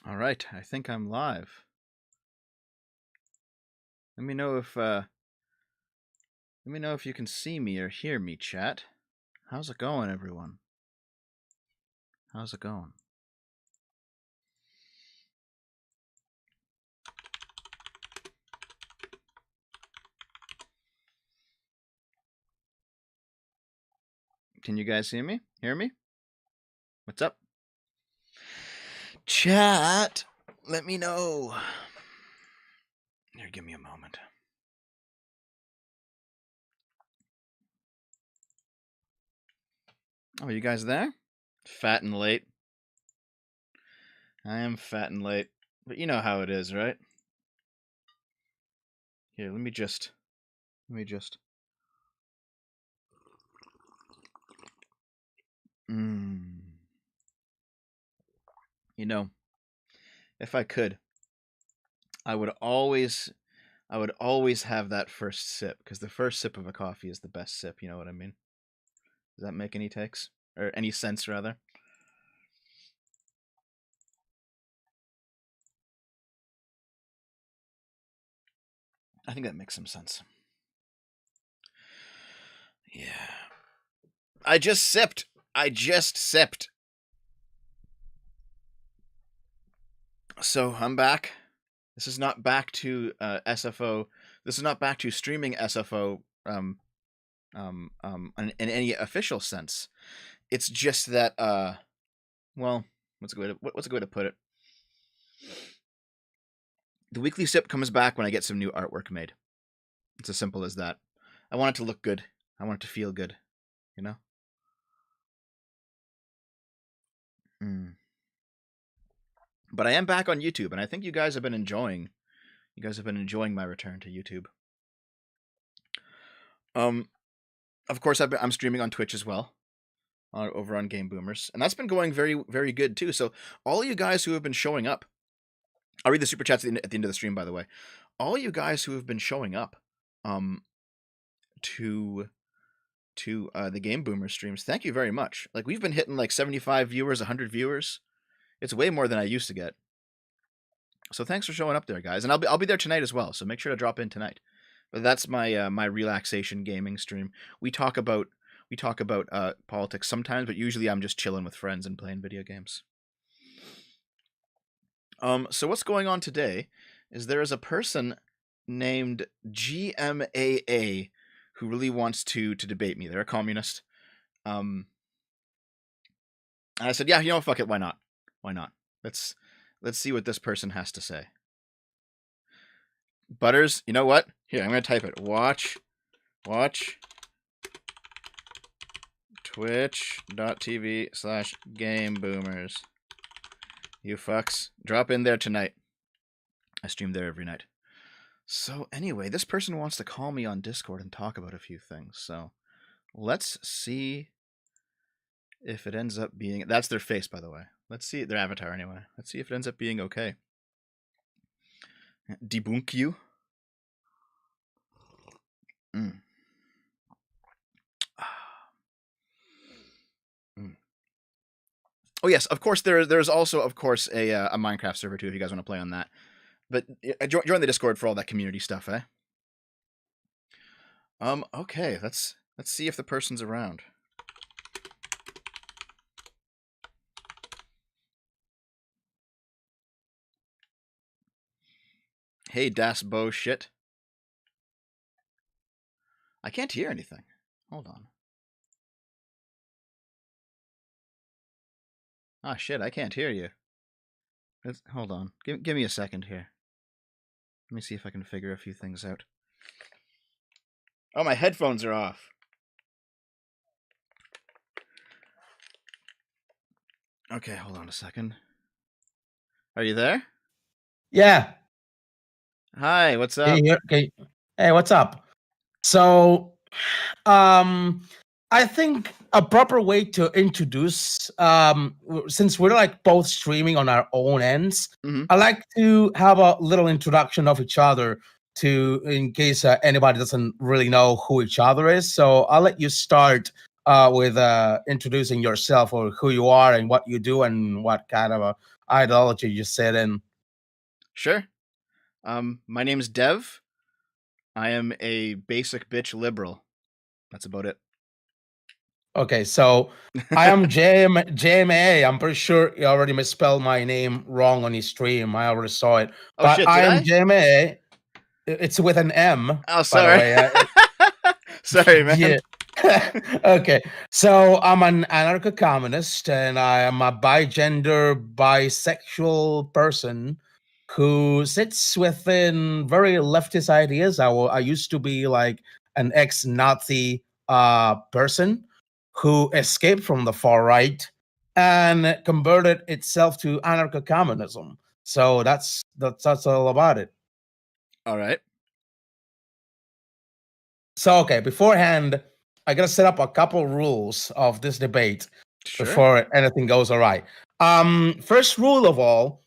All right, I think I'm live. Let me know if you can see me or hear me, chat. How's it going, everyone? How's it going? Can you guys see me? Hear me? What's up? Chat, let me know. Here, give me a moment. Oh, you guys there? Fat and late. I am fat and late, but you know how it is, right? Here, let me just. You know, if I could, I would always have that first sip, because the first sip of a coffee is the best sip. You know what I mean? Does that make any takes or any sense, rather? I think that makes some sense. Yeah. I just sipped. So I'm back. This is not back to SFO. This is not back to streaming SFO in any official sense. It's just that well, what's a good way to put it? The weekly sip comes back when I get some new artwork made. It's as simple as that. I want it to look good. I want it to feel good, you know? But I am back on YouTube, and I think you guys have been enjoying my return to YouTube. Of course, I'm streaming on Twitch as well, over on Game Boomers, and that's been going very, very good too. So all you guys who have been showing up, I'll read the super chats at the end of the stream, by the way. All you guys who have been showing up, to the Game Boomers streams, thank you very much. Like, we've been hitting like 75 viewers, 100 viewers. It's way more than I used to get. So thanks for showing up there, guys, and I'll be there tonight as well. So make sure to drop in tonight. But that's my my relaxation gaming stream. We talk about politics sometimes, but usually I'm just chilling with friends and playing video games. So what's going on today is there is a person named GMAA who really wants to debate me. They're a communist. And I said, yeah, you know, fuck it, why not? Why not? Let's see what this person has to say. Butters, you know what? Here, I'm gonna type it. Watch twitch.tv/gameboomers. You fucks. Drop in there tonight. I stream there every night. So anyway, this person wants to call me on Discord and talk about a few things. So let's see if it ends up being... That's their face, by the way. Let's see their avatar anyway. Let's see if it ends up being okay. Debunk you. Oh yes, of course. There's also, of course, a Minecraft server too if you guys want to play on that. But join the Discord for all that community stuff, eh? Okay, let's see if the person's around. Hey, Das Bo shit. I can't hear anything. Hold on. Ah, shit, I can't hear you. Hold on. Give me a second here. Let me see if I can figure a few things out. Oh, my headphones are off. Okay, hold on a second. Are you there? Yeah. Hi, what's up? Hey, what's up? So, I think a proper way to introduce, since we're like both streaming on our own ends, I like to have a little introduction of each other in case anybody doesn't really know who each other is. So I'll let you start with introducing yourself or who you are and what you do and what kind of ideology you sit in. Sure. My name's Dev. I am a basic bitch liberal. That's about it. Okay, so I am JMAA. I'm pretty sure you already misspelled my name wrong on your stream. I already saw it. Oh But shit, I did am I? JMAA. It's with an M, Oh, by the sorry. way. Sorry, man. Yeah. Okay. So I'm an anarcho-communist and I am a bigender, bisexual person who sits within very leftist ideas. I used to be like an ex-Nazi person who escaped from the far right and converted itself to anarcho-communism. So that's all about it. All right. So, okay, beforehand, I gotta set up a couple rules of this debate Sure. before anything goes all right. First rule of all,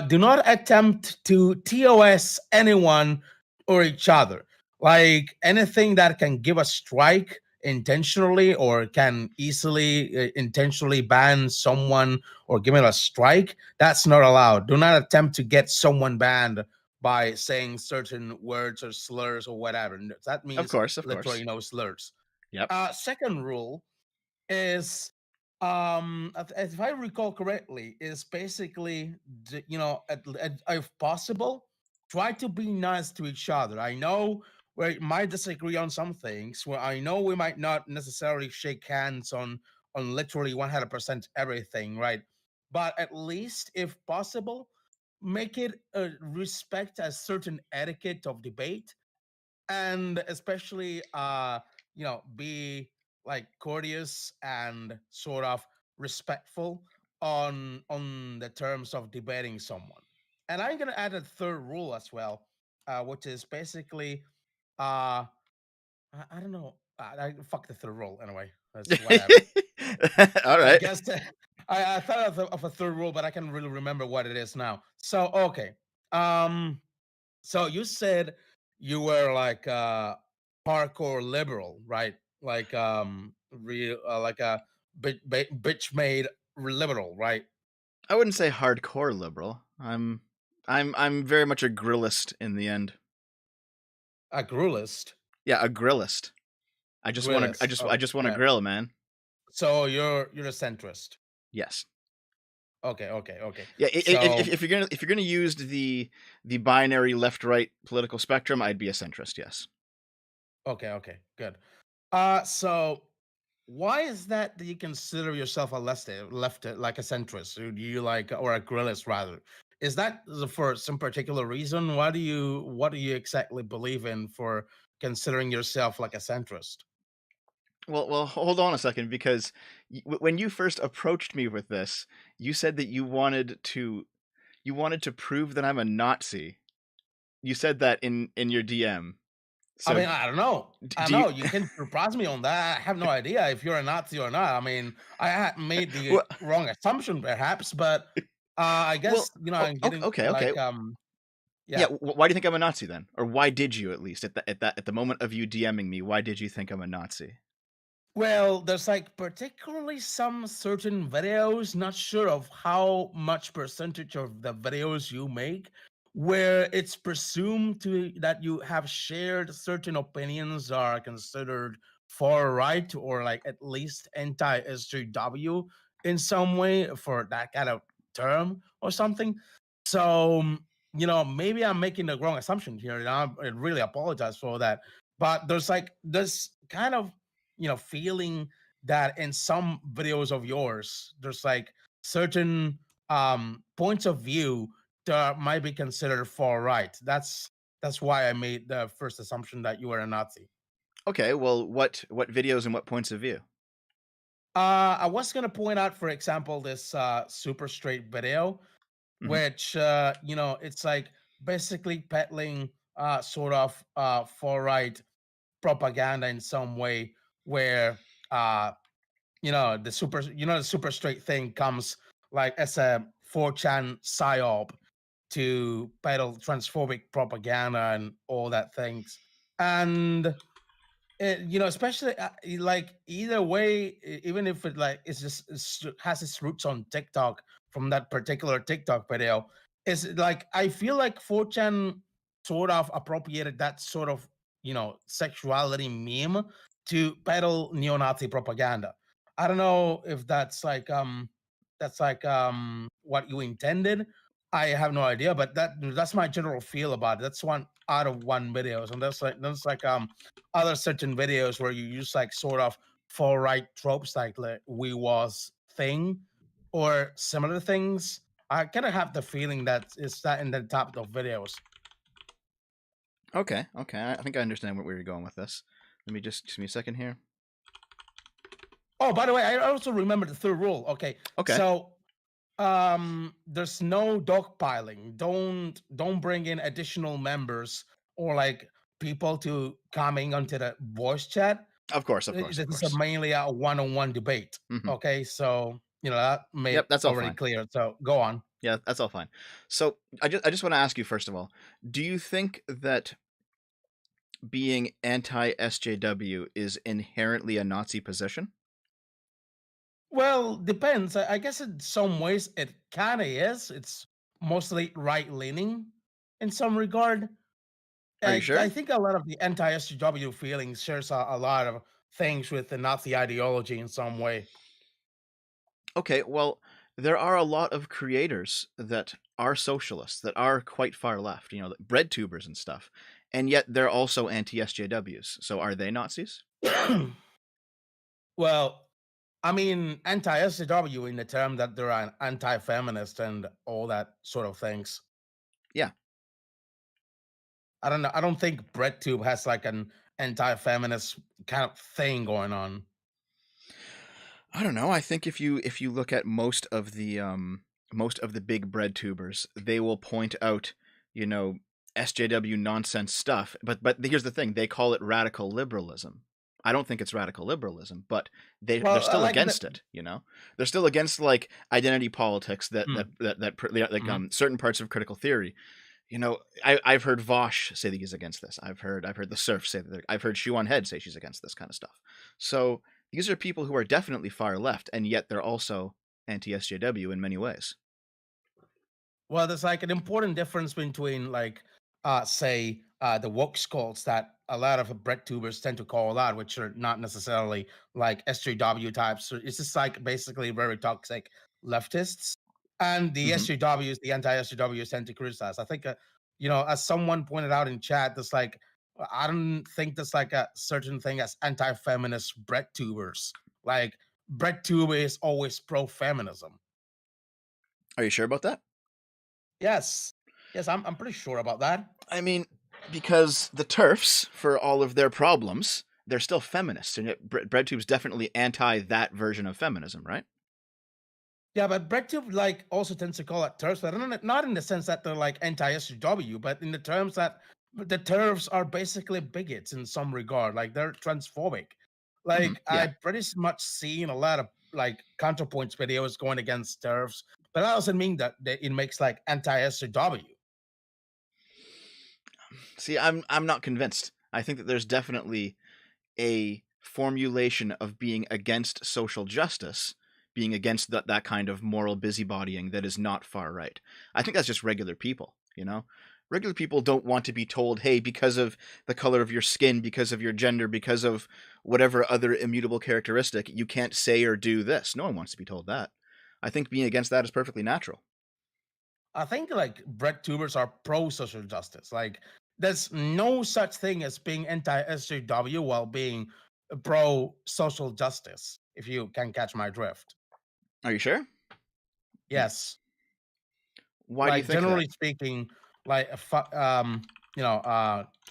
do not attempt to TOS anyone or each other. Like anything that can give a strike intentionally or can easily intentionally ban someone or give it a strike, that's not allowed. Do not attempt to get someone banned by saying certain words or slurs or whatever. That Of means course, of literally course. no slurs. Yep. Second rule is if I recall correctly, is basically if possible, try to be nice to each other. I know we might disagree on some things. Where I know we might not necessarily shake hands on literally 100% everything, right? But at least, if possible, make it respect a certain etiquette of debate, and especially be like courteous and sort of respectful on the terms of debating someone. And I'm gonna add a third rule as well, which is basically I don't know. Fuck the third rule anyway. That's whatever. All I right. guess I thought of a third rule, but I can't really remember what it is now. So okay. Um so you said you were like a hardcore liberal, right? Like real like a bitch made liberal, right? I wouldn't say hardcore liberal. I'm very much a grillist in the end. A grillist. Yeah, a grillist. Grillist. I Oh, just want to yeah. grill, man. So you're a centrist. Yes. Okay, okay, okay. Yeah, So if you're gonna use the binary left right political spectrum, I'd be a centrist. Yes. okay, okay, good. So why is that you consider yourself a left like a centrist? Or do you like or a grillist rather? Is that for some particular reason? What do you exactly believe in for considering yourself like a centrist? Well, hold on a second, because when you first approached me with this, you said that you wanted to prove that I'm a Nazi. You said that in your DM. I So mean, I don't know. I don't do you? know. You can surprise me on that. I have no idea if you're a Nazi or not. I mean, I had made the well, wrong assumption perhaps, but I well, guess I'm getting okay, okay. like Yeah, yeah. why do you think I'm a Nazi then? Or why did you, at least at the moment of you DMing me, why did you think I'm a Nazi? Well, there's like particularly some certain videos, not sure of how much percentage of the videos you make, where it's presumed to that you have shared certain opinions are considered far right or like at least anti-SJW in some way for that kind of term or something. So, maybe I'm making the wrong assumption here, and I really apologize for that. But there's like this kind of feeling that in some videos of yours there's like certain points of view that might be considered far right. That's why I made the first assumption that you were a Nazi. Okay, well, what videos and what points of view? I was gonna point out, for example, this super straight video, Hmm. which it's like basically peddling sort of far right propaganda in some way, where the super straight thing comes like as a 4chan psyop to peddle transphobic propaganda and all that things. And especially like either way, even if it like has its roots on TikTok, from that particular TikTok video is like I feel like 4chan sort of appropriated that sort of sexuality meme to peddle neo-Nazi propaganda. I don't know if that's like what you intended. I have no idea, but that's my general feel about it. That's one out of one videos, and there's like other certain videos where you use like sort of far right tropes like we was thing or similar things. I kind of have the feeling that it's that in the top of videos. Okay, okay. I think I understand where you're going with this. Let me just give me a second here. Oh, by the way, I also remember the third rule. Okay, Okay. so there's no dogpiling. Don't bring in additional members or like people to coming onto the voice chat. Of course, of course, This of is course. mainly a one-on-one debate. Hmm. Okay, so that made Yep, that's all already fine. clear. So go on. Yeah, that's all fine. So I just want to ask you first of all, do you think that being anti SJW is inherently a Nazi position? Well, depends. I guess in some ways it kind of is. It's mostly right leaning in some regard. Are you I sure? think a lot of the anti-SJW feelings shares a lot of things with the Nazi ideology in some way. Okay, well, there are a lot of creators that are socialists, that are quite far left, bread tubers and stuff, and yet they're also anti SJWs. So are they Nazis? Well, I mean, anti-SJW in the term that they're an anti-feminist and all that sort of things. Yeah. I don't know. I don't think BreadTube has like an anti-feminist kind of thing going on. I don't know. I think if you look at most of the big bread tubers, they will point out, you know, SJW nonsense stuff. But here's the thing, they call it radical liberalism. I don't think it's radical liberalism, but they're Well, still like in against it, you know? They're still against like identity politics mm, like mhm. certain parts of critical theory. I've heard Vosh say that he's against this. I've heard the Surf say that I've heard Shoe on Head say she's against this kind of stuff. So these are people who are definitely far left, and yet they're also anti SJW in many ways. Well, there's like an important difference between like say the woke cults that a lot of bread tubers tend to call out, which are not necessarily like SJW types. So it's just like basically very toxic leftists. And the Hmm. SJWs, the anti-SJWs tend to criticize. I think as someone pointed out in chat, there's like I don't think there's like a certain thing as anti-feminist bread tubers. Like bread tuber is always pro-feminism. Are you sure about that? Yes. Yes, I'm pretty sure about that. I mean, because the TERFs, for all of their problems, they're still feminists, and yet BreadTube's definitely anti that version of feminism, right? Yeah, but Brexit like also tends to call it TERFs, but not in the sense that they're like anti-SJW, but in the terms that the TERFs are basically bigots in some regard, like they're transphobic. Hmm. Like Yeah. I've pretty much seen a lot of like counterpoints videos going against TERFs, but that doesn't mean that it makes like anti-SJW. See, I'm not convinced. I think that there's definitely a formulation of being against social justice, being against that kind of moral busybodying that is not far right. I think that's just regular people, you know? Regular people don't want to be told, hey, because of the color of your skin, because of your gender, because of whatever other immutable characteristic, you can't say or do this. No one wants to be told that. I think being against that is perfectly natural. I think like bread tubers are pro social justice. Like there's no such thing as being anti SJW while being pro social justice. If you can catch my drift. Are you sure? Yes, Why do you like think that? generally speaking, like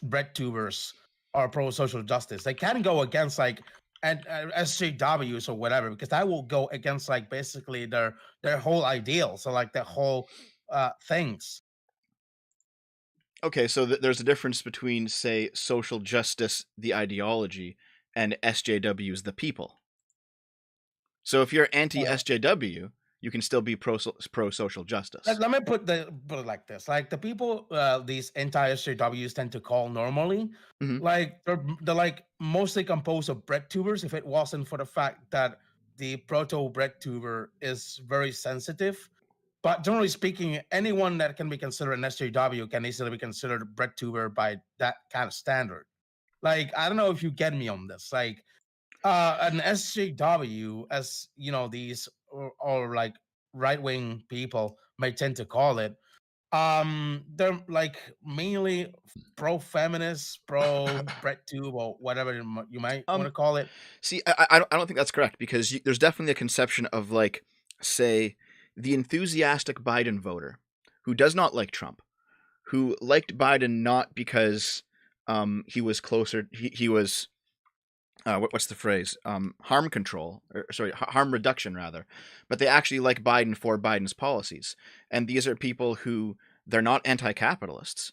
bread tubers are pro social justice. They can go against like and SJWs or whatever because that will go against like basically their whole ideal. So like their whole things. Okay, so there's a difference between, say, social justice, the ideology, and SJWs, the people. So if you're anti SJW, you can still be pro social justice. Let me put it like this: like the people these anti-SJWs tend to call normally, Hmm. like they're like mostly composed of bread tubers. If it wasn't for the fact that the proto bread tuber is very sensitive, But generally speaking, anyone that can be considered an SJW can easily be considered a breadtuber by that kind of standard. Like, I don't know if you get me on this. Like, an SJW, as you know, these or like right wing people may tend to call it, they're like mainly pro feminist, pro breadtube, or whatever you might want Um, to call it. See, I don't think that's correct because there's definitely a conception of like, say, the enthusiastic Biden voter who does not like Trump, who liked Biden not because he was closer, he was what's the phrase? Harm control, or sorry, harm reduction rather. But they actually like Biden for Biden's policies, and these are people who they're not anti-capitalists,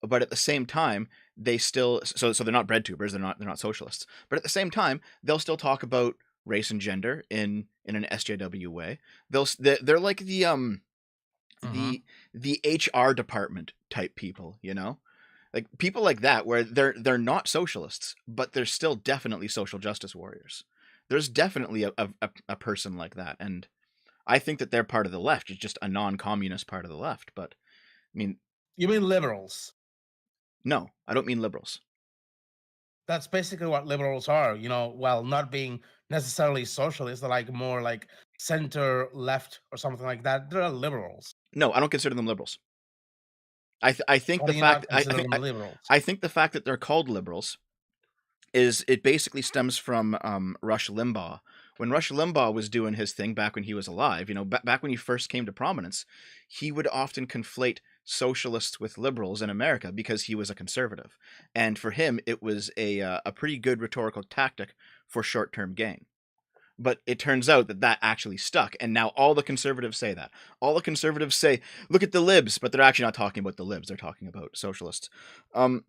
but at the same time they still so they're not bread tubers, they're not socialists, but at the same time they'll still talk about race and gender in an SJW way. They're like Mm-hmm. the the HR department type people, like people like that where they're not socialists but they're still definitely social justice warriors. There's definitely a person like that, and I think that they're part of the left. It's just a non-communist part of the left, but I mean, You mean liberals? no, I don't mean liberals. That's basically what liberals are. While not being necessarily socialists, they're like more like center left or something like that. They're liberals. No, I don't consider them liberals. I think Why the do you not fact consider them liberals? I think the fact that they're called liberals is it basically stems from Rush Limbaugh. When Rush Limbaugh was doing his thing back when he was alive, back when he first came to prominence, he would often conflate socialists with liberals in America because he was a conservative, and for him, it was a pretty good rhetorical tactic for short-term gain. But it turns out that that actually stuck, and now all the conservatives say that. All the conservatives say, "Look at the libs," but they're actually not talking about the libs; they're talking about socialists. Um,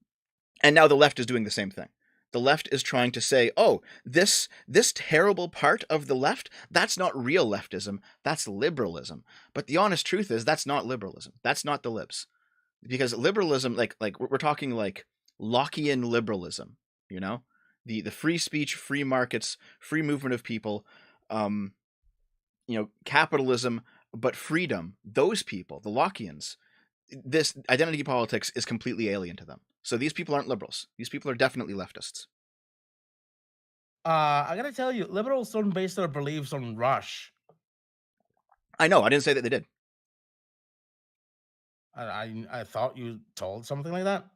and now the left is doing the same thing. The left is trying to say, "Oh, this terrible part of the left, that's not real leftism, that's liberalism." But the honest truth is that's not liberalism. That's not the libs. Because liberalism, like we're talking like Lockean liberalism, you know? The free speech, free markets, free movement of people, um, capitalism, but freedom, those people, the Lockeans, this identity politics is completely alien to them. So these people aren't liberals. These people are definitely leftists. I gotta tell you, liberals don't base their beliefs on Rush. I know. I didn't say that they did. I thought you told something like that.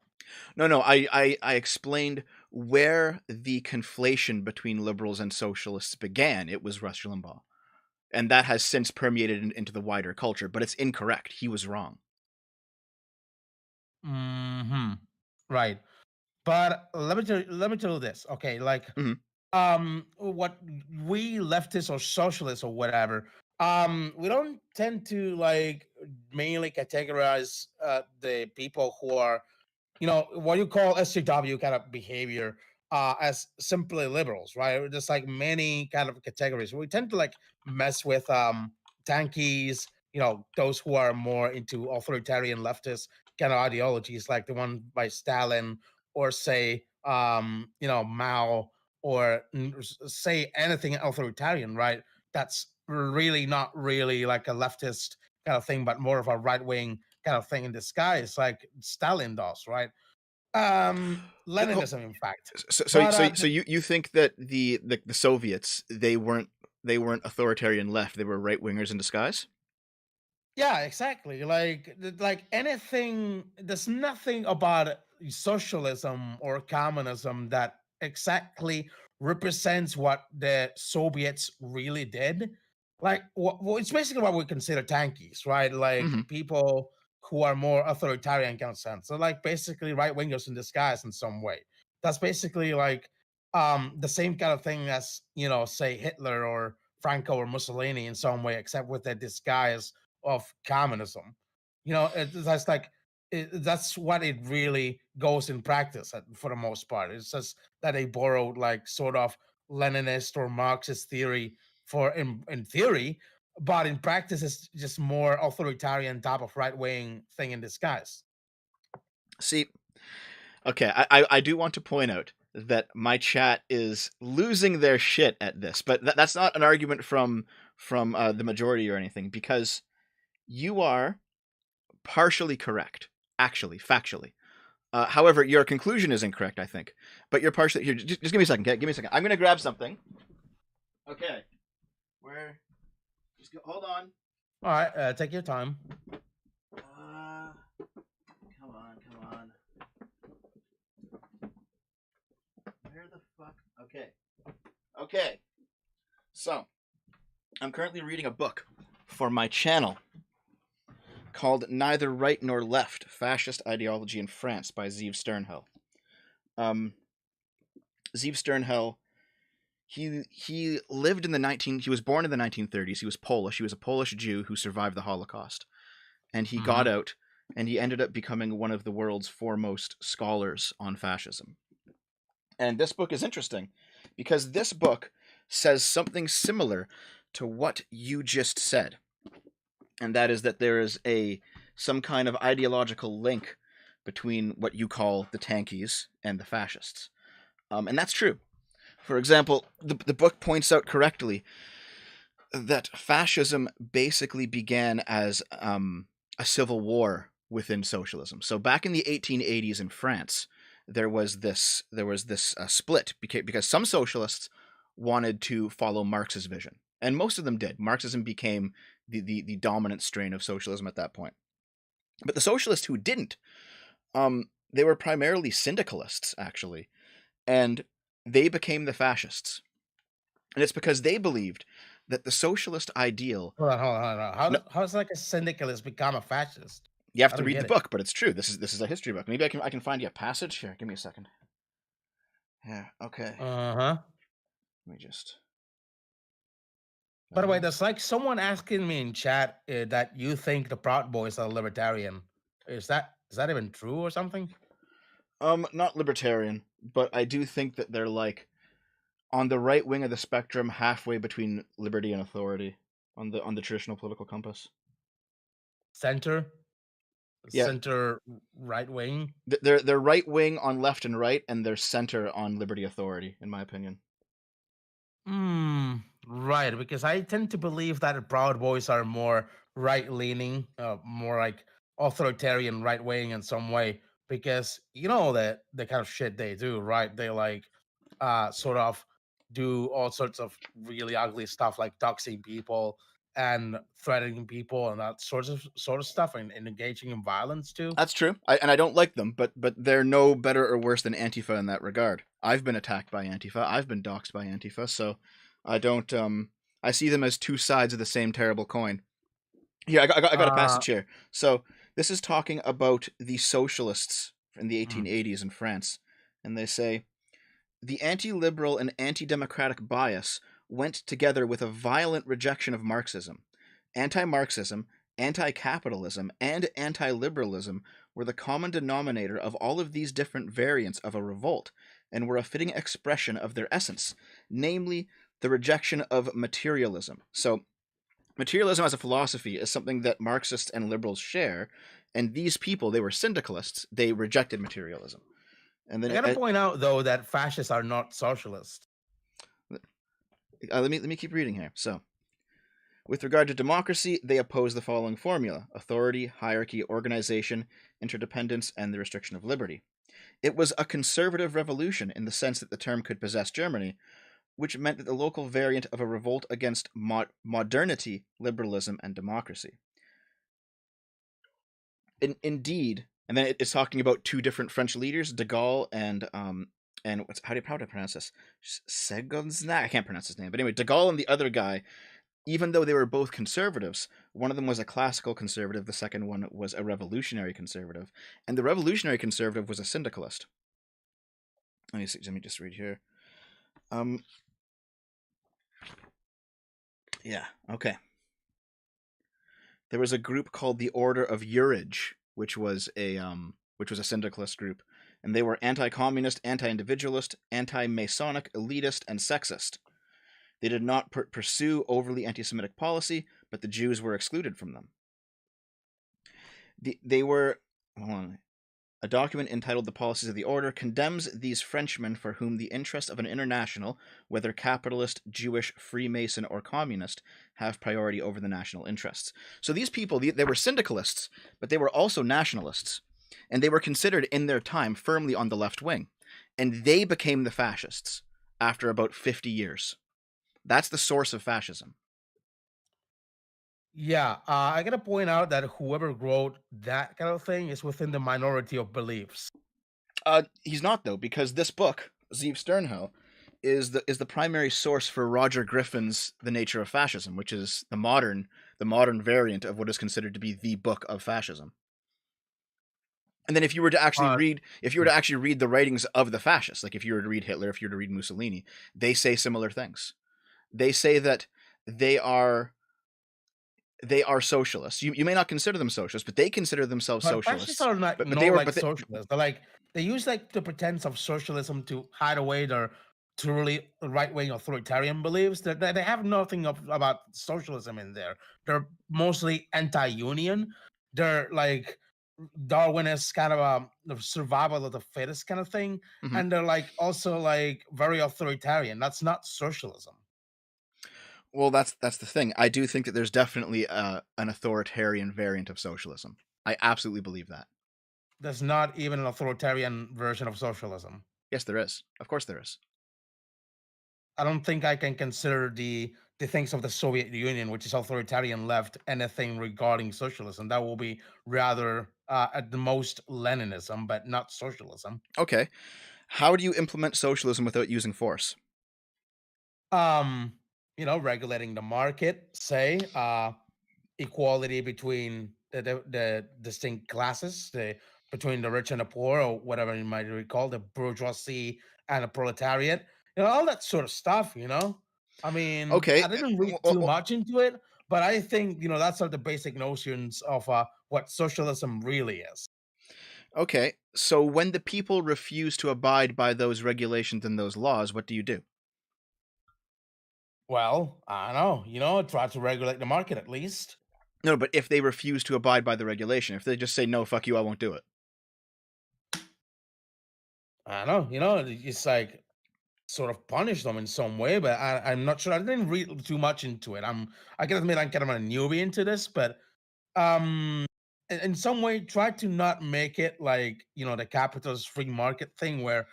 No, no. I explained where the conflation between liberals and socialists began. It was Rush Limbaugh, and that has since permeated into the wider culture. But it's incorrect. He was wrong. Hmm. Right. But let me tell you this. Okay, like Hmm. what we leftists or socialists or whatever, we don't tend to like mainly categorize the people who are what you call SJW kind of behavior as simply liberals, right? Just like many kind of categories. We tend to like mess with tankies, those who are more into authoritarian leftist kind of ideologies, like the one by Stalin, or say Mao, or say anything authoritarian, right? That's really not really like a leftist kind of thing, but more of a right wing kind of thing in disguise, like Stalin does, right? Leninism, in fact. But So you think that the Soviets they weren't authoritarian left, they were right wingers in disguise? yeah, exactly. Like anything, there's nothing about socialism or communism that exactly represents what the Soviets really did. Like, it's basically what we consider tankies, right? Like Hmm. people who are more authoritarian kind of sense. So, like, basically right wingers in disguise in some way. That's basically like the same kind of thing as say Hitler or Franco or Mussolini in some way, except with the disguise of communism. That's like that's what it really goes in practice for the most part. It's just that they borrowed like sort of Leninist or Marxist theory for in theory, but in practice it's just more authoritarian type of right wing thing in disguise. See, okay, I do want to point out that my chat is losing their shit at this, but that's not an argument from the majority or anything, because You are partially correct, actually, factually. However, your conclusion is incorrect, I think. But you're partially here. Just give me a second. Okay? Give me a second. I'm gonna grab something. Okay. Where? Just hold on. All right, take your time. Come on. Where the fuck? Okay. So, I'm currently reading a book for my channel called Neither Right Nor Left, Fascist Ideology in France by Zeev Sternhell. Zeev Sternhell, he lived in he was born in the 1930s. He was Polish. He was a Polish Jew who survived the Holocaust. And he got out, and he ended up becoming one of the world's foremost scholars on fascism. And this book is interesting because this book says something similar to what you just said. And that is that there is some kind of ideological link between what you call the tankies and the fascists. And that's true. For example, the book points out correctly that fascism basically began as a civil war within socialism. So back in the 1880s in France, there was this split because some socialists wanted to follow Marx's vision, and most of them did. Marxism became the dominant strain of socialism at that point. But the socialists who didn't, they were primarily syndicalists, actually, and they became the fascists. And it's because they believed that the socialist ideal... Hold on. No, How's like a syndicalist become a fascist? you have I to don't read get the it. book, but it's true. This is a history book. Maybe I can find you a passage here. Give me a second. Yeah. Okay. Uh-huh. Let me just... By the way, there's like someone asking me in chat that you think the Proud Boys are libertarian. Is that even true or something? Not libertarian, but I do think that they're like on the right wing of the spectrum, halfway between liberty and authority on the traditional political compass. Center, Yeah, center, right wing. they're right wing on left and right, and they're center on liberty authority, in my opinion. Right. Because I tend to believe that the Proud Boys are more right leaning, more like authoritarian right wing in some way. Because you know that the kind of shit they do, right? They like sort of do all sorts of really ugly stuff like doxing people and threatening people and that sort of stuff and engaging in violence too. That's true, and I don't like them, but they're no better or worse than Antifa in that regard. I've been attacked by Antifa. I've been doxxed by Antifa, so I don't. I see them as two sides of the same terrible coin. Here, I got a Uh, passage here. So this is talking about the socialists in the mm, 1880s in France, and they say the anti-liberal and anti-democratic bias went together with a violent rejection of Marxism. Anti-Marxism, anti-capitalism, and anti-liberalism were the common denominator of all of these different variants of a revolt, and were a fitting expression of their essence, namely the rejection of materialism. So materialism as a philosophy is something that Marxists and liberals share, and these people, they were syndicalists, they rejected materialism. And I then gotta point out though that fascists are not socialists. let me keep reading here. So, with regard to democracy, they oppose the following formula: authority, hierarchy, organization, interdependence, and the restriction of liberty. It was a conservative revolution in the sense that the term could possess Germany, which meant that the local variant of a revolt against modernity, liberalism, and democracy. Indeed, and then it's talking about two different French leaders, De Gaulle and how do you pronounce this? Segonsnack. I can't pronounce his name, but anyway, De Gaulle and the other guy, even though they were both conservatives, one of them was a classical conservative, the second one was a revolutionary conservative, and the revolutionary conservative was a syndicalist. Let me see. Let me just read here. Yeah. Okay. There was a group called the Order of Urage, which was a syndicalist group, and they were anti-communist, anti-individualist, anti-Masonic, elitist, and sexist. They did not pursue overly anti-Semitic policy, but the Jews were excluded from them. They were... Hold on. A document entitled The Policies of the Order condemns these Frenchmen for whom the interests of an international, whether capitalist, Jewish, Freemason, or communist, have priority over the national interests. So these people, they were syndicalists, but they were also nationalists. And they were considered in their time firmly on the left wing. And they became the fascists after about 50 years. That's the source of fascism. Yeah, I gotta point out that whoever wrote that kind of thing is within the minority of beliefs. He's not, though, because this book, Zeev Sternhell, is the primary source for Roger Griffin's The Nature of Fascism, which is the modern variant of what is considered to be the book of fascism. And then if you were to actually Uh, read the writings of the fascists, like if you were to read Hitler, if you were to read Mussolini, they say similar things. They say that they are socialists. You may not consider them socialists, but they consider themselves but fascists socialists. are not But they no were like socialists. They're like they use like the pretense of socialism to hide away their truly right wing authoritarian beliefs. They have nothing about socialism in there. They're mostly anti-union. They're like Darwinist kind of the survival of the fittest kind of thing, Mhm. and they're like also like very authoritarian. That's not socialism. Well, that's the thing. I do think that there's definitely an authoritarian variant of socialism. I absolutely believe that. There's not even an authoritarian version of socialism. Yes, there is. Of course, there is. I don't think I can consider the things of the Soviet Union, which is authoritarian left, anything regarding socialism. That will be rather at the most Leninism, but not socialism. Okay. How do you implement socialism without using force? Um, regulating the market, say, equality between the distinct classes, between the rich and the poor, or whatever you might recall, the bourgeoisie and the proletariat, all that sort of stuff. I mean, Okay. I didn't read too much into it, but I think that's the basic notions of what socialism really is. Okay. So when the people refuse to abide by those regulations and those laws, what do you do? Well, I don't know, try to regulate the market at least. No, but if they refuse to abide by the regulation, if they just say no, fuck you, I won't do it. I don't know, it's like sort of punish them in some way, but I'm not sure. I didn't read too much into it. I can admit I'm kind of a newbie into this, but um in some way try to not make it like the capitalist free market thing where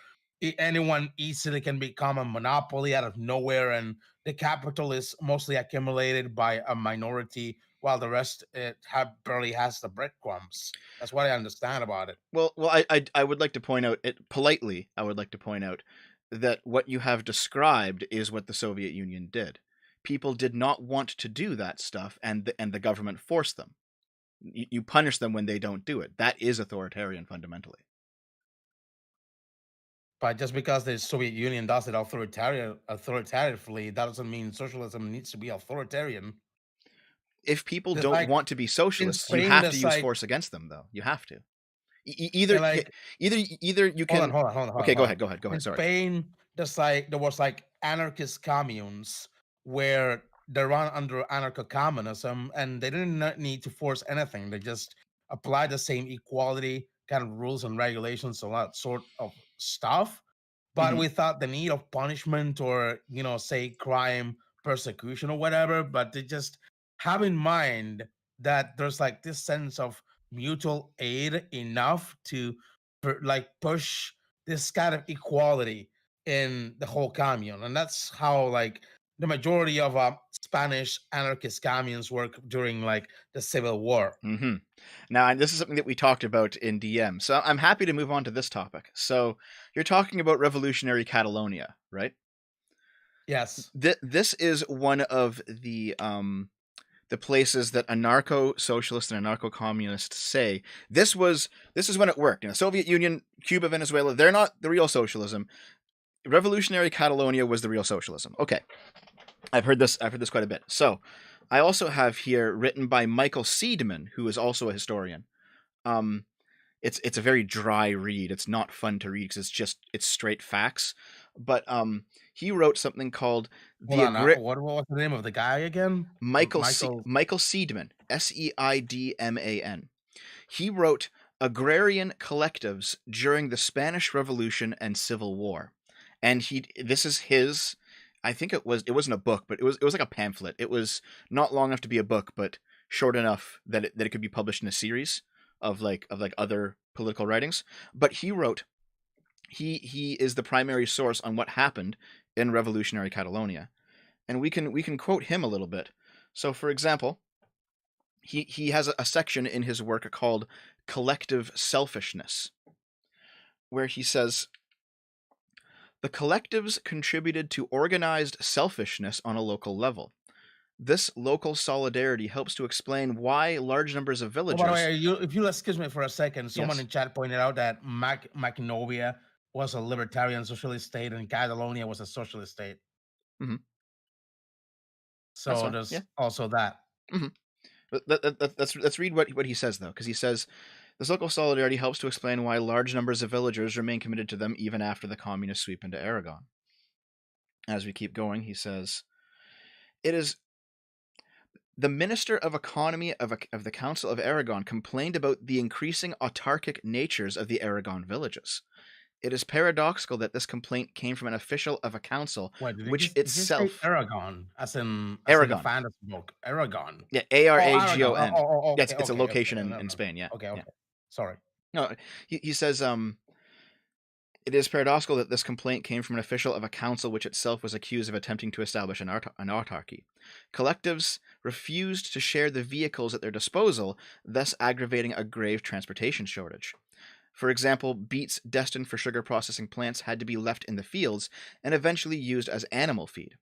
anyone easily can become a monopoly out of nowhere, and the capital is mostly accumulated by a minority while the rest barely has the breadcrumbs. That's what I understand about it. Well, I would like to point out it politely. I would like to point out that what you have described is what the Soviet Union did. People did not want to do that stuff, and the government forced them. You punish them when they don't do it. That is authoritarian fundamentally. But just because the Soviet Union does it authoritatively, that doesn't mean socialism needs to be authoritarian. If people Just don't like want to be in socialists, you Spain, have to there's use like force against them, though. You have to. and Either like either you hold on, can. hold on, hold on, hold on, Okay, go hold ahead. on. Go ahead. Go ahead. In Sorry. Spain, there was like anarchist communes where they run under anarcho-communism, and they didn't need to force anything. They just applied the same equality kind of rules and regulations, a lot sort of stuff, but Hmm. without the need of punishment or say crime, persecution or whatever. But they just have in mind that there's like this sense of mutual aid enough to like push this kind of equality in the whole commune, and that's how like the majority of Spanish anarchist communes work during like the Civil War. Hmm. Now, this is something that we talked about in DM, so I'm happy to move on to this topic. So, you're talking about revolutionary Catalonia, right? Yes. This is one of the places that anarcho-socialists and anarcho-communists say this is when it worked. Soviet Union, Cuba, Venezuela, they're not the real socialism. Revolutionary Catalonia was the real socialism. Okay, I've heard this quite a bit. So, I also have here written by Michael Seidman, who is also a historian. Um, it's a very dry read. It's not fun to read because it's straight facts. But he wrote something called Hold the on. What was the name of the guy again? Michael Michael. Seidman, Seidman. He wrote agrarian collectives during the Spanish Revolution and Civil War. And this is his, I think it wasn't a book, but it was like a pamphlet. It was not long enough to be a book, but short enough that it could be published in a series of like other political writings. But he wrote, he is the primary source on what happened in revolutionary Catalonia. And we can quote him a little bit. So for example, he has a section in his work called Collective Selfishness, where he says, the collectives contributed to organized selfishness on a local level. This local solidarity helps to explain why large numbers of Oh, by the villagers. way, if you excuse me for a second, someone Yes. in chat pointed out that Macedonia was a libertarian socialist state and Catalonia was a socialist state. Hmm. That's So fine. Yeah. there's also that. Hmm. Let's read what he says, though, because he says, this local solidarity helps to explain why large numbers of villagers remain committed to them even after the communists sweep into Aragon. As we keep going, he says, it is the Minister of Economy of the Council of Aragon complained about the increasing autarkic natures of the Aragon villages. It is paradoxical that this complaint came from an official of a council, Wait, which did you say itself. Aragon, as in the Aragon. fantasy book? Aragon. Yeah, Oh, Aragon. Aragon. Oh, Yeah, okay, it's a okay, location okay. No, in no. Spain. Yeah, Okay, yeah. okay. Sorry. No, he says, it is paradoxical that this complaint came from an official of a council which itself was accused of attempting to establish an autarky. Collectives refused to share the vehicles at their disposal, thus aggravating a grave transportation shortage. For example, beets destined for sugar processing plants had to be left in the fields and eventually used as animal feed.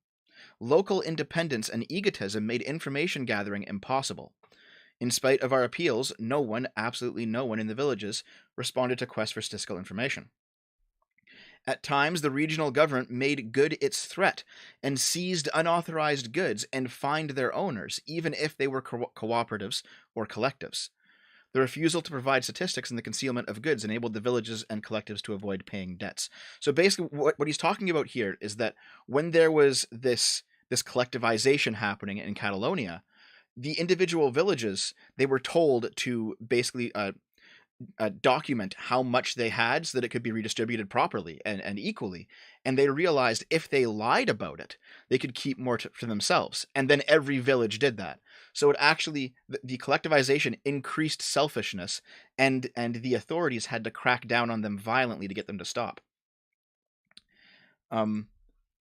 Local independence and egotism made information gathering impossible. In spite of our appeals, no one, absolutely no one in the villages, responded to quests for statistical information. At times, the regional government made good its threat and seized unauthorized goods and fined their owners, even if they were cooperatives or collectives. The refusal to provide statistics and the concealment of goods enabled the villages and collectives to avoid paying debts. So basically, what he's talking about here is that when there was this collectivization happening in Catalonia, the individual villages, they were told to basically document how much they had so that it could be redistributed properly and equally. And they realized if they lied about it, they could keep more for themselves. And then every village did that. So it actually, the collectivization increased selfishness, and the authorities had to crack down on them violently to get them to stop. And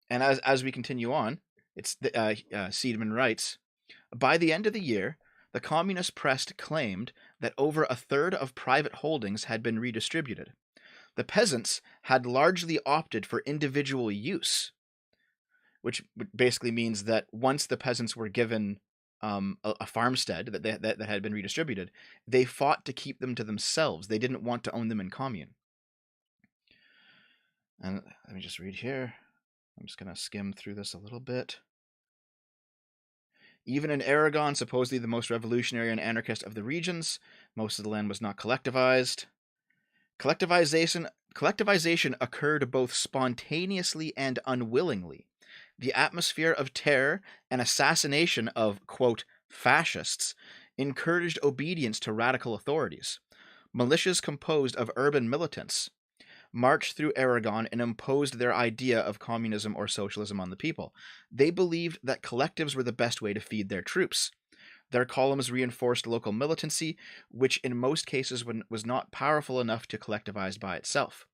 as we continue on, it's Seidman writes, by the end of the year, the communist press claimed that over a third of private holdings had been redistributed. The peasants had largely opted for individual use, which basically means that once the peasants were given a farmstead that had been redistributed, they fought to keep them to themselves. They didn't want to own them in commune. And let me just read here. I'm just going to skim through this a little bit. Even in Aragon, supposedly the most revolutionary and anarchist of the regions, most of the land was not collectivized. Collectivization occurred both spontaneously and unwillingly. The atmosphere of terror and assassination of, quote, fascists encouraged obedience to radical authorities. Militias composed of urban militants marched through Aragon and imposed their idea of communism or socialism on the people. They believed that collectives were the best way to feed their troops. Their columns reinforced local militancy, which in most cases was not powerful enough to collectivize by itself.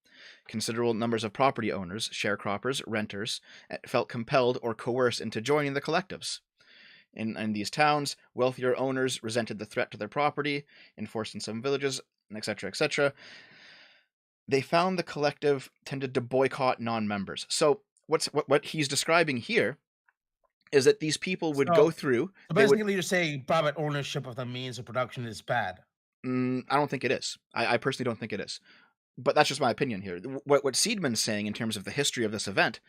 Considerable numbers of property owners, sharecroppers, renters, felt compelled or coerced into joining the collectives. In these towns, wealthier owners resented the threat to their property, enforced in some villages, etc., etc. They found the collective tended to boycott non-members. So what he's describing here is that these people would go So, through. so They would. basically, you're saying private ownership of the means of production is bad. I don't think it is. I personally don't think it is. But that's just my opinion here. What Seidman's saying in terms of the history of this event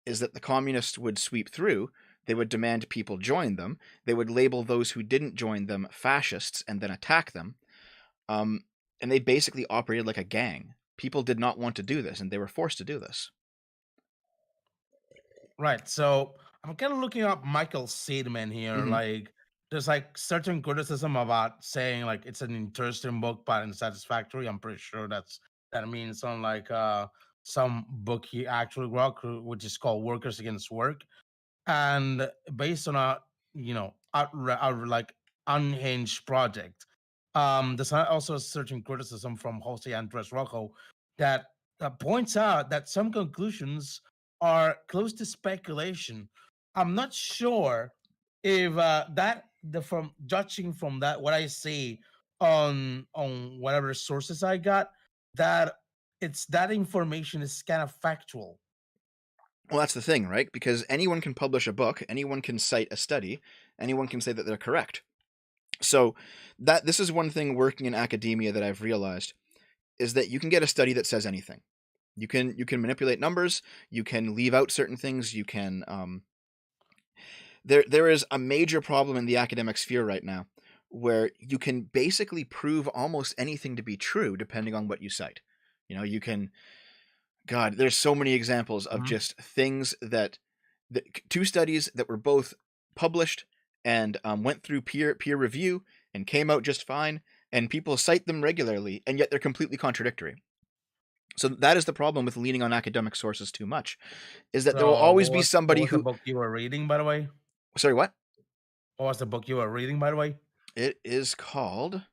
is that the communists would sweep through. They would demand people join them. They would label those who didn't join them fascists and then attack them. And they basically operated like a gang. People did not want to do this, and they were forced to do this. Right. So I'm kind of looking up Michael Seidman here. Mm-hmm. Like, there's like certain criticism about saying like it's an interesting book but unsatisfactory. I'm pretty sure that means on like some book he actually wrote, which is called Workers Against Work, and based on a like unhinged project. There's also a certain criticism from Jose Andres Rojo that points out that some conclusions are close to speculation. I'm not sure if that the from judging from that what I see on whatever sources I got, that it's that information is kind of factual. Well, that's the thing, right? Because anyone can publish a book, anyone can cite a study, anyone can say that they're correct. So that this is one thing working in academia that I've realized is that you can get a study that says anything. You can manipulate numbers, you can leave out certain things, you can there is a major problem in the academic sphere right now where you can basically prove almost anything to be true depending on what you cite. You can God, there's so many examples of Mhm. just things that two studies that were both published and went through peer review and came out just fine, and people cite them regularly, and yet they're completely contradictory. So that is the problem with leaning on academic sources too much, is that there will So always be what somebody was the who. book you were reading, by the way? Sorry, what? What was the book you were reading, by the way? It is called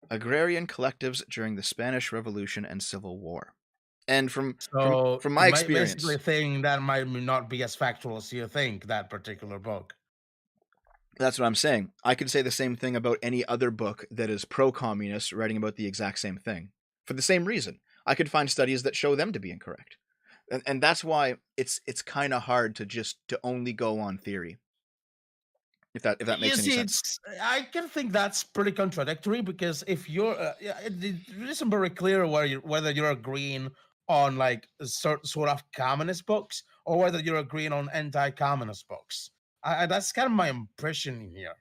Agrarian Collectives During the Spanish Revolution and Civil War. And from from So from you my might basically experience, think that might not be as factual as you think, that particular book. that's what I'm saying. I could say the same thing about any other book that is pro-communist writing about the exact same thing. For the same reason. I could find studies that show them to be incorrect. And that's why it's kind of hard to only go on theory. If that You makes any see, sense. it's I can think that's pretty contradictory because if you're, yeah, it isn't very clear whether you're agreeing on like sort of communist books or whether you're agreeing on anti-communist books. That's kind of my impression in here.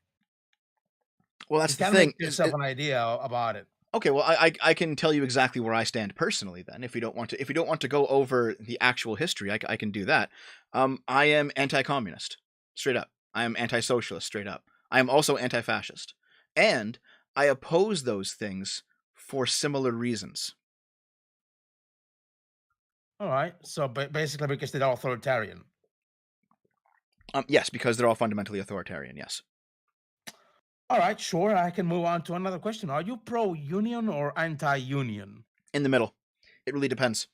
Well, You that's the can make thing. yourself an idea about it. Okay, well, I can tell you exactly where I stand personally. Then, if you don't want to go over the actual history, I can do that. I am anti-communist, straight up. I am anti-socialist, straight up. I am also anti-fascist, and I oppose those things for similar reasons. All right. So basically, because they're authoritarian. Yes, because they're all fundamentally authoritarian. Yes, All right, sure. I can move on to another question. Are you pro union or anti union? in the middle. It really depends.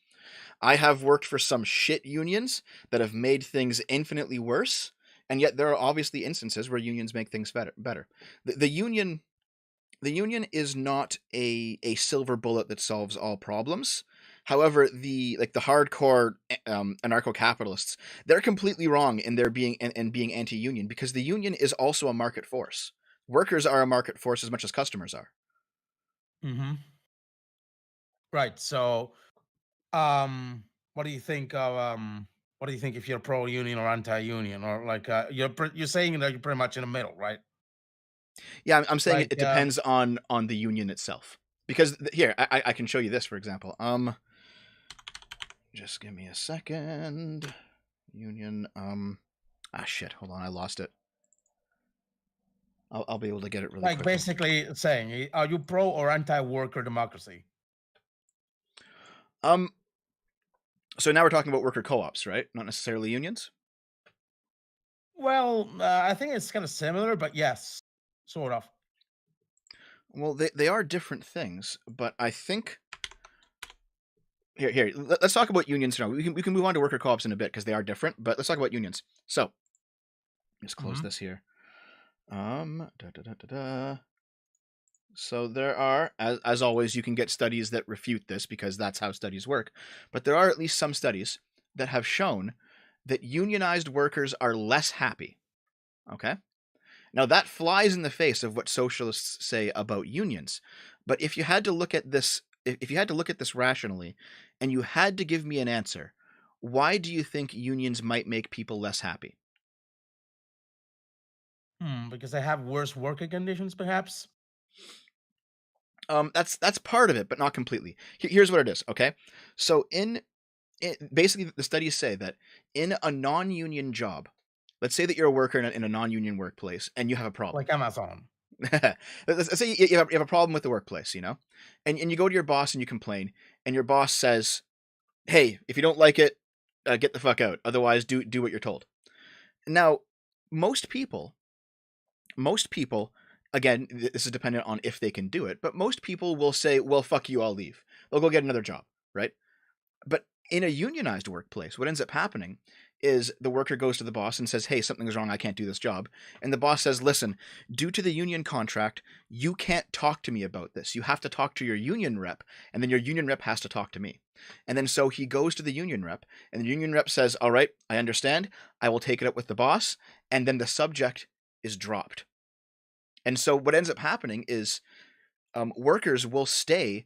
I have worked for some shit unions that have made things infinitely worse, and yet there are obviously instances where unions make things better. The union is not a silver bullet that solves all problems. However, the hardcore anarcho-capitalists, they're completely wrong in their being anti-union, because the union is also a market force. Workers are a market force as much as customers are. Hmm. Right. So, um, what do you think of what do you think if you're pro union or anti union, or like you're saying that you're pretty much in the middle, right? Yeah, I'm saying it Like depends on the union itself. Because here, I can show you this, for example. Just give me a second. Union. Shit. Hold on, I lost it. I'll be able to get it really like quickly. basically saying, are you pro or anti worker democracy? Um. So now we're talking about worker co-ops, right? Not necessarily unions. Well, I think it's kind of similar, but yes, sort of. Well, they are different things, but I think here let's talk about unions now. We can move on to worker co-ops in a bit because they are different, but let's talk about unions. So let's close Hmm. this here. Da, da, da, da, da. So there are, as always, you can get studies that refute this because that's how studies work. But there are at least some studies that have shown that unionized workers are less happy. Okay? Now that flies in the face of what socialists say about unions. But if you had to look at this, if you had to look at this rationally, and you had to give me an answer, why do you think unions might make people less happy? Because they have worse working conditions, perhaps. That's part of it, but not completely. Here's what it is. Okay, so basically the studies say that in a non-union job, Let's say that you're a worker in a non-union workplace and you have a problem. like Amazon. Let's say you have a problem with the workplace, and you go to your boss and you complain, and your boss says, "Hey, if you don't like it, get the fuck out. Otherwise, do what you're told." Now, most people, most people, again, this is dependent on if they can do it, but most people will say, "Well, fuck you, I'll leave." They'll go get another job, right? But in a unionized workplace, what ends up happening is the worker goes to the boss and says, "Hey, something's wrong. I can't do this job." And the boss says, "Listen, due to the union contract, you can't talk to me about this. You have to talk to your union rep, and then your union rep has to talk to me." And then so he goes to the union rep, and the union rep says, "All right, I understand. I will take it up with the boss." And then the subject is dropped. And so what ends up happening is workers will stay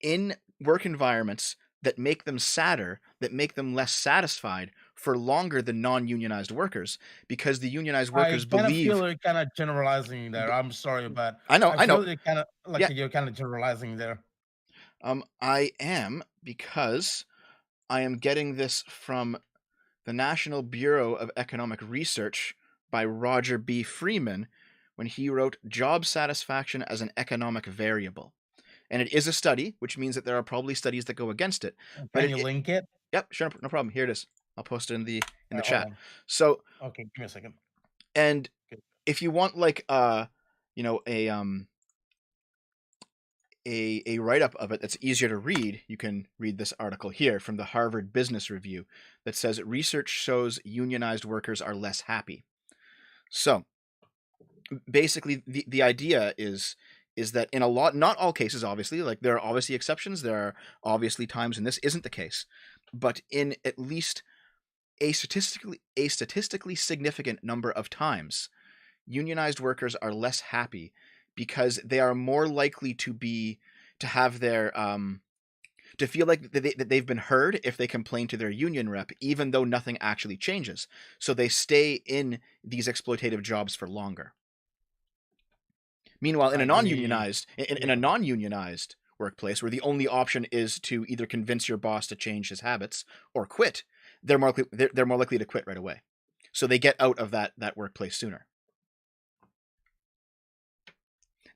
in work environments that make them sadder, that make them less satisfied for longer than non-unionized workers, because the unionized I workers kind of believe. feel you're kind of generalizing there. b- I'm sorry, but I know, I I know. feel you're kind of like Yeah, you're kind of generalizing there. I am, because I am getting this from the National Bureau of Economic Research by Roger B. Freeman when he wrote "Job Satisfaction as an Economic Variable." And it is a study, which means that there are probably studies that go against it. But Can you link it? yep, sure, no problem. Here it is. I'll post it in the Hold chat. on. So, Okay, give me a second. and Okay. if you want like you know, a write up of it that's easier to read, you can read this article here from the Harvard Business Review that says research shows unionized workers are less happy. So, basically the idea is that in a lot, not all cases, obviously, like there are obviously exceptions, there are obviously times when this isn't the case, but in at least a statistically significant number of times, unionized workers are less happy because they are more likely to have their to feel like that they've been heard if they complain to their union rep, even though nothing actually changes. So they stay in these exploitative jobs for longer. Meanwhile, in a I believe, non-unionized in a yeah. non-unionized workplace where the only option is to either convince your boss to change his habits or quit, they're more likely to quit right away. So they get out of that workplace sooner.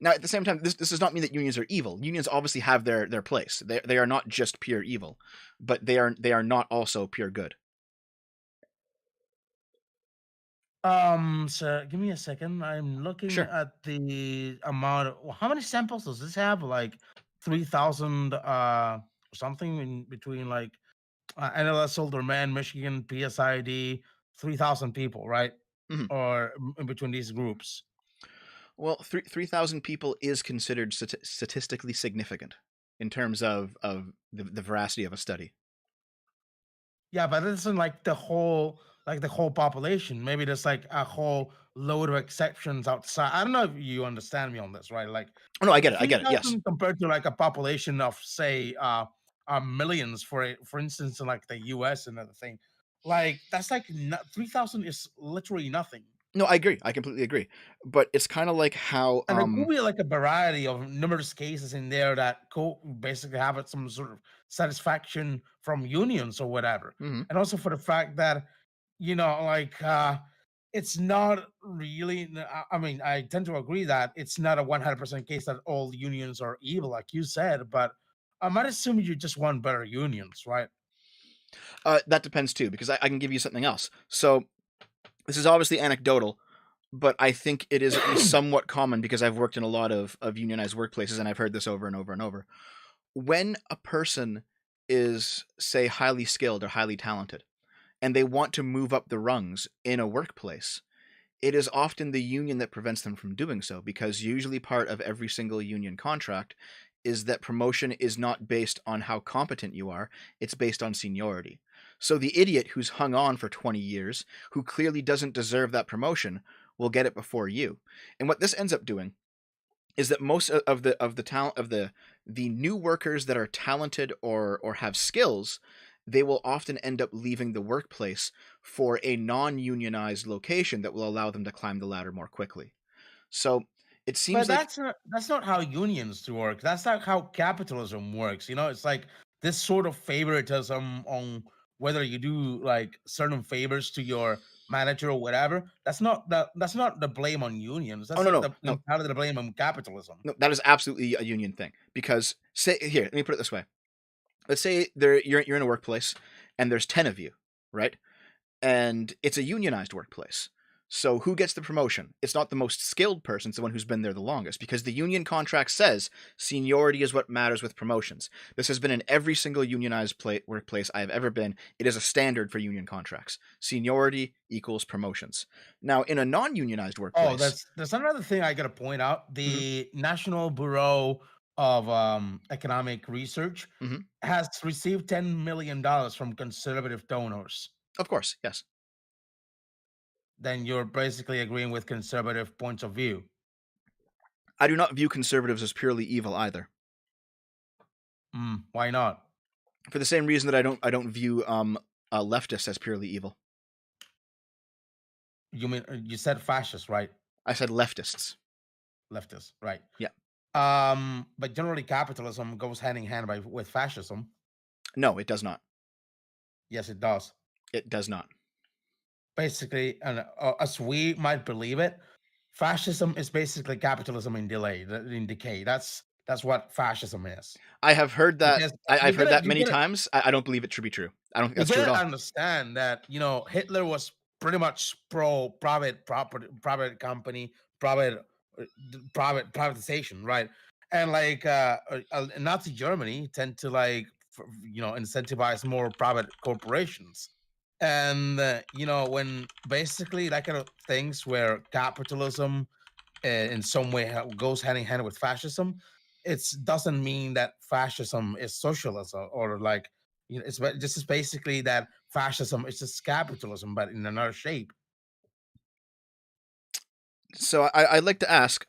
Now, at the same time, this does not mean that unions are evil. Unions obviously have their place. They are not just pure evil, but they are not also pure good. So give me a second. I'm looking Sure. at the amount of how many samples does this have? Like 3,000 something in between like NLS Older Man, Michigan, PSID, 3,000 people, right? Hmm. Or in between these groups. Well, 3,000 people is considered statistically significant in terms of the veracity of a study. Yeah, but it isn't like the whole population. Maybe there's like a whole load of exceptions outside. I don't know if you understand me on this, right? Like Oh no, I get it. I get it. Yes. 3,000 compared to like a population of say millions for instance in like the US and everything. Like that's like 3,000 is literally nothing. No, I agree. I completely agree. But it's kind of like how And there could be like a variety of numerous cases in there that could basically have some sort of satisfaction from unions or whatever. mhm. And also for the fact that, like it's not really, I mean, I tend to agree that it's not a 100% case that all unions are evil, like you said, but I might assume you just want better unions, right? That depends too, because I can give you something else. So this is obviously anecdotal, but I think it is at least somewhat common because I've worked in a lot of unionized workplaces and I've heard this over and over and over. When a person is, say, highly skilled or highly talented, and they want to move up the rungs in a workplace, it is often the union that prevents them from doing so, because usually part of every single union contract is that promotion is not based on how competent you are, it's based on seniority. So the idiot who's hung on for 20 years, who clearly doesn't deserve that promotion, will get it before you. And what this ends up doing is that most of the talent of the new workers that are talented or have skills, they will often end up leaving the workplace for a non-unionized location that will allow them to climb the ladder more quickly. So it But seems like. that's not how unions work. That's not how capitalism works. It's like this sort of favoritism on whether you do like certain favors to your manager or whatever, that's not the blame on unions. Oh That's no, not no, the no, entirely the blame on capitalism. no. That is absolutely a union thing. Because say here, let me put it this way. Let's say you're in a workplace, and there's 10 of you, right? And it's a unionized workplace. So who gets the promotion? It's not the most skilled person, it's the one who's been there the longest, because the union contract says seniority is what matters with promotions. This has been in every single unionized workplace I have ever been. It is a standard for union contracts. Seniority equals promotions. Now, in a non-unionized Oh, workplace, that's another thing I gotta point out. mhm, The National Bureau of Economic Research mhm, has received $10 million from conservative donors. of course, yes. Then you're basically agreeing with conservative points of view. I do not view conservatives as purely evil either. Why not? For the same reason that I don't view leftists as purely evil. You mean you said fascist, right? I said leftists. Leftist, right? Yeah. But generally, capitalism goes hand in hand with fascism. No, it does not. Yes, it does. It does not. Basically, and as we might believe it, fascism is basically capitalism in decay. That's what fascism is. I have heard that. Because I've heard that you many gotta times. I don't believe it to be true. I don't think you that's true at gotta all. understand that Hitler was pretty much pro private property, private company, private private privatization, right? And like Nazi Germany tend to like incentivize more private corporations, and when basically that kind of things where capitalism in some way goes hand in hand with fascism, it doesn't mean that fascism is socialism or like this is basically that fascism is just capitalism but in another shape. So I'd like to ask,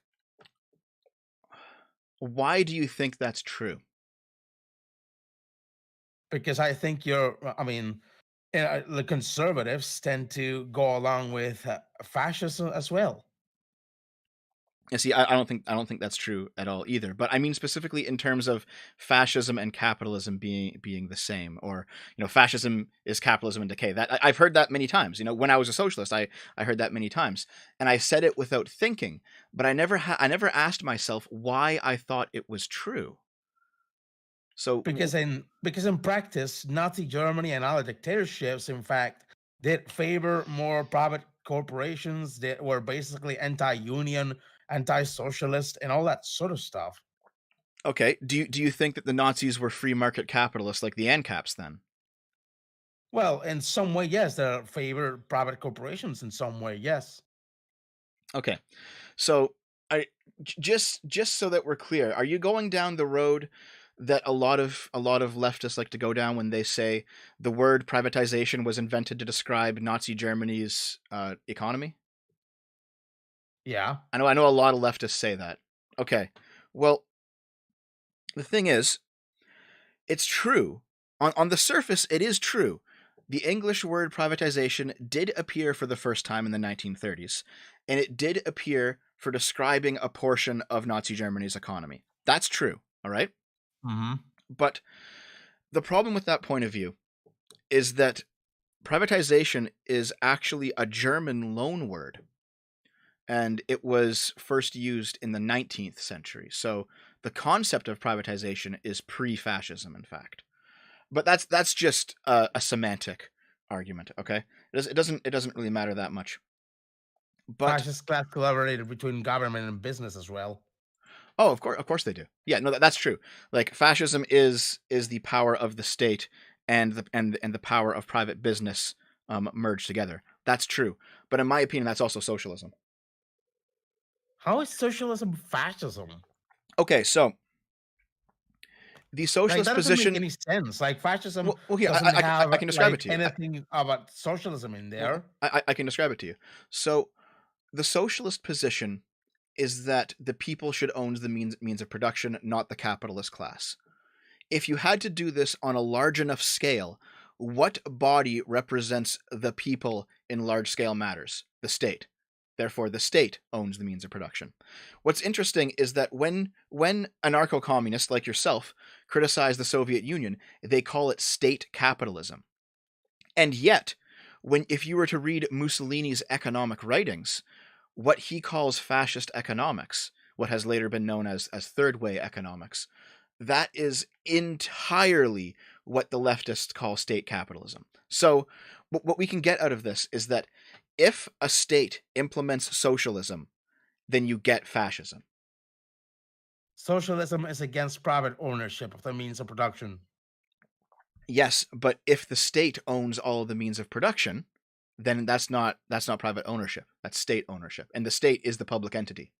why do you think that's true? Because I think I mean, the conservatives tend to go along with fascism as well. You see, I don't think that's true at all either. But I mean specifically in terms of fascism and capitalism being the same, or fascism is capitalism in decay. I've heard that many times. When I was a socialist, I heard that many times, and I said it without thinking. But I never asked myself why I thought it was true. So Because in practice, Nazi Germany and other dictatorships, in fact, did favor more private corporations that were basically anti-union, anti-socialist, and all that sort of stuff. okay, do you think that the Nazis were free market capitalists like the ANCAPs then? Well, in some way, yes, they favor private corporations in some way, yes. Okay. So I just so that we're clear, are you going down the road that a lot of leftists like to go down when they say the word privatization was invented to describe Nazi Germany's economy? Yeah. I know a lot of leftists say that. Okay. Well, the thing is, it's true. On the surface, it is true. The English word privatization did appear for the first time in the 1930s, and it did appear for describing a portion of Nazi Germany's economy. That's true, all right? Hmm. But the problem with that point of view is that privatization is actually a German loan word, and it was first used in the 19th century. So the concept of privatization is pre-fascism, in fact. But that's just a semantic argument. Okay, it doesn't really matter that much. But Fascist class collaborated between government and business as well. oh, of course they do. Yeah, no, that's true. Like fascism is the power of the state and the power of private business merged together. That's true. But in my opinion, that's also socialism. How is socialism fascism? Okay, so the Like socialist that doesn't make position. any sense. Like fascism Well, here doesn't I have can describe like it to you. anything about socialism in Well, there. I can describe it to you. So the socialist position is that the people should own the means of production, not the capitalist class. If you had to do this on a large enough scale, what body represents the people in large scale matters? The state. Therefore, the state owns the means of production. What's interesting is that when anarcho-communists like yourself criticize the Soviet Union, they call it state capitalism. And yet, if you were to read Mussolini's economic writings, what he calls fascist economics, what has later been known as third way economics, that is entirely what the leftists call state capitalism. So what we can get out of this is that if a state implements socialism, then you get fascism. Socialism is against private ownership of the means of production. Yes, but if the state owns all of the means of production, then that's not private ownership. That's state ownership, and the state is the public entity.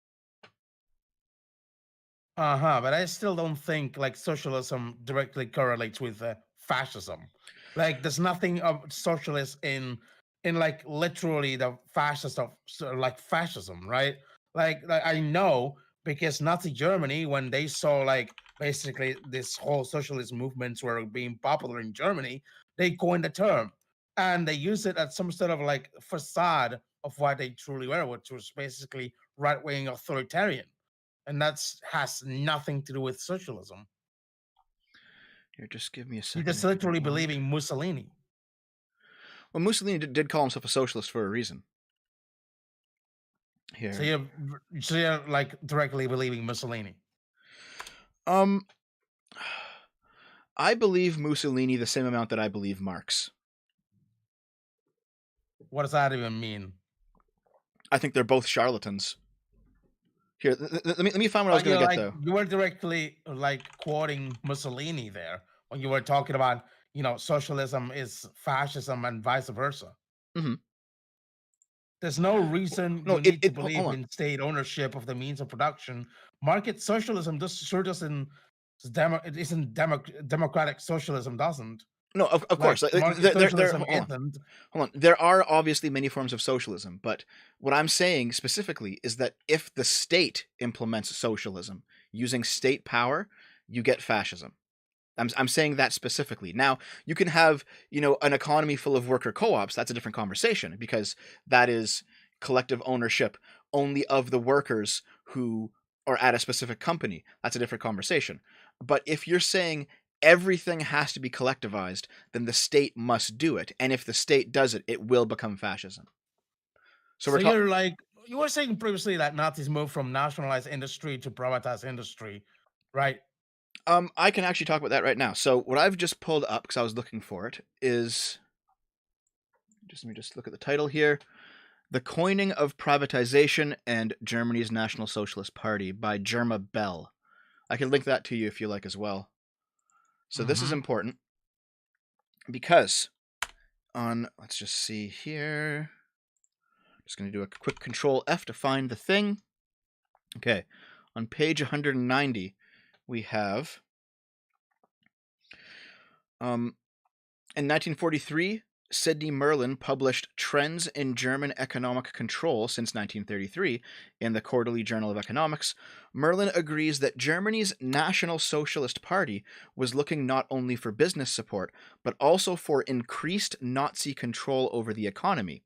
But I still don't think like socialism directly correlates with fascism. Like, there's nothing of socialist in like literally the fascist of like fascism, right? Like I know because Nazi Germany, when they saw like basically this whole socialist movements were being popular in Germany, they coined the term and they used it as some sort of like facade of what they truly were, which was basically right wing authoritarian, and that's has nothing to do with socialism. Here, just give me a You're second just if you don't literally mind. believing Mussolini. Well, Mussolini did call himself a socialist for a reason. So Here, you're like directly believing Mussolini. um, I believe Mussolini the same amount that I believe Marx. What does that even mean? I think they're both charlatans. Here, let me find what I was But going you're to get like though. you were directly like quoting Mussolini there when you were talking about socialism is fascism and vice versa. Mm-hmm. There's no reason No, you need to hold believe on. in state ownership of the means of production. Market socialism just sure doesn't. It isn't democratic socialism doesn't. No, of Like course. Like, market there. socialism Hold on. isn't. Hold on. There are obviously many forms of socialism, but what I'm saying specifically is that if the state implements socialism using state power, you get fascism. I'm saying that specifically. Now, you can have, an economy full of worker co-ops. That's a different conversation because that is collective ownership only of the workers who are at a specific company. That's a different conversation. But if you're saying everything has to be collectivized, then the state must do it. And if the state does it, it will become fascism. So we're So talking. you're like you were saying previously that Nazis moved from nationalized industry to privatized industry, right? I can actually talk about that right now. So what I've just pulled up because I was looking for it is let me just look at the title here. The Coining of Privatization and Germany's National Socialist Party by Germa Bell. I can link that to you if you like as well. So this is Mm-hmm. important because let's just see here. Just going to do a quick Control F to find the thing. Okay, on page 190, we have in 1943, Sidney Merlin published Trends in German Economic Control since 1933 in the Quarterly Journal of Economics. Merlin agrees that Germany's National Socialist Party was looking not only for business support, but also for increased Nazi control over the economy.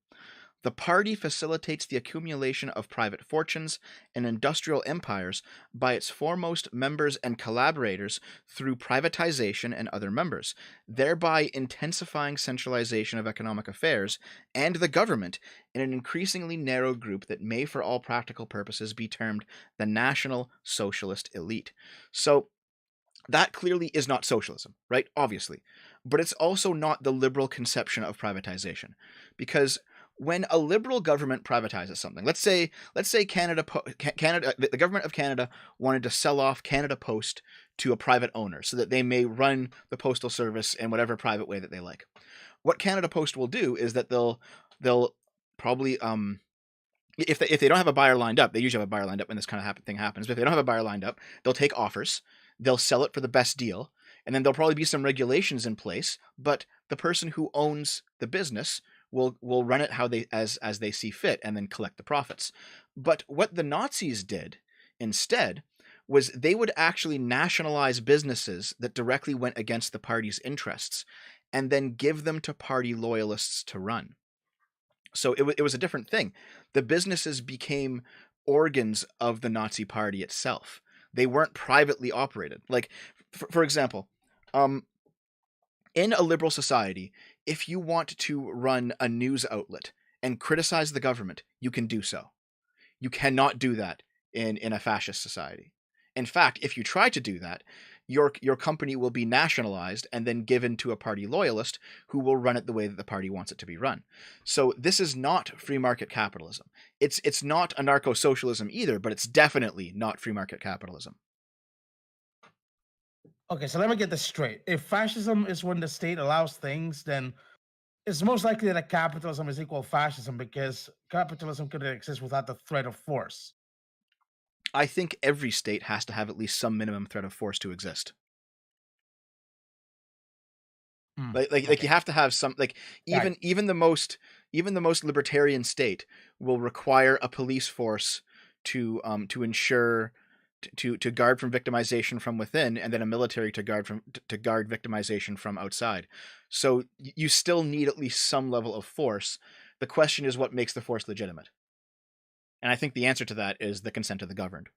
The party facilitates the accumulation of private fortunes and industrial empires by its foremost members and collaborators through privatization and other members, thereby intensifying centralization of economic affairs and the government in an increasingly narrow group that may, for all practical purposes, be termed the National Socialist Elite. So, that clearly is not socialism, right? Obviously. But it's also not the liberal conception of privatization. Because when a liberal government privatizes something, let's say Canada, the government of Canada wanted to sell off Canada Post to a private owner so that they may run the postal service in whatever private way that they like. What Canada Post will do is that they'll probably if they don't have a buyer lined up, they usually have a buyer lined up when this kind of thing happens. But if they don't have a buyer lined up, they'll take offers, they'll sell it for the best deal, and then there'll probably be some regulations in place. But the person who owns the business will run it how they as they see fit, and then collect the profits. But what the Nazis did instead was they would actually nationalize businesses that directly went against the party's interests, and then give them to party loyalists to run. So it was a different thing. The businesses became organs of the Nazi Party itself. They weren't privately operated. Like, for example, in a liberal society, if you want to run a news outlet and criticize the government, you can do so. You cannot do that in a fascist society. In fact, if you try to do that, your company will be nationalized and then given to a party loyalist who will run it the way that the party wants it to be run. So this is not free market capitalism. It's not anarcho-socialism either, but it's definitely not free market capitalism. Okay, so let me get this straight. If fascism is when the state allows things, then it's most likely that capitalism is equal fascism because capitalism couldn't exist without the threat of force. I think every state has to have at least some minimum threat of force to exist. Like you Okay. have to have some, like, Right. even the most libertarian state will require a police force to ensure to guard from victimization from within, and then a military to guard victimization from outside. So you still need at least some level of force. The question is what makes the force legitimate, and I think the answer to that is the consent of the governed.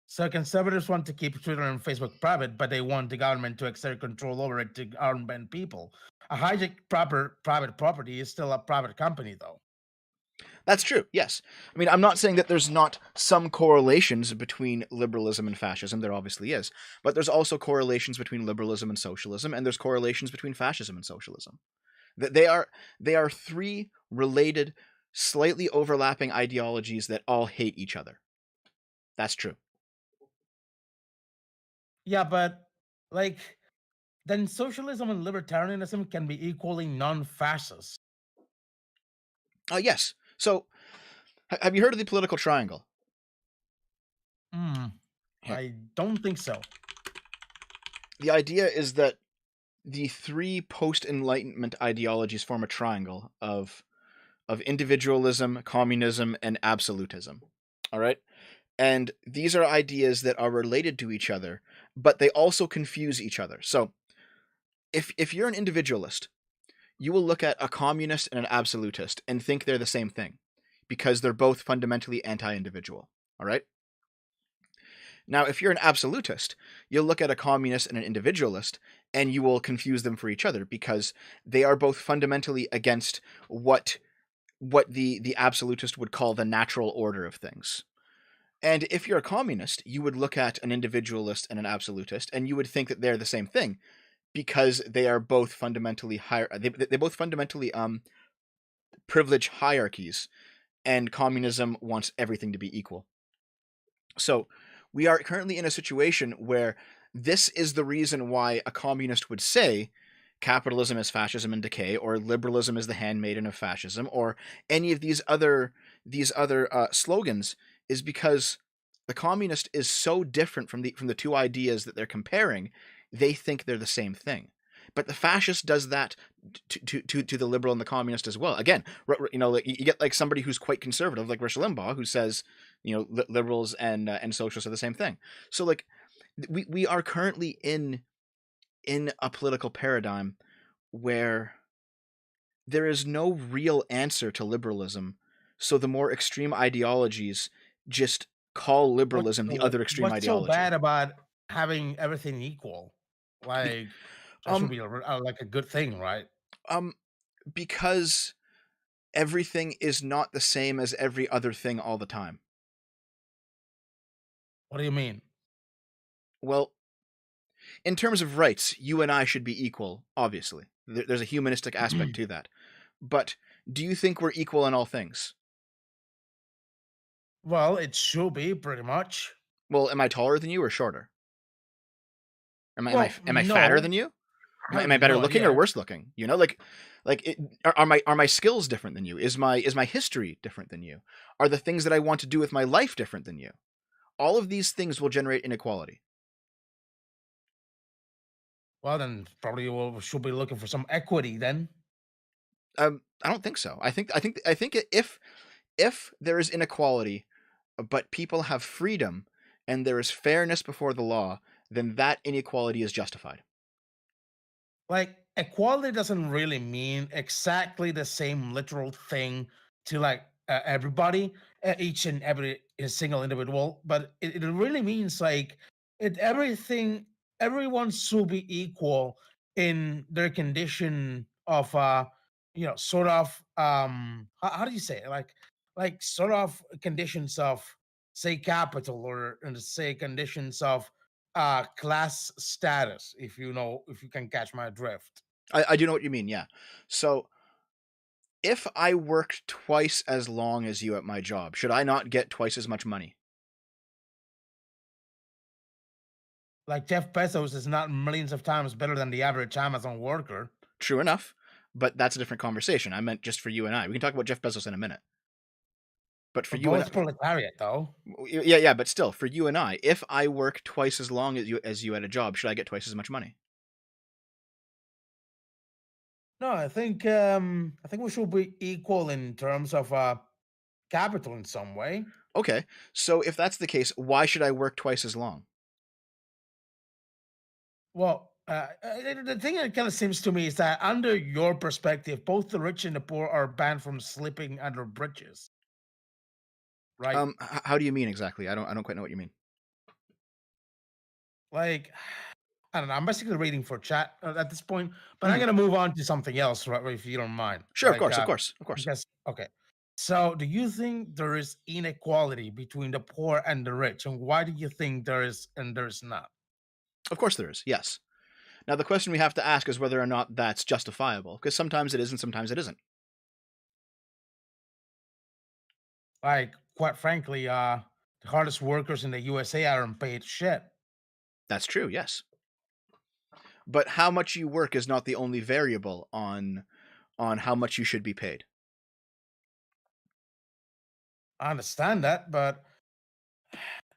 So conservatives want to keep Twitter and Facebook private, but they want the government to exert control over it to arm people. A hijacked private property is still a private company, though. That's true, yes. I mean, I'm not saying that there's not some correlations between liberalism and fascism. There obviously is. But there's also correlations between liberalism and socialism, and there's correlations between fascism and socialism. They are three related, slightly overlapping ideologies that all hate each other. That's true. Yeah, but like then socialism and libertarianism can be equally non-fascist. Yes. So, have you heard of the political triangle? Hmm. Here. I don't think so. The idea is that the three post-Enlightenment ideologies form a triangle of individualism, communism, and absolutism. All right? And these are ideas that are related to each other, but they also confuse each other. So, if you're an individualist, you will look at a communist and an absolutist and think they're the same thing because they're both fundamentally anti-individual. All right? Now, if you're an absolutist, you'll look at a communist and an individualist and you will confuse them for each other because they are both fundamentally against what the absolutist would call the natural order of things. And if you're a communist, you would look at an individualist and an absolutist, and you would think that they're the same thing because they are both fundamentally higher. They both fundamentally privilege hierarchies, and communism wants everything to be equal. So we are currently in a situation where this is the reason why a communist would say capitalism is fascism in decay, or liberalism is the handmaiden of fascism, or any of these other slogans, is because the communist is so different from the two ideas that they're comparing. They think they're the same thing. But the fascist does that to the liberal and the communist as well. Again, like you get like somebody who's quite conservative, like Rush Limbaugh, who says, liberals and socialists are the same thing. So like we are currently in a political paradigm where there is no real answer to liberalism. So the more extreme ideologies just call liberalism the other extreme What's so bad ideology. about having everything equal? Be- Like that should um be like a good thing, right? um because everything is not the same as every other thing all the time. What do you mean? Well, in terms of rights, you and I should be equal, obviously. There's a humanistic aspect to that. But do you think we're equal in all things? Well, it should be pretty much. Well, am I taller than you or shorter? Am I am I Well, am I fatter no, than you? I Am I have better no looking or idea. worse looking? Are my skills different than you? Is my history different than you? Are the things that I want to do with my life different than you? All of these things will generate inequality. Well, then probably we should be looking for some equity then. I don't think so. I think if there is inequality, but people have freedom and there is fairness before the law, then that inequality is justified. Like equality doesn't really mean exactly the same literal thing to like everybody, each and every single individual, but it really means like everyone should be equal in their condition of sort of how do you say it? Like sort of conditions of say capital or say conditions of class status, if you know, if you can catch my drift. I do know what you mean. Yeah. So if I worked twice as long as you at my job, should I not get twice as much money? Like Jeff Bezos is not millions of times better than the average Amazon worker. True enough, but that's a different conversation. I meant just for you and I. We can talk about Jeff Bezos in a minute. But for We're you and both proletariat, though. yeah, but still, for you and I, if I work twice as long as you at a job, should I get twice as much money? No, I think we should be equal in terms of capital in some way. Okay, so if that's the case, why should I work twice as long? Well, the thing that kind of seems to me is that under your perspective, both the rich and the poor are banned from sleeping under bridges, right? How do you mean exactly? I don't quite know what you mean. Like, I don't know. I'm basically reading for chat at this point, but I'm Mhm. gonna move on to something else, right? If you don't mind, Sure, of course, of course, of course. because okay. So, do you think there is inequality between the poor and the rich, and why do you think there is and there's not? Of course there is. Yes. Now the question we have to ask is whether or not that's justifiable, because sometimes it is and sometimes it isn't. Like, quite frankly, the hardest workers in the USA aren't paid shit. That's true. Yes. But how much you work is not the only variable on how much you should be paid. I understand that, but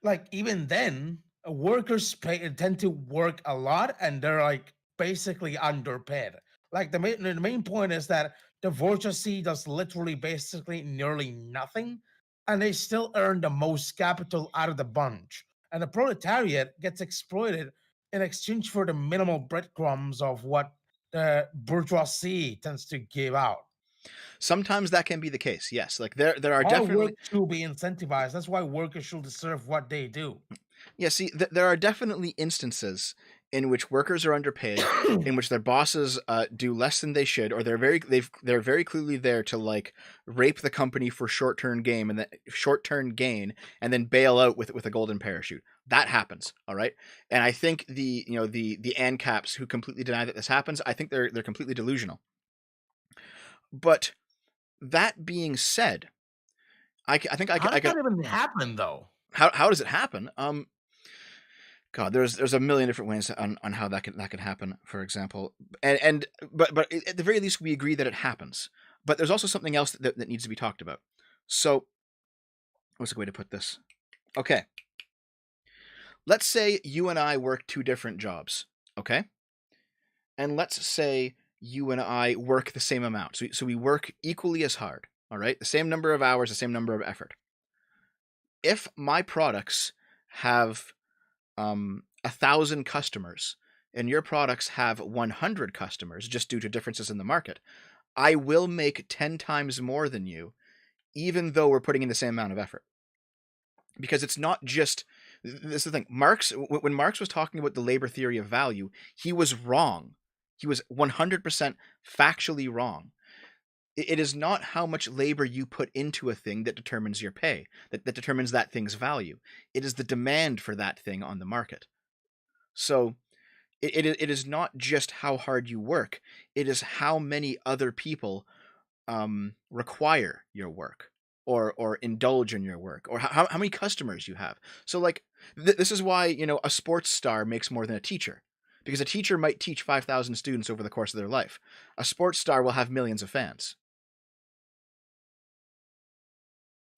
like even then, workers tend to work a lot, and they're like basically underpaid. Like the main point is that the bourgeoisie does literally basically nearly nothing, and they still earn the most capital out of the bunch. And the proletariat gets exploited in exchange for the minimal breadcrumbs of what the bourgeoisie tends to give out. Sometimes that can be the case. Yes. Like there are Hard work definitely should be incentivized. That's why workers should deserve what they do. yeah, see, there are definitely instances in which workers are underpaid, in which their bosses do less than they should, or they're very clearly there to like rape the company for short term gain, and then bail out with a golden parachute. That happens, all right. And I think the ANCAPs who completely deny that this happens, I think they're completely delusional. But that being said, I think How I does can. that even happen, though? How does it happen? God, there's a million different ways on how that can happen. For example, but at the very least, we agree that it happens. But there's also something else that needs to be talked about. So, what's a good way to put this? Okay, let's say you and I work two different jobs. Okay, and let's say you and I work the same amount. So we work equally as hard. All right, the same number of hours, the same number of effort. If my products have 1,000 customers and your products have 100 customers just due to differences in the market, I will make 10 times more than you, even though we're putting in the same amount of effort. Because it's not just this is the thing. When Marx was talking about the labor theory of value, he was wrong. He was 100% factually wrong. It is not how much labor you put into a thing that determines your pay, that determines that thing's value. It is the demand for that thing on the market. So it is not just how hard you work, it is how many other people require your work or indulge in your work, or how many customers you have. So like this is why a sports star makes more than a teacher, because a teacher might teach 5,000 students over the course of their life. A sports star will have millions of fans.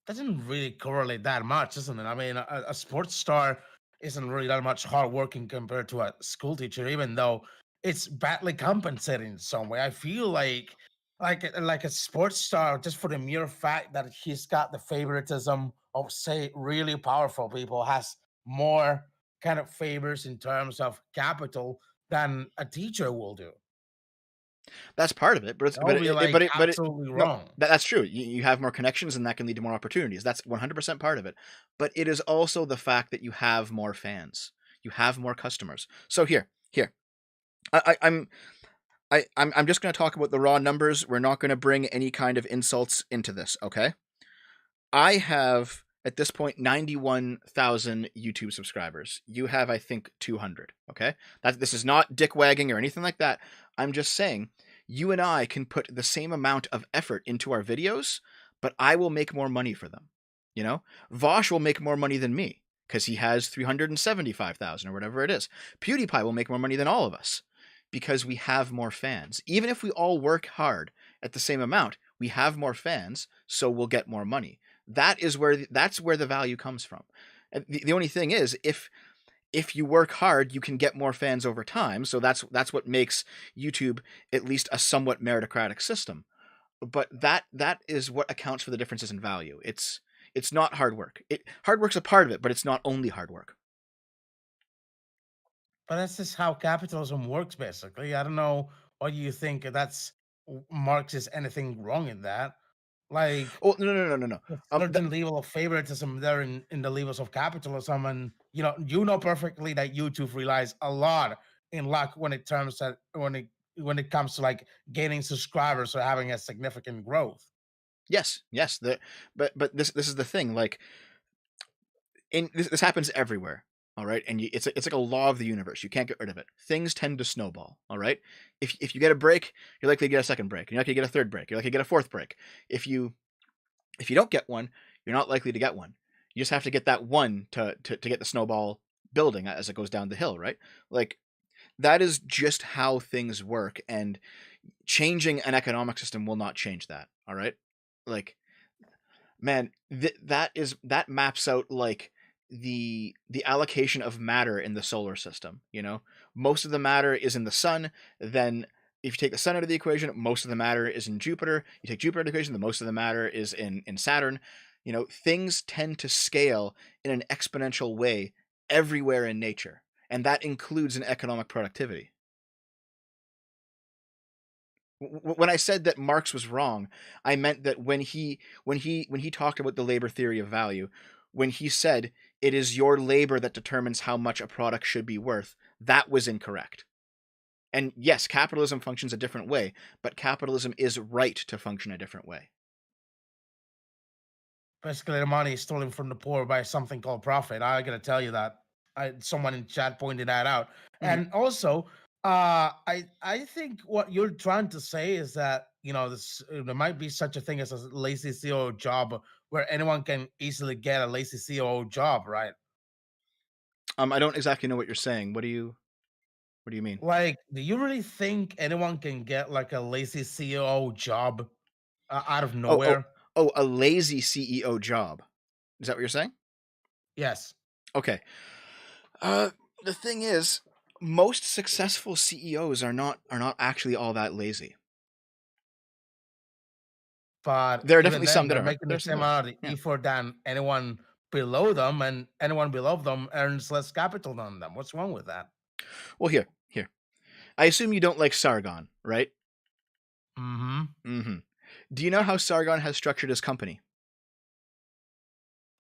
Doesn't really correlate that much, isn't it? I mean, a sports star isn't really that much hard working compared to a school teacher, even though it's badly compensated in some way. I feel like a sports star, just for the mere fact that he's got the favoritism of, say, really powerful people, has more kind of favors in terms of capital than a teacher will do. That's part of it, but it's That would be like but it absolutely no, wrong. that's true. You have more connections, and that can lead to more opportunities. That's 100% part of it. But it is also the fact that you have more fans, you have more customers. So here, I'm just going to talk about the raw numbers. We're not going to bring any kind of insults into this, okay? I have at this point 91,000 YouTube subscribers. You have, I think, 200. Okay, this is not dick wagging or anything like that. I'm just saying you and I can put the same amount of effort into our videos, but I will make more money for them. You know, Vosh will make more money than me because he has 375,000 or whatever it is. PewDiePie will make more money than all of us because we have more fans. Even if we all work hard at the same amount, we have more fans, so we'll get more money. That's where the value comes from. And the only thing is, if you work hard, you can get more fans over time. So that's what makes YouTube at least a somewhat meritocratic system. But that is what accounts for the differences in value. It's not hard work. Hard work's a part of it, but it's not only hard work. But that's just how capitalism works, basically. I don't know what you think that's Marx anything wrong in that. Like, Oh, no. a Um, th- certain level of favoritism there in the levels of capitalism, and you know perfectly that YouTube relies a lot in luck when it comes to like gaining subscribers or having a significant growth. yes. But this is the thing. Like, this happens everywhere. All right, and it's like a law of the universe. You can't get rid of it. Things tend to snowball. All right, if you get a break, you're likely to get a second break. You're likely to get a third break. You're likely to get a fourth break. If you don't get one, you're not likely to get one. You just have to get that one to get the snowball building as it goes down the hill, right? Like, that is just how things work, and changing an economic system will not change that. All right, like, man, that maps out like the allocation of matter in the solar system. You know, most of the matter is in the sun. Then if you take the sun out of the equation, most of the matter is in Jupiter. You take Jupiter out of the equation, the most of the matter is in Saturn. You know, things tend to scale in an exponential way everywhere in nature, and that includes in economic productivity. When I said that Marx was wrong, I meant that when he talked about the labor theory of value, when he said it is your labor that determines how much a product should be worth, that was incorrect. And yes, capitalism functions a different way, but capitalism is right to function a different way. Basically, the money is stolen from the poor by something called profit. I gotta tell you that. Someone in chat pointed that out. Mm-hmm. And also, I think what you're trying to say is that there might be such a thing as a lazy CEO job where anyone can easily get a lazy CEO job, right? I don't exactly know what you're saying. What do you mean? Like, do you really think anyone can get like a lazy CEO job out of Oh, oh, nowhere? oh, a lazy CEO job. Is that what you're saying? Yes, Okay. Uh, the thing is, most successful CEOs are not actually all that lazy. but There are even definitely some then, that they're are. making the There's some same that are. amount of Yeah. effort than anyone below them, and anyone below them earns less capital than them. What's wrong with that? Well, here. I assume you don't like Sargon, right? Hmm. Mm-hmm. Do you know how Sargon has structured his company?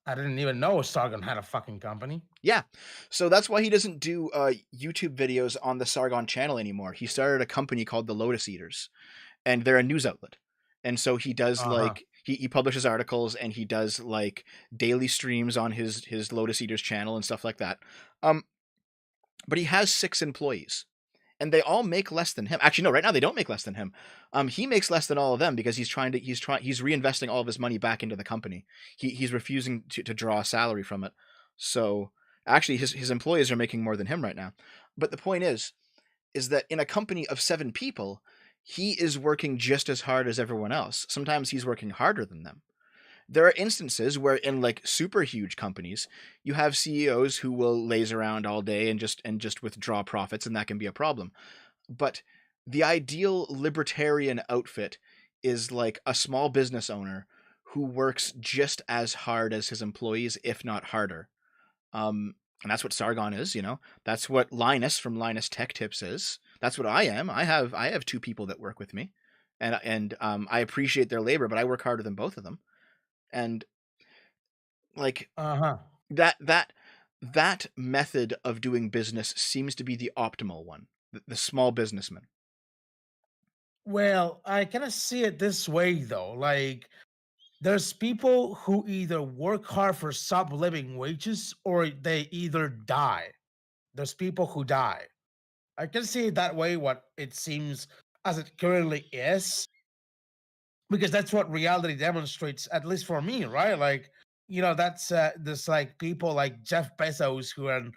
I didn't even know Sargon had a fucking company. Yeah. So that's why he doesn't do YouTube videos on the Sargon channel anymore. He started a company called the Lotus Eaters, and they're a news outlet. And so he does Uh huh. like he publishes articles, and he does like daily streams on his Lotus Eaters channel and stuff like that. Um, but he has 6 employees, and they all make less than him. Actually, no, right now they don't make less than him. He makes less than all of them because he's reinvesting all of his money back into the company. He's refusing to draw a salary from it. So actually, his employees are making more than him right now. But the point is that in a company of 7 people, he is working just as hard as everyone else. Sometimes he's working harder than them. There are instances where in like super huge companies, you have CEOs who will laze around all day and just withdraw profits, and that can be a problem. But the ideal libertarian outfit is like a small business owner who works just as hard as his employees, if not harder. And that's what Sargon is, you know. That's what Linus from Linus Tech Tips is. That's what I am. I have 2 people that work with me, and I appreciate their labor, but I work harder than both of them. And like Uh huh. that method of doing business seems to be the optimal one. The small businessman. Well, I kind of see it this way though. Like, there's people who either work hard for sub living wages or they either die. There's people who die. I can see it that way, what it seems as it currently is, because that's what reality demonstrates, at least for me, right? Like, that's there's like people like Jeff Bezos who earn,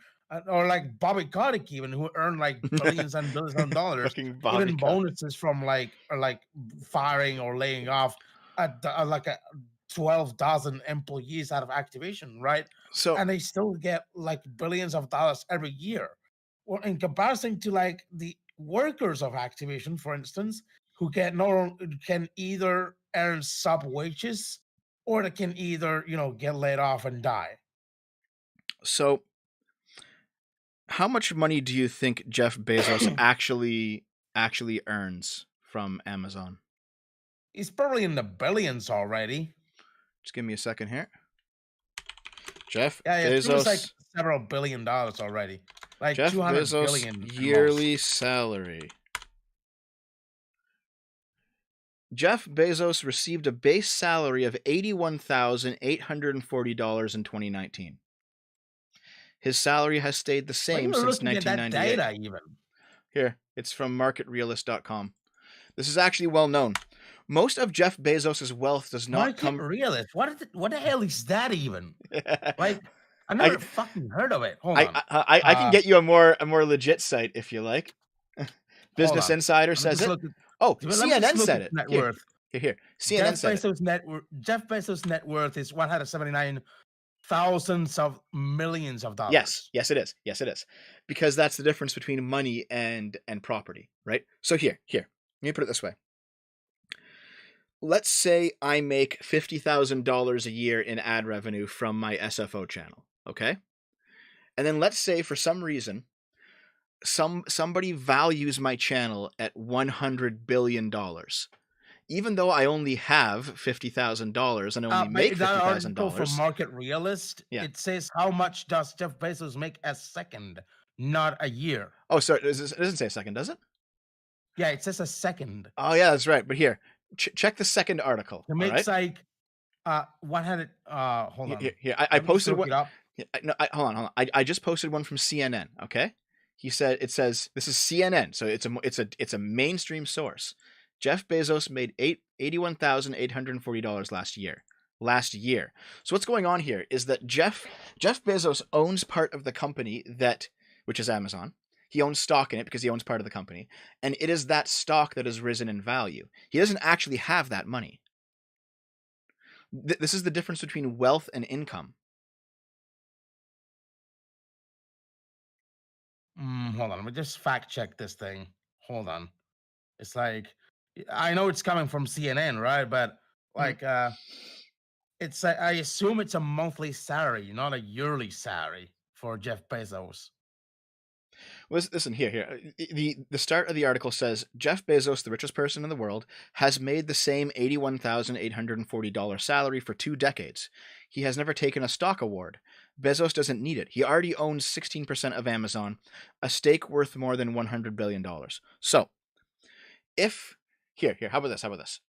or like Bobby Kotick even, who earn like billions and billions of dollars, Fucking Bobby even Kotick. bonuses from like, or like firing or laying off like a 12,000 employees out of activation, right? So And they still get like billions of dollars every year. Well, in comparison to like the workers of Activision, for instance, who can either earn sub wages or they can either get laid off and die. so how much money do you think Jeff Bezos actually earns from Amazon? He's probably in the billions already. Just give me a second here. Jeff Yeah, yeah, it was like Bezos. several $billion already, like Jeff 200 Bezos billion at most. yearly salary. Jeff Bezos received a base salary of $81,840 in 2019. His salary has stayed the Why are same you since looking at that 1998. data even? Here, it's from marketrealist.com. This is actually well known. Most of Jeff Bezos' wealth does not Market come. realist. What the hell is that even? Like, I I, never fucking heard of it. Hold I, on. I can get you a more legit site if you like. Hold Business on. Insider Let me says just it. look at Oh, let me just CNN look said at it. net Here, worth. here. CNN said it. Jeff Bezos' net worth is 179 thousands of millions of Yes, dollars. yes, it is. Yes, it is. Because that's the difference between money and property, right? So here. Let me put it this way. Let's say I make $50,000 a year in ad revenue from my SFO channel, okay? And then let's say for some reason somebody values my channel at $100 billion. Even though I only have $50,000 and only But make in that article from $50,000, Market Realist, yeah. it says how much does Jeff Bezos make a second, not a year. Oh, sorry, it doesn't say a second, does it? Yeah, it says a second. Oh, yeah, that's right. But here, check the second article. It All makes right. like 100. Hold on. Here, I Let me just posted look what. it up. No, hold on. I just posted one from CNN. Okay, it says this is CNN, so it's a mainstream source. Jeff Bezos made $81,840 last year. Last year. So what's going on here is that Jeff Bezos owns part of the company which is Amazon. He owns stock in it because he owns part of the company, and it is that stock that has risen in value. He doesn't actually have that money. This is the difference between wealth and income. Hold on. Let me just fact check this thing. Hold on. It's like, I know it's coming from CNN, right? But Mhm. like, I assume it's a monthly salary, not a yearly salary for Jeff Bezos. Listen here. The start of the article says Jeff Bezos, the richest person in the world, has made the same $81,840 salary for 2 decades. He has never taken a stock award. Bezos doesn't need it. He already owns 16% of Amazon, a stake worth more than $100 billion. So, if how about this?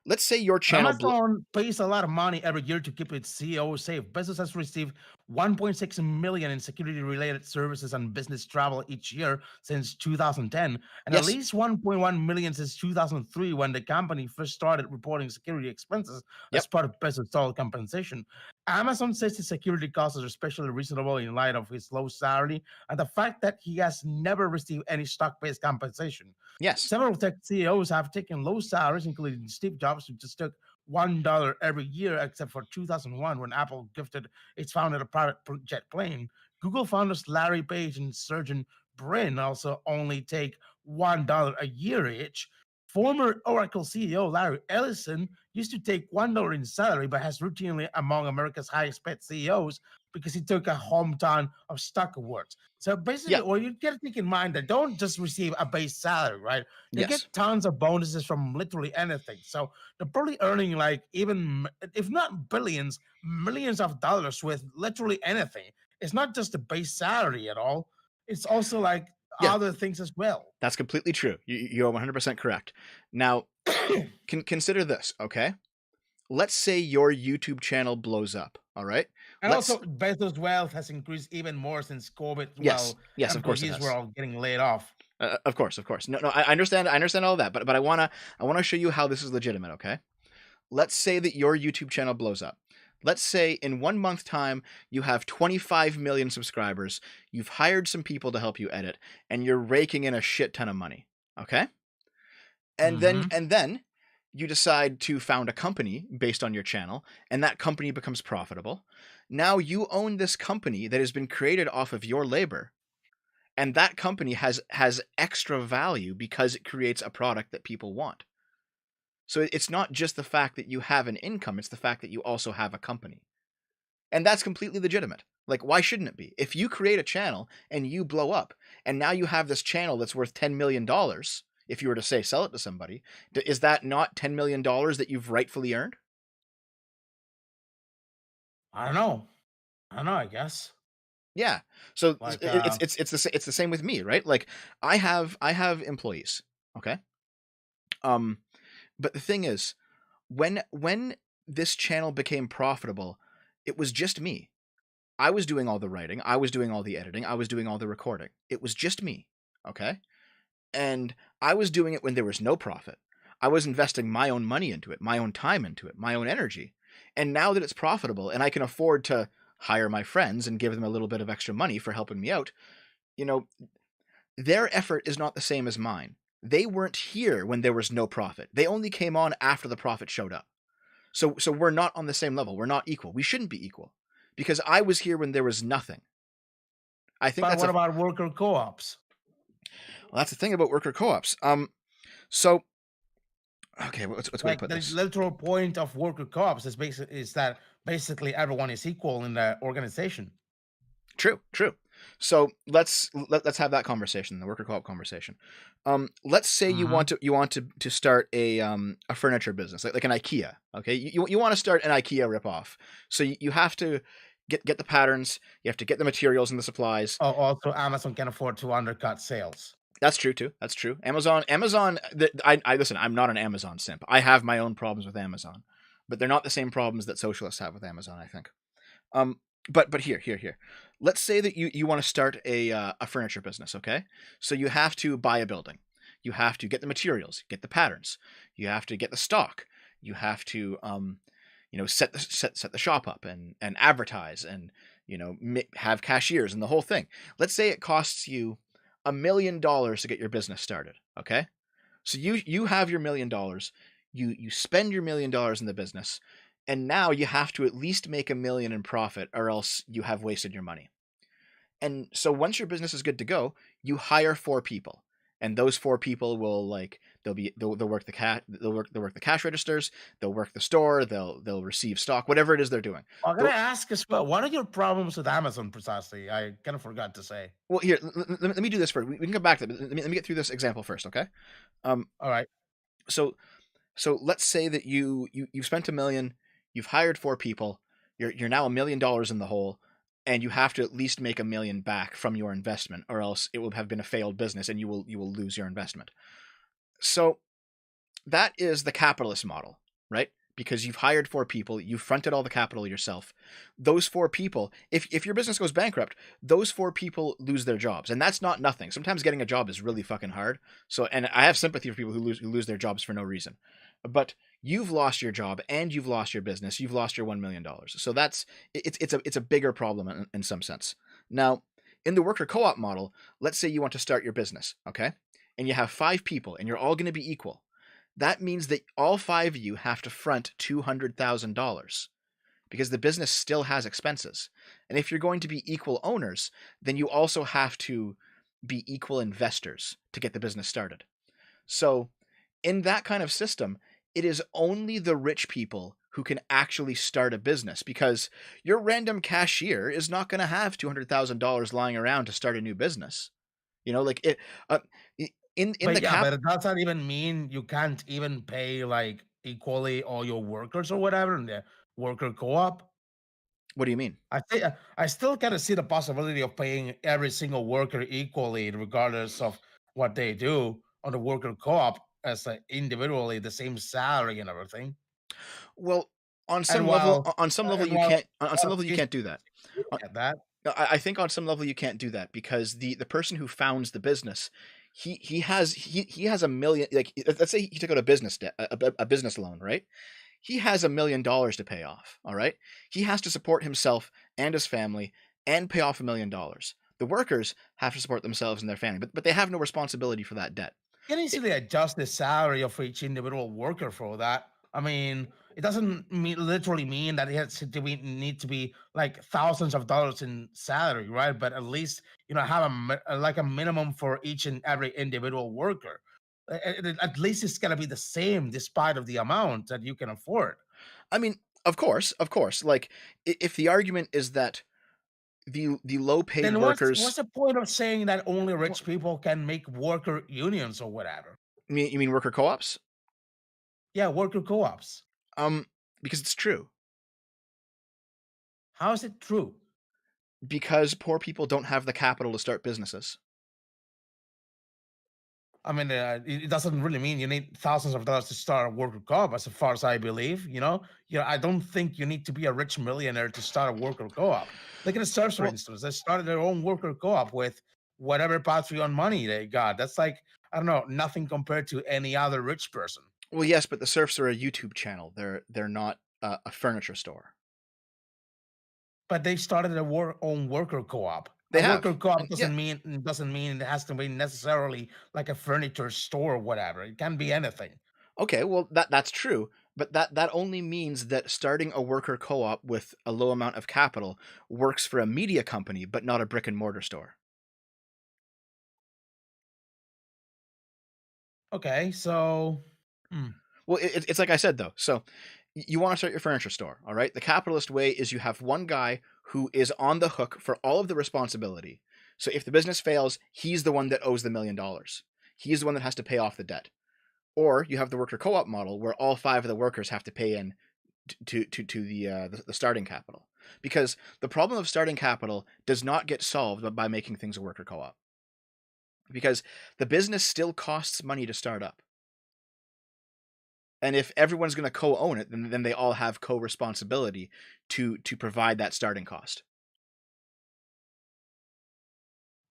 Let's say your channel Amazon pays a lot of money every year to keep its CEO safe. Bezos has received 1.6 million in security-related services and business travel each year since 2010, and at Yes. least 1.1 million since 2003, when the company first started reporting security expenses Yep. as part of Bezos' total compensation. Amazon says his security costs are especially reasonable in light of his low salary and the fact that he has never received any stock-based compensation. Yes. Several tech CEOs have taken low salaries, including Steve Jobs, who just took $1 every year, except for 2001 when Apple gifted its founder a private jet plane. Google founders Larry Page and Sergey Brin also only take $1 a year each. Former Oracle CEO Larry Ellison used to take $1 in salary, but has routinely among America's highest paid CEOs because he took a hometown of stock awards. So basically, Yeah. well, you got to think in mind that don't just receive a base salary, right? They get Yes. tons of bonuses from literally anything. So they're probably earning like, even if not billions, millions of dollars with literally anything. It's not just the base salary at all. It's also like Yeah, other things as well. that's completely true. You're 100% correct. Now, consider this, okay? Let's say your YouTube channel blows up, all right? And Let's also, Bezos' wealth has increased even more since COVID, Yes. while Yes, of course it employees were has. all getting laid off. Of course, of course. No, no, I understand all that, but I wanna show you how this is legitimate, okay? Let's say that your YouTube channel blows up. Let's say in 1 month time you have 25 million subscribers, you've hired some people to help you edit, and you're raking in a shit ton of money, okay? And then Mhm. and then you decide to found a company based on your channel, and that company becomes profitable. Now you own this company that has been created off of your labor, and that company has extra value because it creates a product that people want. So it's not just the fact that you have an income, it's the fact that you also have a company. And that's completely legitimate. Like, why shouldn't it be? If you create a channel and you blow up, and now you have this channel that's worth $10 million, if you were to say sell it to somebody, is that not $10 million that you've rightfully earned? I don't know. I don't know, I guess. Yeah. So Like, it's the same with me, right? Like, I have employees. Okay. Um, but the thing is, when this channel became profitable, it was just me. I was doing all the writing, I was doing all the editing, I was doing all the recording. It was just me, okay? And I was doing it when there was no profit. I was investing my own money into it, my own time into it, my own energy. And now that it's profitable and I can afford to hire my friends and give them a little bit of extra money for helping me out, you know, their effort is not the same as mine. They weren't here when there was no profit. They only came on after the profit showed up. So we're not on the same level. We're not equal. We shouldn't be equal because I was here when there was nothing. I think but that's what a about worker co-ops? well, that's the thing about worker co-ops. So okay, what's a way to Like put the this? literal point of worker co-ops is that basically everyone is equal in the organization. True, true. So let's have that conversation, the worker co-op conversation. Let's say Mhm. you want to start a furniture business, like an IKEA. Okay, you want to start an IKEA ripoff. So you have to get the patterns, you have to get the materials and the supplies. Oh, also Amazon can afford to undercut sales. That's true too. That's true. Amazon. I listen. I'm not an Amazon simp. I have my own problems with Amazon, but they're not the same problems that socialists have with Amazon, I think. Um, but here. Let's say that you want to start a furniture business. Okay, so you have to buy a building. You have to get the materials, get the patterns. You have to get the stock. You have to set the shop up and advertise and have cashiers and the whole thing. Let's say it costs you $1 million to get your business started. Okay, so you have your $1 million, you spend your $1 million in the business, and now you have to at least make 1 million in profit, or else you have wasted your money. And so once your business is good to go, you hire 4 people, and those 4 people will they'll work they'll work the cash registers, they'll work the store, they'll receive stock, whatever it is they're doing. I'm gonna They'll, ask as well, what are your problems with Amazon precisely? I kind of forgot to say. well, here let me do this first. We can come back to it, but let me get through this example first, okay? Um, All right. so So let's say that you've spent 1 million, you've hired 4 people, you're now $1 million in the hole, and you have to at least make 1 million back from your investment, or else it will have been a failed business and you will lose your investment. So that is the capitalist model, right? Because you've hired 4 people, you've fronted all the capital yourself. Those 4 people, if your business goes bankrupt, those 4 people lose their jobs, and that's not nothing. Sometimes getting a job is really fucking hard. So, and I have sympathy for people who lose their jobs for no reason. But you've lost your job and you've lost your business. You've lost your $1 million. So it's a bigger problem in some sense. Now, in the worker co-op model, let's say you want to start your business, okay, and you have 5 people, and you're all going to be equal. That means that all 5 of you have to front $200,000 because the business still has expenses. And if you're going to be equal owners, then you also have to be equal investors to get the business started. So, in that kind of system, it is only the rich people who can actually start a business because your random cashier is not going to have $200,000 lying around to start a new business. Like it uh, in But the yeah, cap. but does that even mean you can't even pay like equally all your workers or whatever in the worker co-op? What do you mean? I think I still gotta see the possibility of paying every single worker equally, regardless of what they do on the worker co-op as individually the same salary and everything. Well, on And some level, while on some level and you while can't. On some level you can't do that. looking at that, I think on some level you can't do that because the person who founds the business, he has a million, like, let's say he took out a business debt, a business loan, right? He has $1 million to pay off. All right, he has to support himself and his family and pay off $1 million. The workers have to support themselves and their family, but they have no responsibility for that debt. you can It, easily adjust the salary of each individual worker for that. I mean, it doesn't literally mean that it has to need to be like thousands of dollars in salary, right? But at least have like a minimum for each and every individual worker. At least it's gonna be the same, despite of the amount that you can afford. I mean, of course, like, if the argument is that the low paid Then what's workers. the point of saying that only rich people can make worker unions or whatever? You mean worker co-ops? Yeah, worker co-ops. Um, because it's true. How is it true? Because poor people don't have the capital to start businesses. I mean, it doesn't really mean you need thousands of dollars to start a worker co-op, as far as I believe. I don't think you need to be a rich millionaire to start a worker co-op. Look at the Serbs, for Well, instance. They started their own worker co-op with whatever Patreon money they got. That's like, I don't know, nothing compared to any other rich person. yes, but the Surfs are a YouTube channel. They're not a furniture store. But they started a own worker co-op. They A worker have, co-op and yeah, doesn't mean it has to be necessarily like a furniture store or whatever. It can be anything. okay. Well, that's true, but that only means that starting a worker co-op with a low amount of capital works for a media company, but not a brick and mortar store. Okay, so Well, it's like I said though. So you want to start your furniture store, all right? The capitalist way is you have one guy who is on the hook for all of the responsibility. So if the business fails, he's the one that owes the $1 million. He's the one that has to pay off the debt. Or you have the worker co-op model where all five of the workers have to pay in to the starting capital. Because the problem of starting capital does not get solved by making things a worker co-op. Because the business still costs money to start up. And if everyone's going to co-own it, then they all have co-responsibility to provide that starting cost.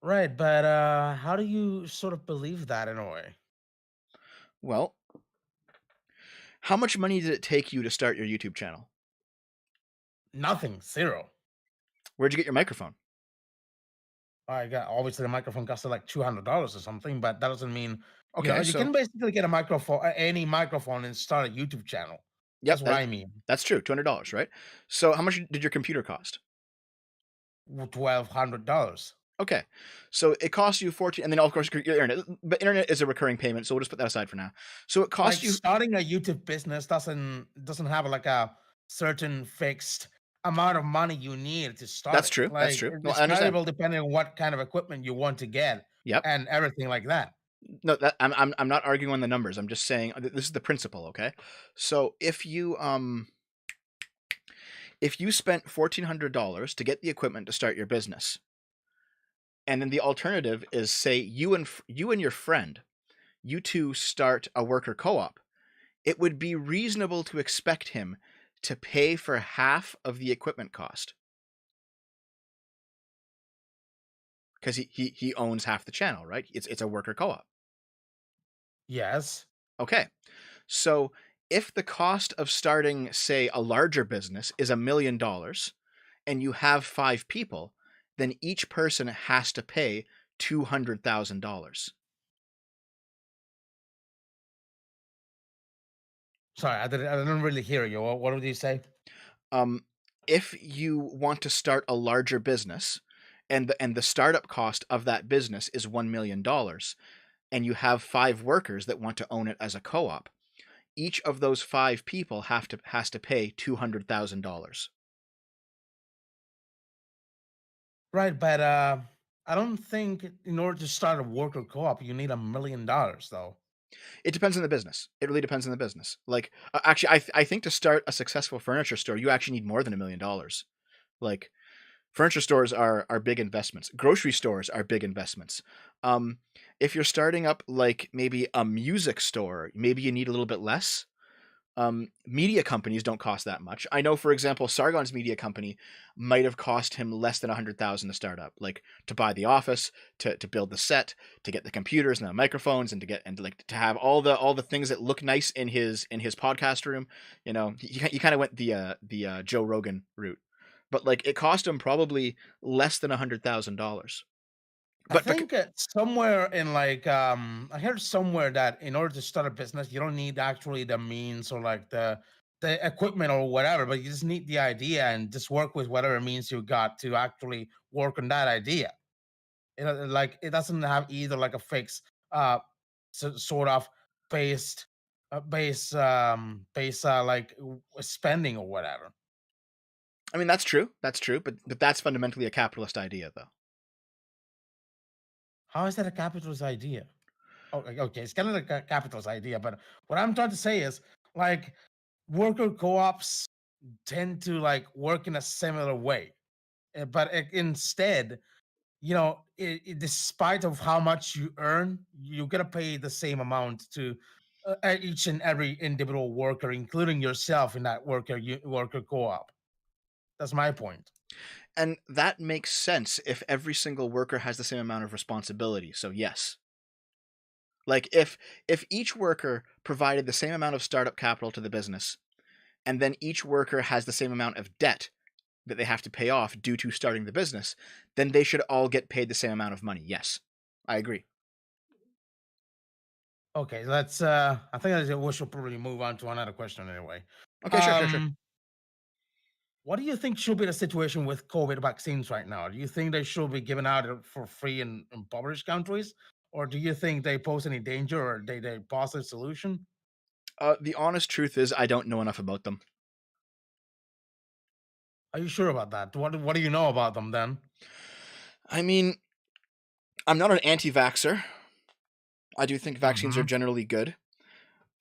right, but how do you sort of believe that in a way? Well, how much money did it take you to start your YouTube channel? Nothing, zero. Where'd you get your microphone? I got obviously the microphone costed like $200 or something, but that doesn't mean Okay, you so can basically get a microphone, any microphone, and start a YouTube channel. That's yep, what I mean. that's true, $200, right? So how much did your computer cost? $1,200. Okay, so it cost you 14, and then of course your internet, but internet is a recurring payment, so we'll just put that aside for now. So it cost Like you. starting a YouTube business doesn't have like a certain fixed amount of money you need to start That's it. true. That's Like true. No, it's I understand. variable depending on what kind of equipment you want to get Yep. and everything like that. No, that I'm not arguing on the numbers. I'm just saying this is the principle. Okay, so if you spent $1,400 to get the equipment to start your business, and then the alternative is, say, you and your friend, you two start a worker co-op, it would be reasonable to expect him to pay for half of the equipment cost because he owns half the channel, right? It's a worker co-op. Yes. Okay, so if the cost of starting, say, a larger business is $1 million, and you have five people, then each person has to pay $200,000. Sorry, I didn't really hear you. What did you say? Um, if you want to start a larger business, and the startup cost of that business is $1 million, and you have five workers that want to own it as a co-op, each of those five people has to pay $200,000. Right, but I don't think in order to start a worker co-op you need $1 million though. It depends on the business. It really depends on the business. Like, actually, I think to start a successful furniture store, you actually need more than $1 million. Like furniture stores are big investments. Grocery stores are big investments. Um, if you're starting up like maybe a music store, maybe you need a little bit less. Media companies don't cost that much. I know, for example, Sargon's media company might have cost him less than 100,000 to start up, like to buy the office, to build the set, to get the computers and the microphones, and like to have all the things that look nice in his podcast room. You know, he kind of went the Joe Rogan route, but like it cost him probably less than $100,000. I But think somewhere in like I heard somewhere that in order to start a business, you don't need actually the means or like the equipment or whatever, but you just need the idea and just work with whatever means you got to actually work on that idea. Like it doesn't have either like a fixed sort of based base like spending or whatever. I mean, that's true. That's true. But that's fundamentally a capitalist idea, though. How is that a capitalist idea? Okay, okay, it's kind of like a capitalist idea, but what I'm trying to say is like worker co-ops tend to like work in a similar way, but instead, despite of how much you earn, you gotta pay the same amount to each and every individual worker, including yourself in that worker co-op. That's my point. And that makes sense if every single worker has the same amount of responsibility. So yes. Like if each worker provided the same amount of startup capital to the business, and then each worker has the same amount of debt that they have to pay off due to starting the business, then they should all get paid the same amount of money. Yes. I agree. Okay, let's. I think we should probably move on to another question anyway. Okay, sure. Um, What do you think should be the situation with COVID vaccines right now? Do you think they should be given out for free in impoverished countries? Or do you think they pose any danger or they pose a solution? The honest truth is I don't know enough about them. Are you sure about that? What do you know about them then? I mean, I'm not an anti-vaxxer. I do think vaccines are Hmm. generally good.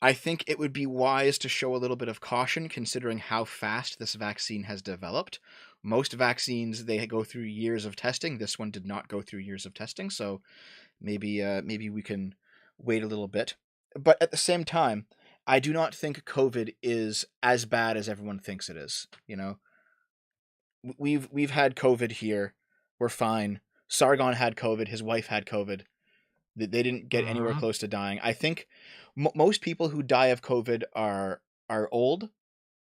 I think it would be wise to show a little bit of caution considering how fast this vaccine has developed. Most vaccines they go through years of testing. This one did not go through years of testing, so maybe we can wait a little bit. But at the same time, I do not think COVID is as bad as everyone thinks it is. You know, we've had COVID here. We're fine. Sargon had COVID. His wife had COVID. They didn't get anywhere Hmm. close to dying. I think most people who die of COVID are old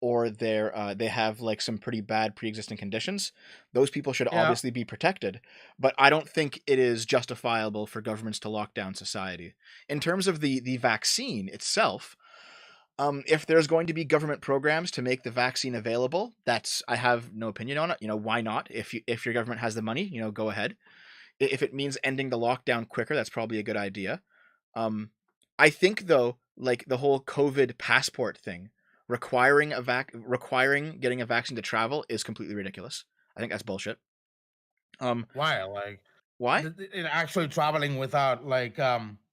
or they have like some pretty bad pre-existing conditions. Those people should Yeah. obviously be protected, but I don't think it is justifiable for governments to lock down society. In terms of the vaccine itself, if there's going to be government programs to make the vaccine available, that's I have no opinion on it. You know, why not? If your government has the money, you know, go ahead. If it means ending the lockdown quicker, that's probably a good idea. Um, I think though, like the whole COVID passport thing, requiring getting a vaccine to travel is completely ridiculous. I think that's bullshit. Um, Why? Like why? actually traveling without like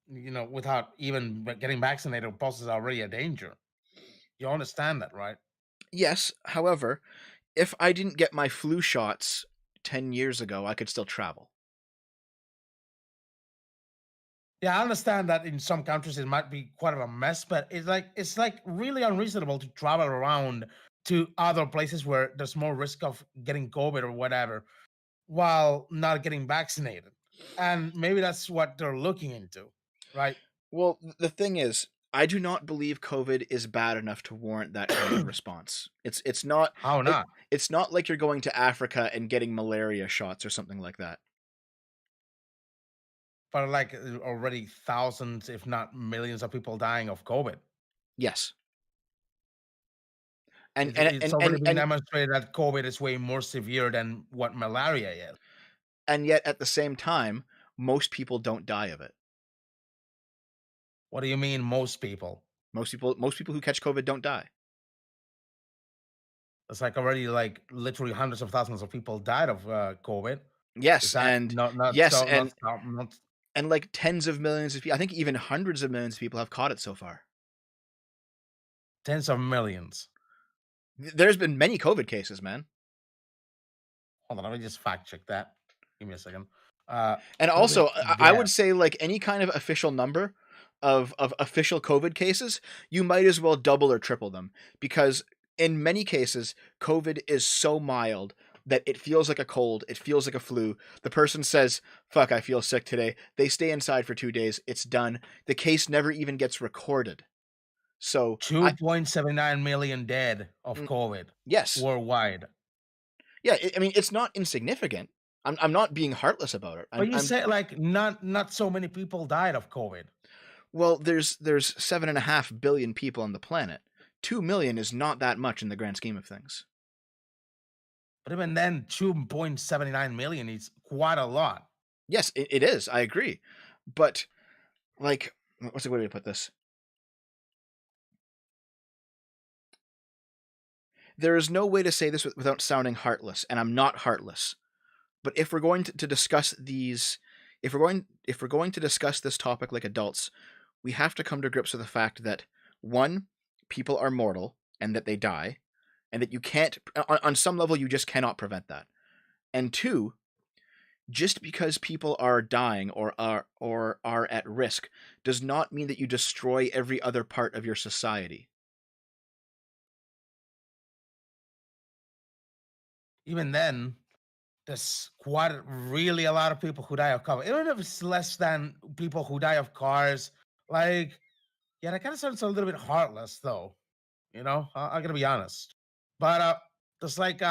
without even getting vaccinated poses already a danger. You understand that, right? Yes. However, if I didn't get my flu shots 10 years ago, I could still travel. Yeah, I understand that in some countries it might be quite of a mess, but it's like really unreasonable to travel around to other places where there's more risk of getting COVID or whatever while not getting vaccinated. And maybe that's what they're looking into, right? Well, the thing is, I do not believe COVID is bad enough to warrant that kind of response. It's not How it, not? it's not like you're going to Africa and getting malaria shots or something like that. But like already thousands, if not millions, of people dying of COVID. Yes. And It's, and it's and already and been and, demonstrated that COVID is way more severe than what malaria is. and yet at the same time, most people don't die of it. What do you mean, most people? Most people who catch COVID don't die. It's like already like literally hundreds of thousands of people died of COVID. Is Yes, that and not yes, so and not and like tens of millions of people, I think even hundreds of millions of people have caught it so far. tens of millions? There's been many COVID cases, man. Hold on, let me just fact check that. Give me a second. And also, COVID I would death. say like any kind of official number of official COVID cases, you might as well double or triple them, because in many cases, COVID is so mild that it feels like a cold, it feels like a flu. The person says, "Fuck, I feel sick today." They stay inside for 2 days. It's done. The case never even gets recorded. So I 2.79 million dead of mm, COVID yes, worldwide. yeah. I mean, it's not insignificant. I'm not being heartless about it. But you I'm say like not so many people died of COVID. Well, there's 7.5 billion people on the planet. 2 million is not that much in the grand scheme of things. But even then, 2.79 million is quite a lot. Yes, it is. I agree, but like, what's a good way to put this? There is no way to say this without sounding heartless, and I'm not heartless. But if we're going to discuss these, if we're going to discuss this topic like adults, we have to come to grips with the fact that one, people are mortal and that they die, and that you can't, on some level, you just cannot prevent that. And two, just because people are dying or are at risk does not mean that you destroy every other part of your society. Even then, there's quite really a lot of people who die of COVID. Even if it's less than people who die of cars, like yeah, that kind of sounds a little bit heartless, though. I'm gonna be honest. But there's like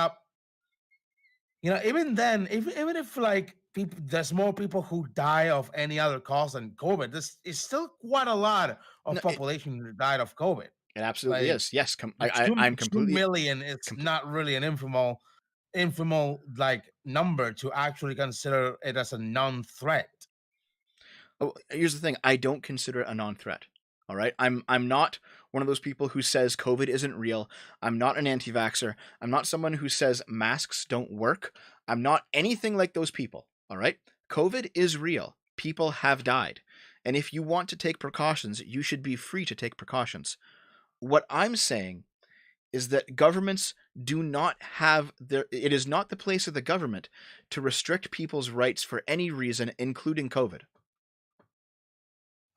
even then, even if like people, there's more people who die of any other cause than COVID. This is still quite a lot No, of population who died of COVID. it absolutely Like is. Yes, the I'm two completely. million is not really an informal like number to actually consider it as a non-threat. Oh, here's the thing. I don't consider it a non-threat. All right. I'm not one of those people who says COVID isn't real. I'm not an anti-vaxxer. I'm not someone who says masks don't work. I'm not anything like those people. All right. COVID is real. People have died. And if you want to take precautions, you should be free to take precautions. What I'm saying is that governments do not have their it is not the place of the government to restrict people's rights for any reason, including COVID.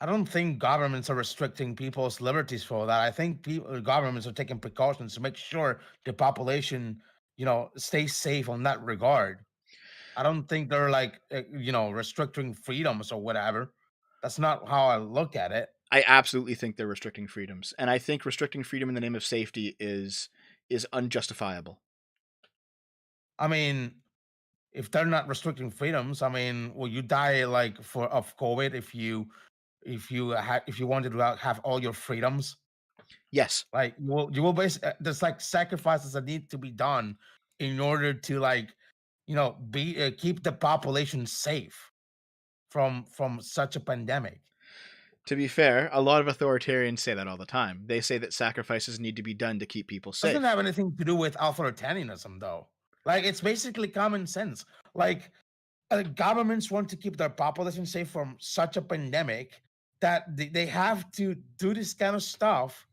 I don't think governments are restricting people's liberties for that. I think governments are taking precautions to make sure the population, stays safe on that regard. I don't think they're like, restricting freedoms or whatever. That's not how I look at it. I absolutely think they're restricting freedoms, and I think restricting freedom in the name of safety is unjustifiable. I mean, if they're not restricting freedoms, I mean, will you die like for of COVID if you wanted to have all your freedoms? Yes. Like you will basically there's like sacrifices that need to be done in order to like be keep the population safe from such a pandemic. To be fair, a lot of authoritarians say that all the time. They say that sacrifices need to be done to keep people Doesn't safe. have anything to do with authoritarianism though. Like it's basically common sense. Like governments want to keep their population safe from such a pandemic that they have to do this kind of stuff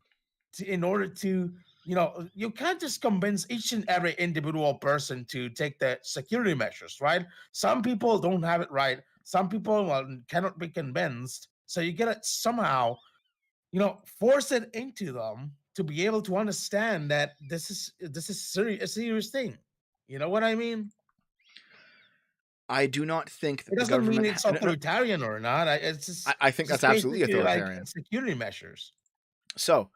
in order to you can't just convince each and every individual person to take the security measures, right? Some people don't have it right, some people cannot be convinced, so you gotta somehow force it into them to be able to understand that this is a serious thing. You know what I mean? I do not think It that the doesn't mean government. it's No, authoritarian or not. It's I think just that's absolutely basically like authoritarian. security measures. So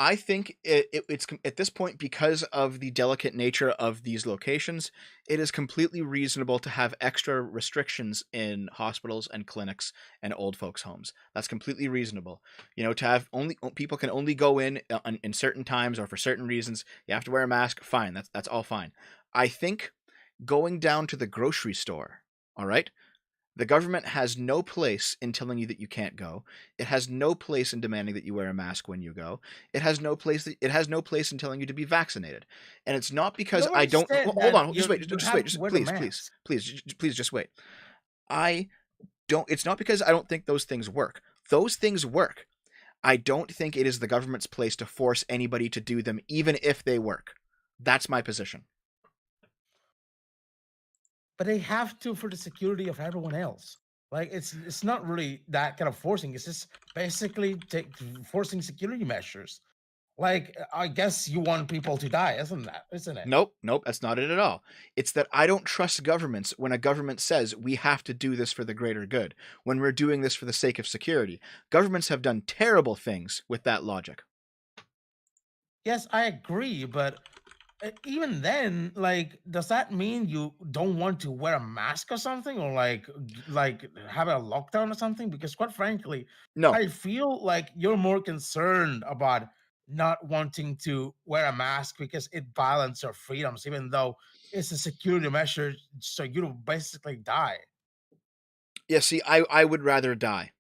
I think it's at this point, because of the delicate nature of these locations, it is completely reasonable to have extra restrictions in hospitals and clinics and old folks' homes. That's completely reasonable. To have only people can only go in certain times or for certain reasons. You have to wear a mask. Fine, that's all fine. I think going down to the grocery store. All right. The government has no place in telling you that you can't go. It has no place in demanding that you wear a mask when you go. It has no place in telling you to be vaccinated. And it's not because I Nobody don't said hold that on, just wait, you just wait, have to just wear the please, please, mask. please just wait. I don't It's not because I don't think those things work. Those things work. I don't think it is the government's place to force anybody to do them even if they work. That's my position. but they have to for the security of everyone else. Like it's not really that kind of forcing. It's just basically forcing security measures. Like I guess you want people to die, isn't it? Nope, nope, that's not it at all. It's that I don't trust governments when a government says we have to do this for the greater good, when we're doing this for the sake of security. Governments have done terrible things with that logic. Yes, I agree, but even then, like, does that mean you don't want to wear a mask or something, or like have a lockdown or something? Because quite frankly, No, I feel like you're more concerned about not wanting to wear a mask because it violates your freedoms, even though it's a security measure, so you don't basically die. yeah, see, I would rather die.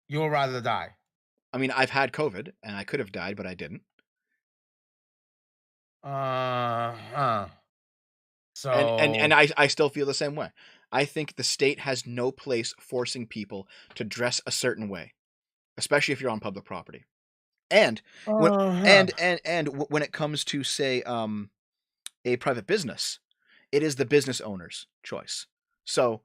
You'll rather die. I mean, I've had COVID and I could have died, but I didn't. Huh. And So, I still feel the same way. I think the state has no place forcing people to dress a certain way, especially if you're on public property. And when huh. when it comes to say a private business, it is the business owner's choice. So,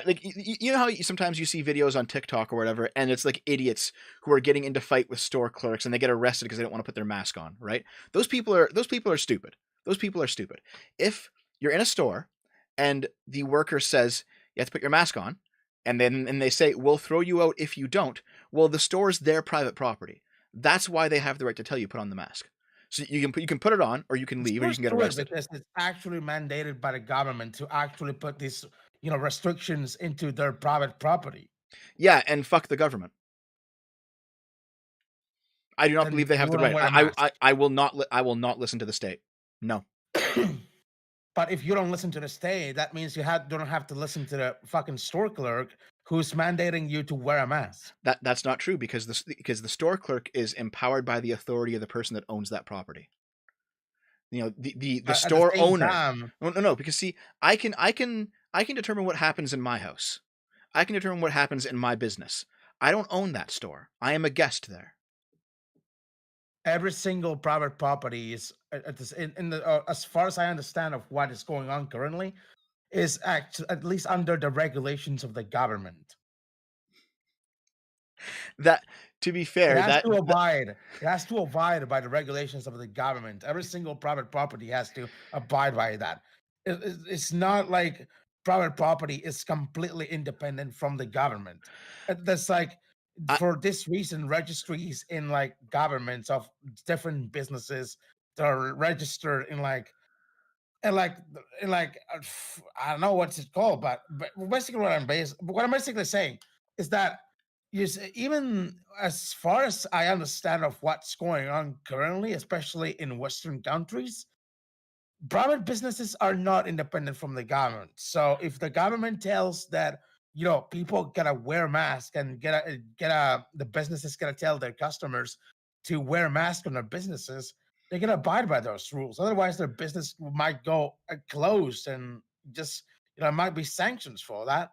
like you know how sometimes you see videos on TikTok or whatever, and it's like idiots who are getting into fight with store clerks and they get arrested because they don't want to put their mask on, right? Those people are stupid. Those people are stupid. If you're in a store and the worker says you have to put your mask on, and they say we'll throw you out if you don't, well, the store's their private property. That's why they have the right to tell you put on the mask. So you can put it on, or you can leave, or you Stores can get do it arrested. because it's actually mandated by the government to actually put these, restrictions into their private property. Yeah, and fuck the government. I do not believe Then they have you the don't right. wear a mask. I will not. I will not listen to the state. No, But if you don't listen to the state, that means don't have to listen to the fucking store clerk who's mandating you to wear a mask. that's not true because the store clerk is empowered by the authority of the person that owns that property. You know, the At the store same owner. time, No, no, no. Because see, I can determine what happens in my house. I can determine what happens in my business. I don't own that store. I am a guest there. every single private property is in the as far as I understand of what is going on currently is at least under the regulations of the government. That to be It fair, has to abide. It has to abide by the regulations of the government. Every single private property has to abide by that. It's not like private property is completely independent from the government. That's like I, for this reason, registries in like governments of different businesses that are registered in and like I don't know what's it called, but basically what I'm basically saying is that even as far as I understand of what's going on currently, especially in Western countries, private businesses are not independent from the government. So if the government tells that people gotta wear masks and the businesses gotta tell their customers to wear masks on their businesses, they're gonna abide by those rules. Otherwise, their business might go closed and just might be sanctions for that.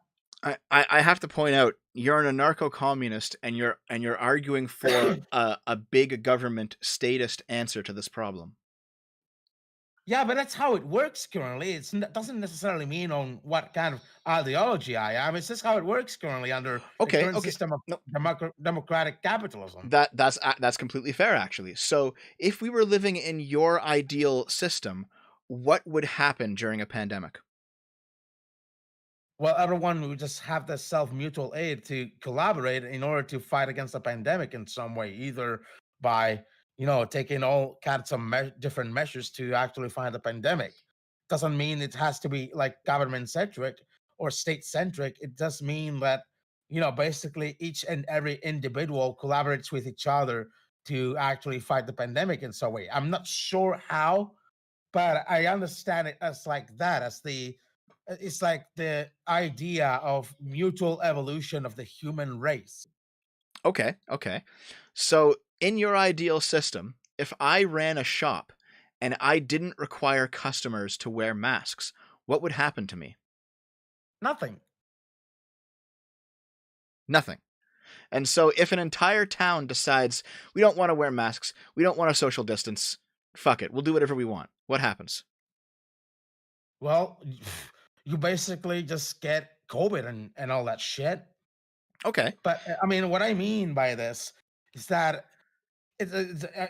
I have to point out you're an anarcho-communist and you're arguing for a big government statist answer to this problem. Yeah, but that's how it works currently. Doesn't necessarily mean on what kind of ideology I am. It's just how it works currently under the Okay, current okay. system of No, democratic capitalism. that's completely fair actually. So, if we were living in your ideal system, what would happen during a pandemic? Well, everyone would just have the self mutual aid to collaborate in order to fight against the pandemic in some way, either by taking all kinds of different measures to actually fight the pandemic. Doesn't mean it has to be like government centric or state centric. It does mean that basically each and every individual collaborates with each other to actually fight the pandemic in some way. I'm not sure how, but I understand it as like that, as it's like the idea of mutual evolution of the human race. Okay, okay. So, in your ideal system, if I ran a shop and I didn't require customers to wear masks, what would happen to me? Nothing. Nothing. And so, if an entire town decides we don't want to wear masks, we don't want to social distance, fuck it, we'll do whatever we want. What happens? Well, you basically just get COVID and all that shit. Okay. But I mean, what I mean by this is that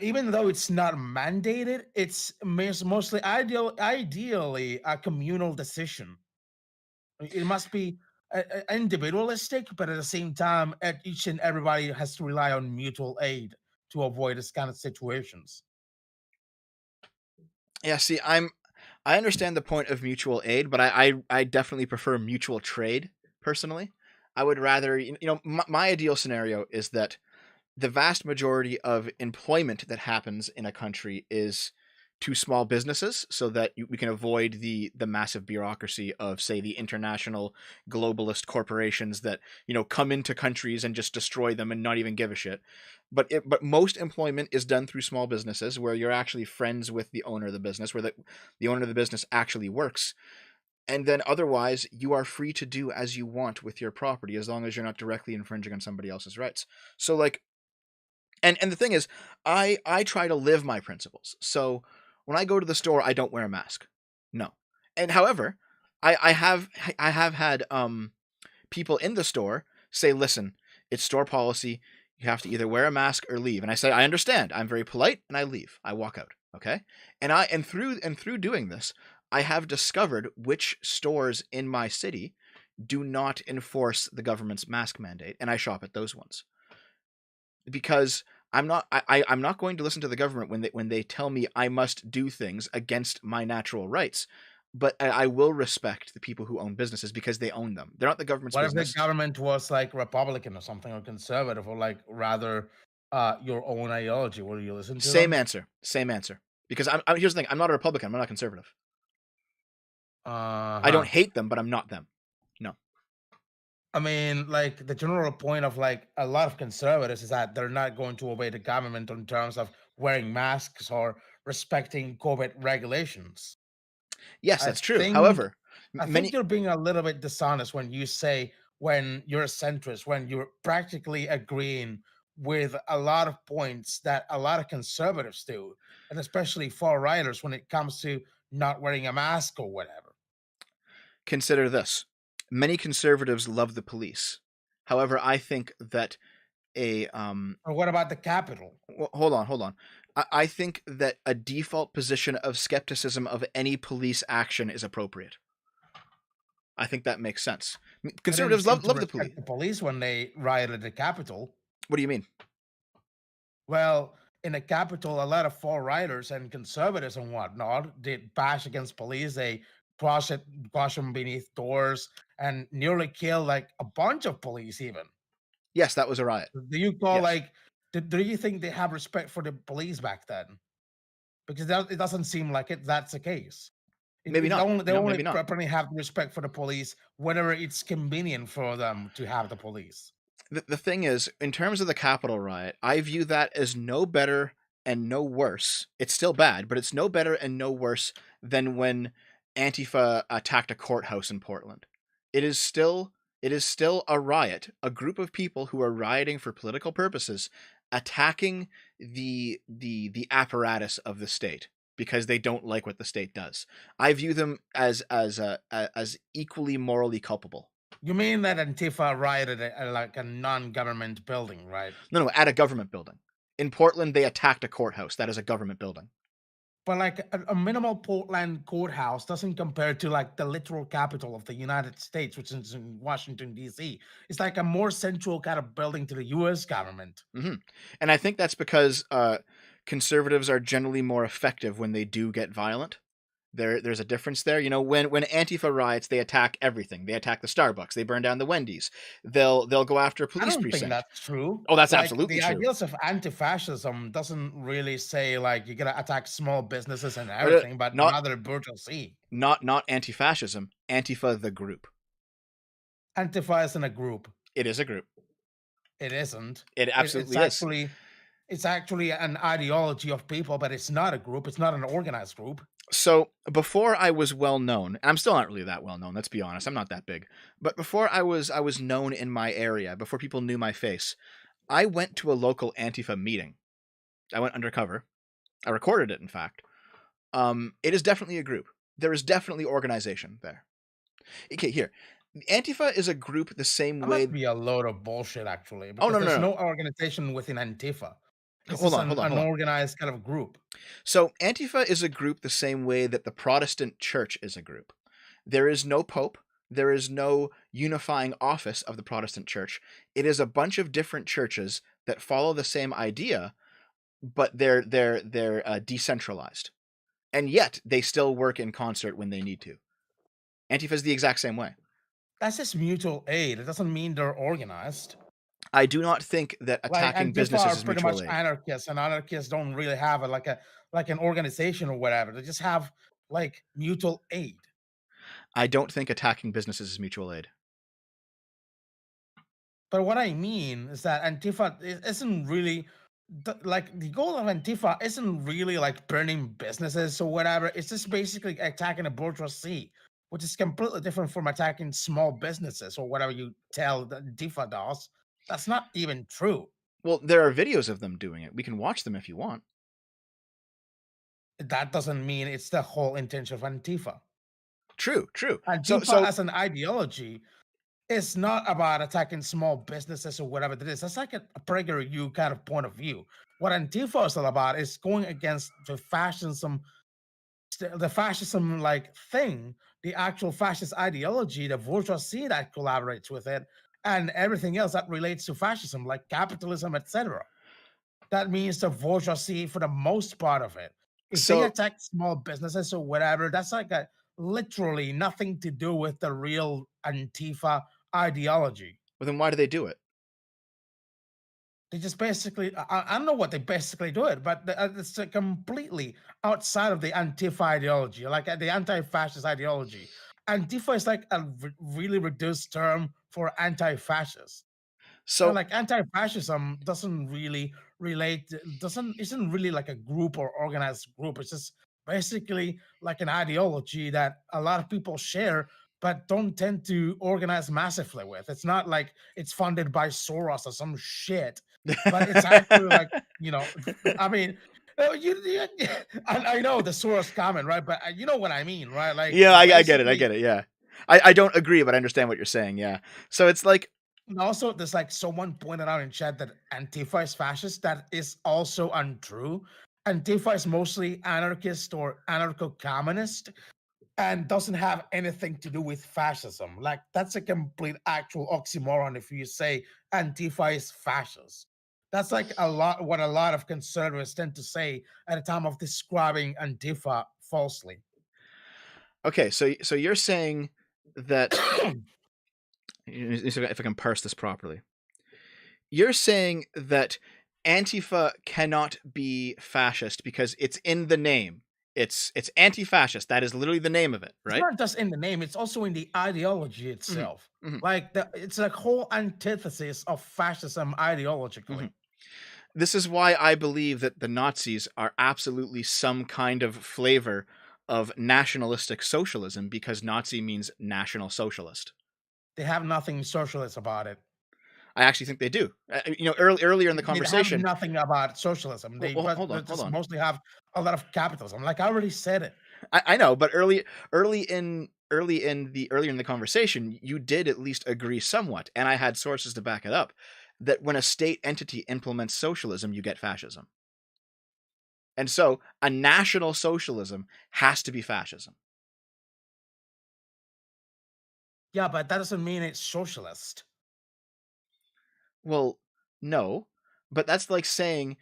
even though it's not mandated, it's mostly ideally a communal decision. It must be individualistic, but at the same time, each and everybody has to rely on mutual aid to avoid this kind of situations. Yeah, see, I understand the point of mutual aid, but I definitely prefer mutual trade personally. I would rather, my ideal scenario is that the vast majority of employment that happens in a country is to small businesses, so that we can avoid the massive bureaucracy of, say, the international globalist corporations that come into countries and just destroy them and not even give a shit. But most employment is done through small businesses, where you're actually friends with the owner of the business, where the owner of the business actually works. And then otherwise, you are free to do as you want with your property, as long as you're not directly infringing on somebody else's rights. So, like, and the thing is, I try to live my principles. So when I go to the store, I don't wear a mask. No. And however, I have had people in the store say, "Listen, it's store policy. You have to either wear a mask or leave." And I say, "I understand." I'm very polite and I leave. I walk out. Okay? And through doing this, I have discovered which stores in my city do not enforce the government's mask mandate, and I shop at those ones, because I'm not going to listen to the government when they tell me I must do things against my natural rights. But I will respect the people who own businesses, because they own them. They're not the government's What if the business. government was like Republican or something, or conservative, or like rather your own ideology? Will you listen to Same them? answer. Same answer. Because here's the thing. I'm not a Republican. I'm not conservative. Uh I don't huh. hate them, but I'm not them. No. I mean, like the general point of like a lot of conservatives is that they're not going to obey the government in terms of wearing masks or respecting COVID regulations. Yes, I that's true. think However, I think many you're being a little bit dishonest when you say when you're a centrist, when you're practically agreeing with a lot of points that a lot of conservatives do, and especially far righters when it comes to not wearing a mask or whatever. consider this. Many conservatives love the police. However, I think that a Or what about the capital? well, hold on. I think that a default position of skepticism of any police action is appropriate. I think that makes sense. They didn't Conservatives seem to love the police. respect the police when they rioted the Capitol. What do you mean? Well, in the Capitol, a lot of far righters and conservatives and whatnot did bash against police. They crush them beneath doors, and nearly killed like a bunch of police. Even Yes, that was a riot. do you call Yes, like? Do you think they have respect for the police back then? Because it doesn't seem like that's the case. maybe It not. only they only Maybe not. properly have respect for the police whenever it's convenient for them to have the police. The thing is, in terms of the Capitol riot, I view that as no better and no worse. It's still bad, but it's no better and no worse than when Antifa attacked a courthouse in Portland. It is still a riot, a group of people who are rioting for political purposes, attacking the apparatus of the state because they don't like what the state does. I view them as equally morally culpable. You mean that Antifa rioted at like a non-government building, right? No, no, at a government building. In Portland, they attacked a courthouse. That is a government building. But like a minimal Portland courthouse doesn't compare to like the literal capital of the United States, which is in Washington D.C. It's like a more central kind of building to the U.S. government. Hmm. And I think that's because conservatives are generally more effective when they do get violent. There's a difference there. When Antifa riots, they attack everything. They attack the Starbucks. They burn down the Wendy's. They'll go after a I police don't think precinct. that's true. Oh, that's Like absolutely the true. ideals of anti-fascism doesn't really say like you're gonna attack small businesses and But everything, but not rather bourgeoisie. not anti-fascism. Antifa the group. Antifa isn't a group. It is a group. It isn't. It It's absolutely is. actually an ideology of people, but it's not a group. It's not an organized group. So before I was well known, and I'm still not really that well known, let's be honest, I'm not that big. But before I was known in my area, before people knew my face, I went to a local Antifa meeting. I went undercover. I recorded it, in fact. It is definitely a group. There is definitely organization there. Okay, here. Antifa is a group the same That way. must be a load of bullshit, actually, Oh, because no, no, there's no, no organization within Antifa. no. It's Hold just on, hold on, an hold on. organized kind of group. So Antifa is a group the same way that the Protestant church is a group. There is no pope. There is no unifying office of the Protestant church. It is a bunch of different churches that follow the same idea, but they're decentralized, and yet they still work in concert when they need to. Antifa is the exact same way. That's just mutual aid. It doesn't mean they're organized. I do not think that Like attacking Antifa businesses are is pretty mutual much aid. anarchists, and anarchists don't really have like an organization or whatever. They just have like mutual aid. I don't think attacking businesses is mutual aid. But what I mean is that Antifa isn't really like the goal of Antifa isn't really like burning businesses or whatever. It's just basically attacking the bourgeoisie, which is completely different from attacking small businesses or whatever you tell the Antifa does. That's not even true. Well, there are videos of them doing it. We can watch them if you want. That doesn't mean it's the whole intention of Antifa. True, true. So, Antifa so as an ideology is not about attacking small businesses or whatever it is. That's like a regular you kind of point of view. What Antifa is all about is going against the fascism like thing, the actual fascist ideology, the bourgeoisie that collaborates with it, and everything else that relates to fascism, like capitalism, etc. That means the bourgeoisie for the most part of it. If they so, attack small businesses or whatever, that's like a literally nothing to do with the real Antifa ideology. well, then why do they do it? They just basically, I don't know what they basically do it, but it's completely outside of the Antifa ideology, like the anti-fascist ideology. Antifa is like a really reduced term for anti-fascist. So, Like anti-fascism doesn't really relate, doesn't isn't really like a group or organized group. It's just basically like an ideology that a lot of people share, but don't tend to organize massively with. It's not like it's funded by Soros or some shit, but it's actually like I mean. I know the Soros comment, right? But you know what I mean, right? Like yeah, I get it. I basically, get it. Yeah, I don't agree, but I understand what you're saying. Yeah. So it's like, and also, there's like someone pointed out in chat that Antifa is fascist. That is also untrue. Antifa is mostly anarchist or anarcho-communist and doesn't have anything to do with fascism. Like that's a complete actual oxymoron if you say Antifa is fascist. That's like a lot of conservatives tend to say at the time of describing Antifa falsely. okay, so you're saying that, if I can parse this properly, you're saying that Antifa cannot be fascist because it's in the name. It's anti-fascist. That is literally the name of it, It's right? not just in the name, it's also in the ideology Hmm. itself. Hmm. Like it's a whole antithesis of fascism Hmm. ideologically. This is why I believe that the Nazis are absolutely some kind of flavor of nationalistic socialism, because Nazi means national socialist. They have nothing socialist about it. I actually think they do. Earlier in the They have conversation. nothing about socialism. Well, hold They on, hold just on. mostly have a lot of capitalism. Like I already said it. I know, but earlier in the conversation, you did at least agree somewhat, and I had sources to back it up, that when a state entity implements socialism, you get fascism. And so a national socialism has to be fascism. Yeah, but that doesn't mean it's socialist. Well, no, but that's like saying,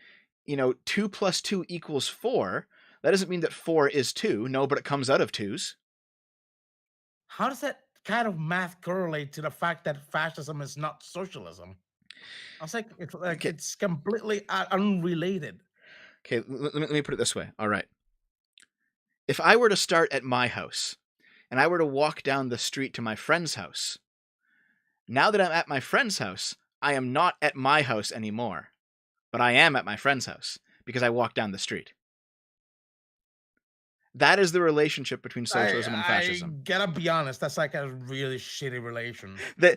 2 plus 2 equals 4. That doesn't mean that 4 is 2. No, but it comes out of 2's. How does that kind of math correlate to the fact that fascism is not socialism? I was like Okay, it's completely unrelated. okay, let me put it this way. All right. If I were to start at my house and I were to walk down the street to my friend's house, now that I'm at my friend's house, I am not at my house anymore, but I am at my friend's house because I walked down the street. That is the relationship between socialism and I fascism. gotta be honest, that's like a really shitty relation. The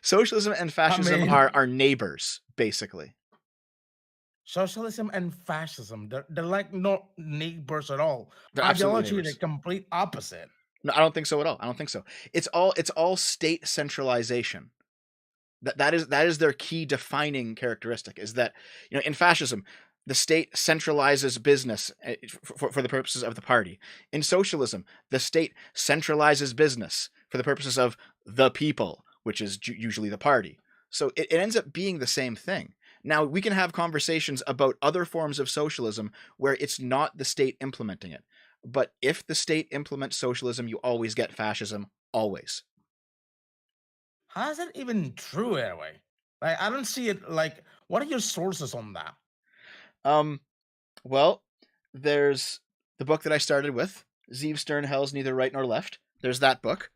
socialism and I fascism mean, are neighbors, basically. Socialism and fascism, they're like not neighbors at all. They're absolutely Ideology, the neighbors. complete opposite. No, I don't think so at all. I don't think so. It's all state centralization. That is their key defining characteristic. Is that, in fascism, the state centralizes business for the purposes of the party. In socialism, the state centralizes business for the purposes of the people, which is usually the party. So it ends up being the same thing. Now, we can have conversations about other forms of socialism where it's not the state implementing it. But if the state implements socialism, you always get fascism, always. How is that even true anyway? Like, I don't see it. Like, what are your sources on that? Um, well, there's the book that I started with, Zeev Sternhell's Neither Right Nor Left. There's that book.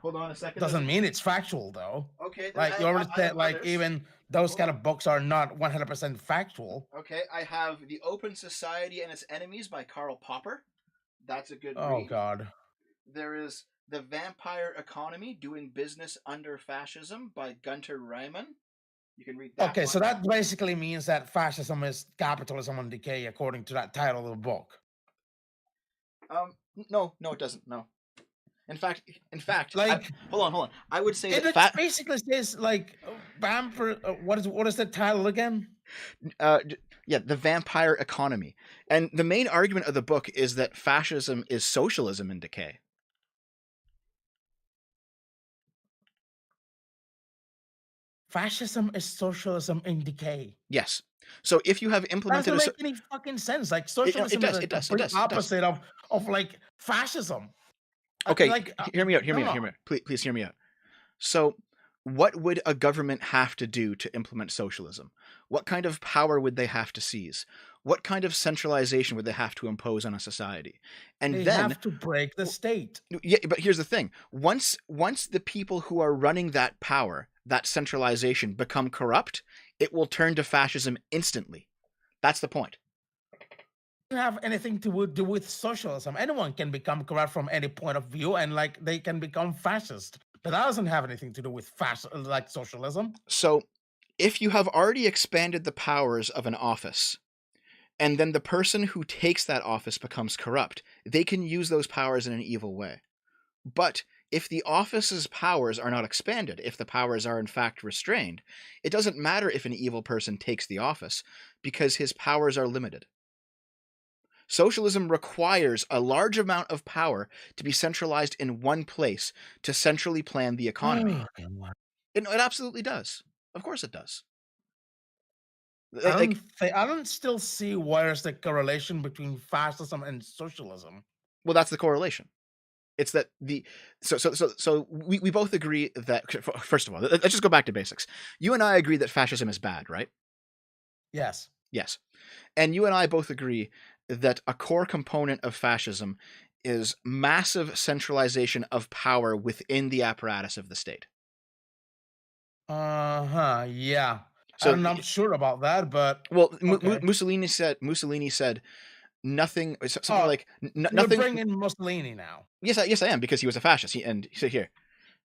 Hold on a second. Doesn't mean it's factual though. Okay, Like you already said, like others. even those kind of books are not 100% factual. Okay, I have The Open Society and Its Enemies by Karl Popper. That's a good Oh read. God. There is The Vampire Economy, Doing Business Under Fascism by Gunter Reimann. You can read that. Okay, so that basically means that fascism is capitalism on decay, according to that title of the book. No, it doesn't. No. In fact, like, hold on. I would say it that basically says like vampire. What is the title again? Yeah, The Vampire Economy, and the main argument of the book is that fascism is socialism in decay. Fascism is socialism in decay. Yes. So if you have implemented, that doesn't make any fucking sense. Like socialism is the complete opposite of like fascism. Okay, like, hear me out. Please hear me out. So, what would a government have to do to implement socialism? What kind of power would they have to seize? What kind of centralization would they have to impose on a society? And they then have to break the state. Yeah, but here's the thing: once the people who are running that power, that centralization, become corrupt, it will turn to fascism instantly. That's the point. Have anything to do with socialism. Anyone can become corrupt from any point of view, and like they can become fascist. But that doesn't have anything to do with like socialism. So, if you have already expanded the powers of an office, and then the person who takes that office becomes corrupt, they can use those powers in an evil way. But if the office's powers are not expanded, if the powers are in fact restrained, it doesn't matter if an evil person takes the office, because his powers are limited. Socialism requires a large amount of power to be centralized in one place to centrally plan the economy. It absolutely does. Of course it does. I don't still see where's the correlation between fascism and socialism. Well, that's the correlation. It's that so we both agree that, first of all, let's just go back to basics. You and I agree that fascism is bad, right? Yes. Yes. And you and I both agree that a core component of fascism is massive centralization of power within the apparatus of the state. Yeah. So I'm not sure about that, but well, okay. Mussolini said nothing. Something like nothing. You're bringing Mussolini now. Yes, I am, because he was a fascist. And so here,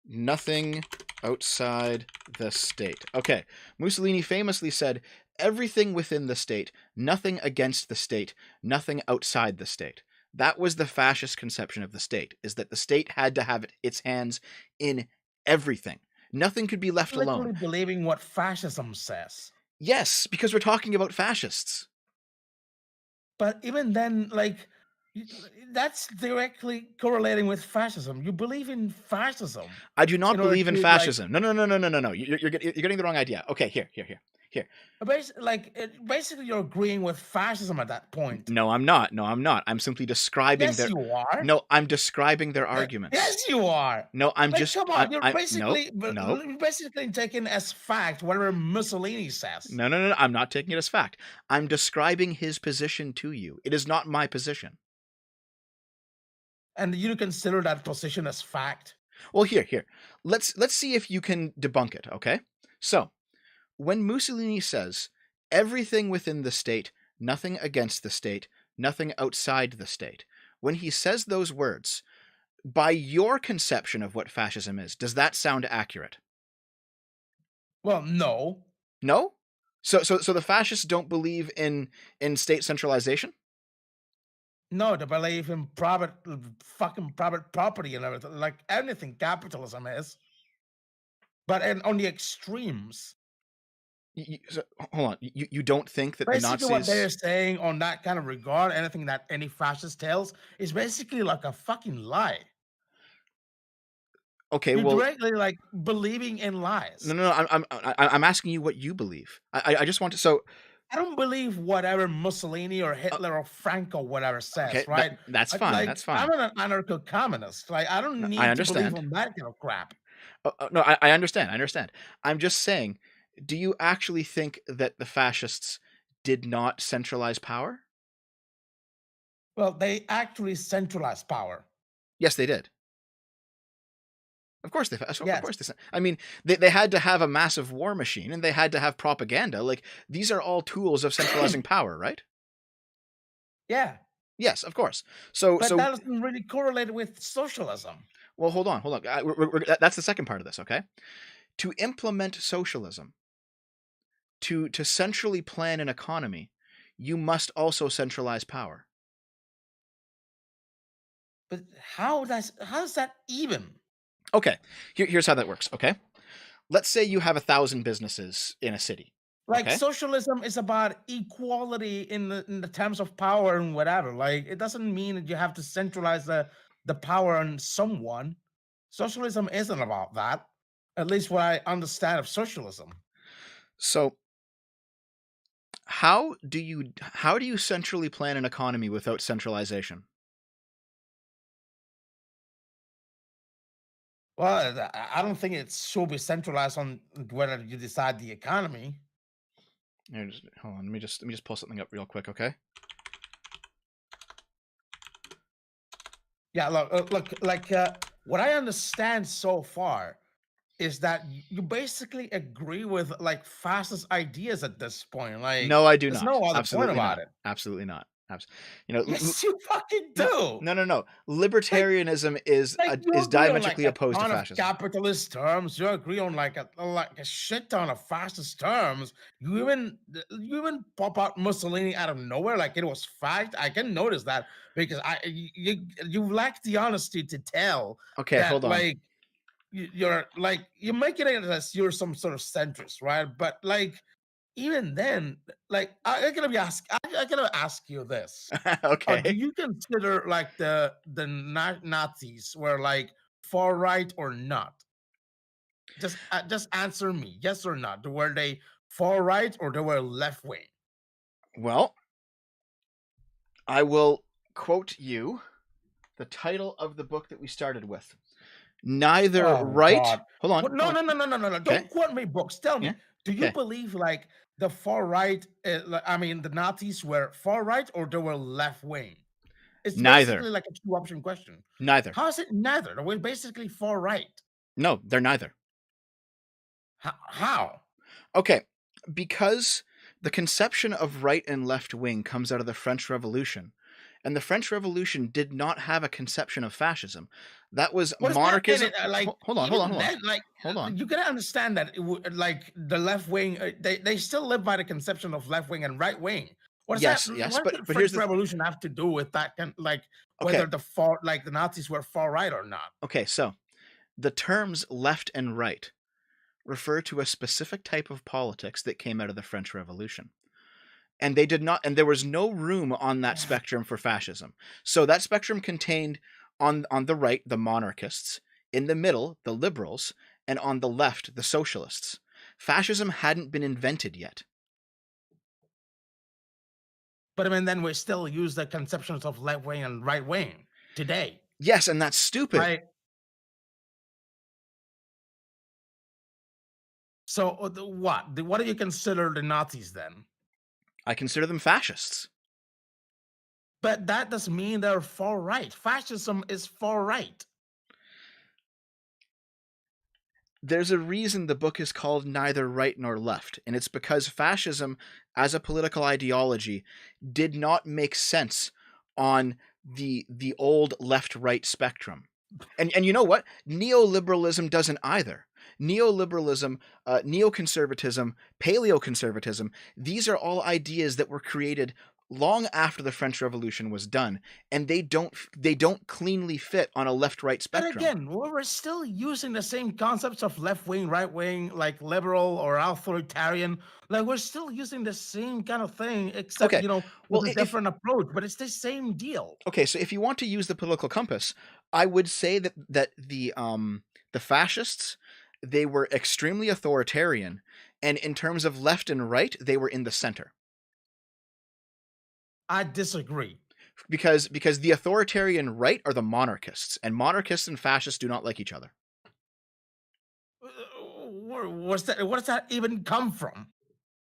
nothing outside the state. Okay, Mussolini famously said, everything within the state, nothing against the state, nothing outside the state. That was the fascist conception of the state, is that the state had to have its hands in everything. Nothing could be left alone. Literally believing what fascism says. Yes, because we're talking about fascists. But even then, like, that's directly correlating with fascism. You believe in fascism. I do not believe in fascism. Like, no. You're getting the wrong idea. Okay, here. Basically, you're agreeing with fascism at that point. No, I'm not. I'm simply describing yes, you are. No, I'm describing their arguments. Yes, you are. No, I'm just. Come on, you're basically no. You're basically taking as fact whatever Mussolini says. No. I'm not taking it as fact. I'm describing his position to you. It is not my position. And you consider that position as fact? Well, here. Let's see if you can debunk it. Okay. So, when Mussolini says everything within the state, nothing against the state, nothing outside the state, when he says those words, by your conception of what fascism is, does that sound accurate? Well, no. No? So the fascists don't believe in state centralization? No, they believe in private, fucking private property and everything, like anything capitalism is, but on the extremes. So, hold on. You don't think that the Basically, what they're Nazis? saying on that kind of regard, anything that any fascist tells, is basically like a fucking lie. Okay, You're well, directly like believing in no, lies. no, no. I'm asking you what you believe. I just want to. So I don't believe whatever Mussolini or uh, Hitler or Franco whatever okay, says, right? that's fine. Like That's I'm fine. an anarcho-communist. Like I don't I need to believe understand. on that kind of crap. No, I understand. I understand. I'm just saying. Do you actually think that the fascists did not centralize power? Well, they actually centralize power. Yes, they did. Of course they. Of Yes. course they. I mean, they had to have a massive war machine, and they had to have propaganda. Like these are all tools of centralizing power, right? Yeah. Yes, of course. So But that doesn't really correlate with socialism. well, hold on, hold on. That's the second part of this. Okay, to implement socialism, to centrally plan an economy, you must also centralize power. But how's that even? Okay, here's how that works. Okay, let's say you have 1,000 businesses in a city. Like Okay, socialism is about equality in the terms of power and whatever. Like it doesn't mean that you have to centralize the power on someone. Socialism isn't about that. At least what I understand of socialism. so how do you centrally plan an economy without centralization? Well, I don't think it should be centralized on whether you decide the economy. Here, hold on. Let me just pull something up real quick. Okay. Yeah, look, like what I understand so far is that you basically agree with like fascist ideas at this point. Like, No, I do there's no not. other point Absolutely about not. it. Absolutely not. Yes, you fucking No, do. no, no, no. Like, Libertarianism is like you is agree on like diametrically a opposed to ton of fascism. capitalist terms. You agree on like a shit ton of fascist terms. You even pop out Mussolini out of nowhere like it was fact. I can notice that because you lack the honesty to tell Okay, that hold on. like you're like you make it as you're some sort of centrist, right? But like even then, like I gotta ask you this: do Okay. you consider like the Nazis were like far right or not? Just answer me, yes or not. Were they far right or they were left wing? Well, I will quote you the title of the book that we started with. Neither Oh right. God! Hold on. What? No, Hold no, on. no, no, no, no, no! Okay. Don't quote me books. Tell Yeah. me, do you Okay. believe like the far right? I mean, the Nazis were far right or they were left wing? It's Neither. basically like a two option question. Neither. How is it neither? They were basically far right. No, they're neither. How? Okay, because the conception of right and left wing comes out of the French Revolution. And the French Revolution did not have a conception of fascism. That was What does that mean? monarchism. Like Hold on, hold on, even hold on. then, like Hold on. you gotta understand that like the left wing, they still live by the conception of left wing and right wing. What does that? Yes, yes, What does the but here's French the Revolution have to do with that? Like okay. whether the far, like the Nazis were far right or not? Okay, so the terms left and right refer to a specific type of politics that came out of the French Revolution. And they did not, and there was no room on that spectrum for fascism. So that spectrum contained on the right the monarchists, in the middle the liberals, and on the left the socialists. Fascism hadn't been invented yet. But I mean, then we still use the conceptions of left wing and right wing today, Yes, and that's stupid. right? So what? What do you consider the Nazis then? I consider them fascists. But that doesn't mean they're far right. Fascism is far right. There's a reason the book is called Neither Right Nor Left, and it's because fascism as a political ideology did not make sense on the old left right spectrum. And you know what? Neoliberalism doesn't either. neoliberalism, neoconservatism, paleoconservatism, these are all ideas that were created long after the French Revolution was done, and they don't cleanly fit on a left-right But spectrum. again, we're still using the same concepts of left wing, right wing, like liberal or authoritarian. Like we're still using the same kind of thing, except Okay, well, with a if different approach. But it's the same deal. okay, so if you want to use the political compass, I would say that the fascists, they were extremely authoritarian, and in terms of left and right, they were in the center. I disagree. Because the authoritarian right are the monarchists, and monarchists and fascists do not like each other. What's that? What does that even come from?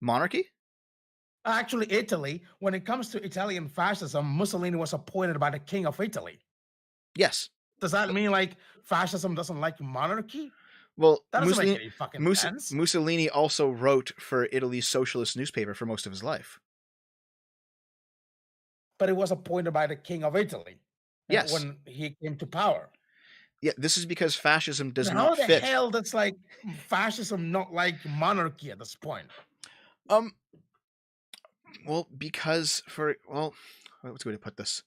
Monarchy? Actually, Italy. When it comes to Italian fascism, Mussolini was appointed by the king of Italy. Yes. Does that mean like fascism doesn't like monarchy? Well, That doesn't make any fucking sense. Mussolini also wrote for Italy's socialist newspaper for most of his life. But it was appointed by the king of Italy Yes. when he came to power. Yeah, this is because fascism does How not the fit. hell that's like fascism not like monarchy at this point? Um, well, because what's a way to put this?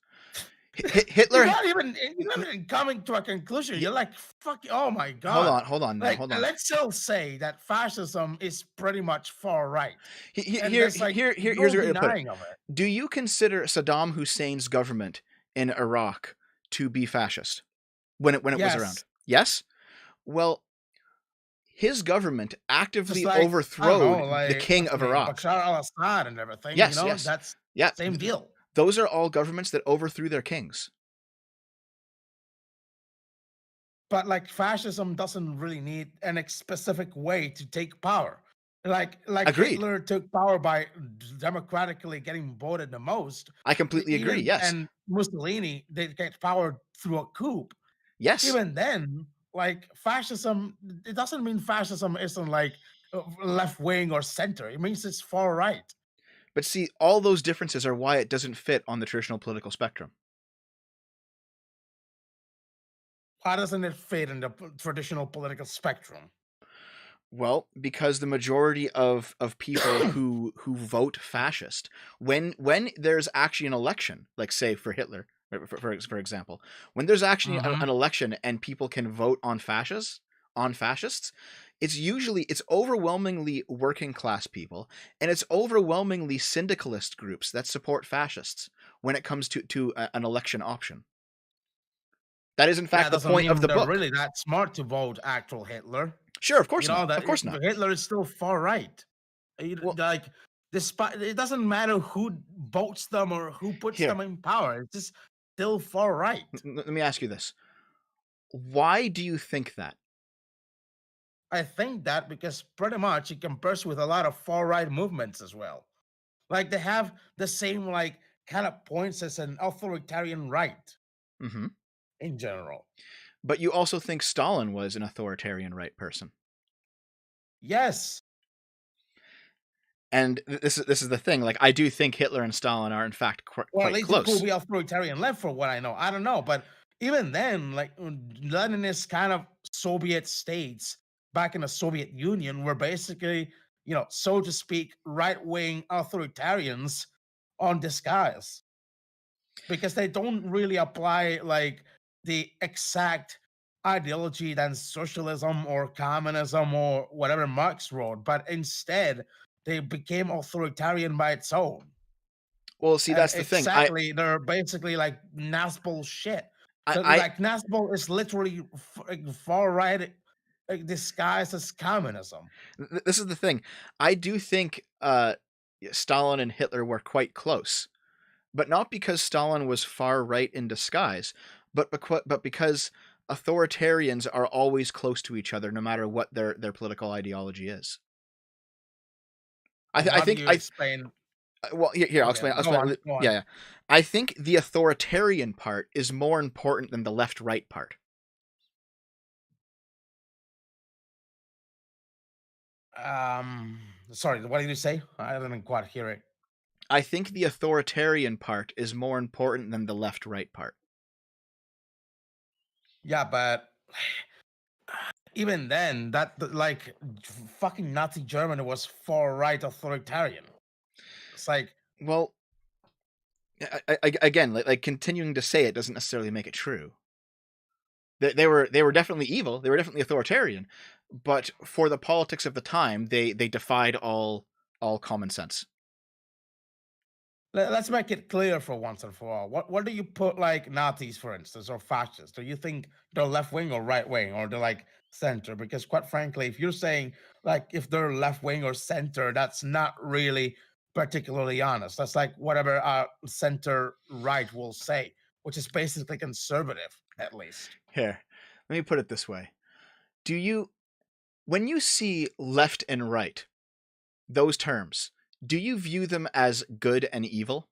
Hitler. You're not even coming to a conclusion. You're like, fuck, oh my God. Hold on now, Like, hold on. let's still say that fascism is pretty much far right. And Here's there's like a no way to put it. denying of it. Do you consider Saddam Hussein's government in Iraq to be fascist when it was around? Yes. Yes. Well, his government actively Just like, I don't know, overthrowed the like king of Iraq. Bashar al-Assad and everything, Yes, yes. that's Yeah, same deal. those are all governments that overthrew their kings. But like fascism doesn't really need any specific way to take power. Like Agreed. Hitler took power by democratically getting voted the most. I completely agree. Even Yes. and Mussolini, they get power through a coup. Yes. Even then, like fascism, it doesn't mean fascism isn't like left wing or center. It means it's far right. But see, all those differences are why it doesn't fit on the traditional political spectrum. How doesn't it fit in the traditional political spectrum? Well, because the majority of people who vote fascist, when there's actually an election, like say for Hitler, for example, when there's actually Mhm. an election and people can vote on fascists, it's overwhelmingly working class people, and it's overwhelmingly syndicalist groups that support fascists when it comes to an election option. That is in That fact the doesn't point of mean the they're book. really that smart to vote actual Hitler. Sure, of course not. That Of course not. Hitler is still far right. Well, Like, despite it doesn't matter who votes them or who puts here, them in power. It's just still far right. let me ask you this. Why do you think that? I think that because pretty much it compares with a lot of far right movements as well. Like they have the same like kind of points as an authoritarian right Hmm. in general. But you also think Stalin was an authoritarian right person. Yes. And this is the thing. Like, I do think Hitler and Stalin are in fact Or at quite least it could close. be authoritarian left for what I know. I don't know. But even then, like Leninist kind of Soviet states back in the Soviet Union were basically, so to speak, right wing authoritarians on disguise because they don't really apply like the exact ideology than socialism or communism or whatever Marx wrote, but instead they became authoritarian by its own. Well, see, And that's the thing. exactly, they're basically like Nazbol shit. So I like Nazbol is literally like, far right, like, disguised as communism. this is the thing. I do think Stalin and Hitler were quite close, but not because Stalin was far right in disguise, but because authoritarians are always close to each other, no matter what their political ideology is. And I how do think you explain? well, here I'll Okay, explain. I'll go on, explain. go Yeah, on. yeah. I think the authoritarian part is more important than the left-right part. Um, Sorry, what did you say? I didn't quite hear it. I think the authoritarian part is more important than the left-right part. Yeah, but even then, like fucking Nazi Germany was far right authoritarian. It's like, Well, again, like continuing to say it doesn't necessarily make it true. They were definitely evil. They were definitely authoritarian, but for the politics of the time, they defied all common sense. let's make it clear for once and for all. What do you put like Nazis, for instance, or fascists? Do you think they're left wing or right wing, or they're like center? Because quite frankly, if you're saying like if they're left wing or center, that's not really particularly honest. That's like whatever center right will say, which is basically conservative, at least. Here, let me put it this way: Do you, when you see left and right, those terms, do you view them as good and evil?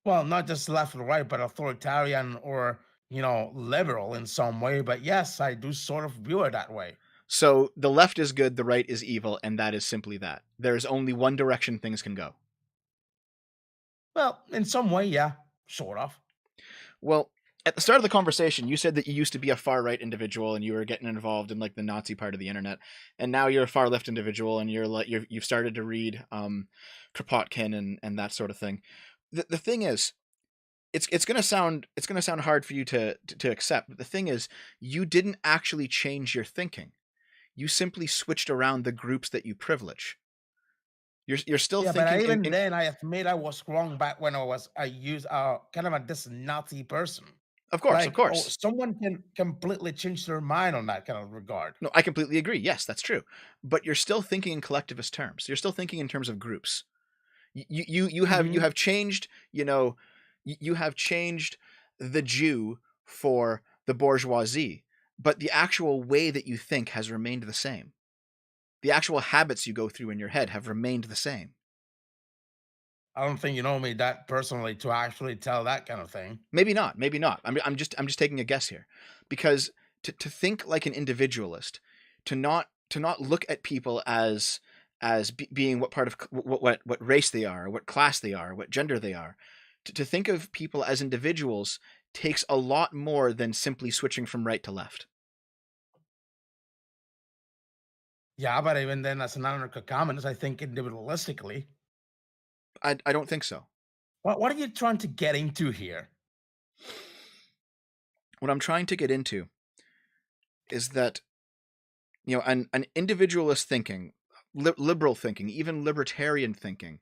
Well, not just left and right, but authoritarian or liberal in some way. But yes, I do sort of view it that way. So the left is good, the right is evil, and that is simply that. There's only one direction things can go. Well, in some way, yeah, sort of. Well, at the start of the conversation, you said that you used to be a far right individual and you were getting involved in like the Nazi part of the internet, and now you're a far left individual and you've started to read Kropotkin and that sort of thing. The thing is, it's gonna sound hard for you to accept. But the thing is, you didn't actually change your thinking. You simply switched around the groups that you privilege. You're still Yeah, but thinking even in then, I admit I was wrong back when I used kind of a this Nazi person. Of course, of Like, oh, course. someone can completely change their mind on that kind of regard. No, I completely agree. Yes, that's true. But you're still thinking in collectivist terms. You're still thinking in terms of groups. You Hmm. have changed, you have changed the Jew for the bourgeoisie, but the actual way that you think has remained the same. The actual habits you go through in your head have remained the same. I don't think you know me that personally to actually tell that kind of thing. Maybe not. Maybe not. I'm just taking a guess here, because to think like an individualist, to not look at people as being what part of what race they are, what class they are, what gender they are, to think of people as individuals takes a lot more than simply switching from right to left. Yeah, but even then, as an anarcho-communist, I think individualistically. I don't think so. What are you trying to get into here? What I'm trying to get into is that an individualist thinking, liberal thinking, even libertarian thinking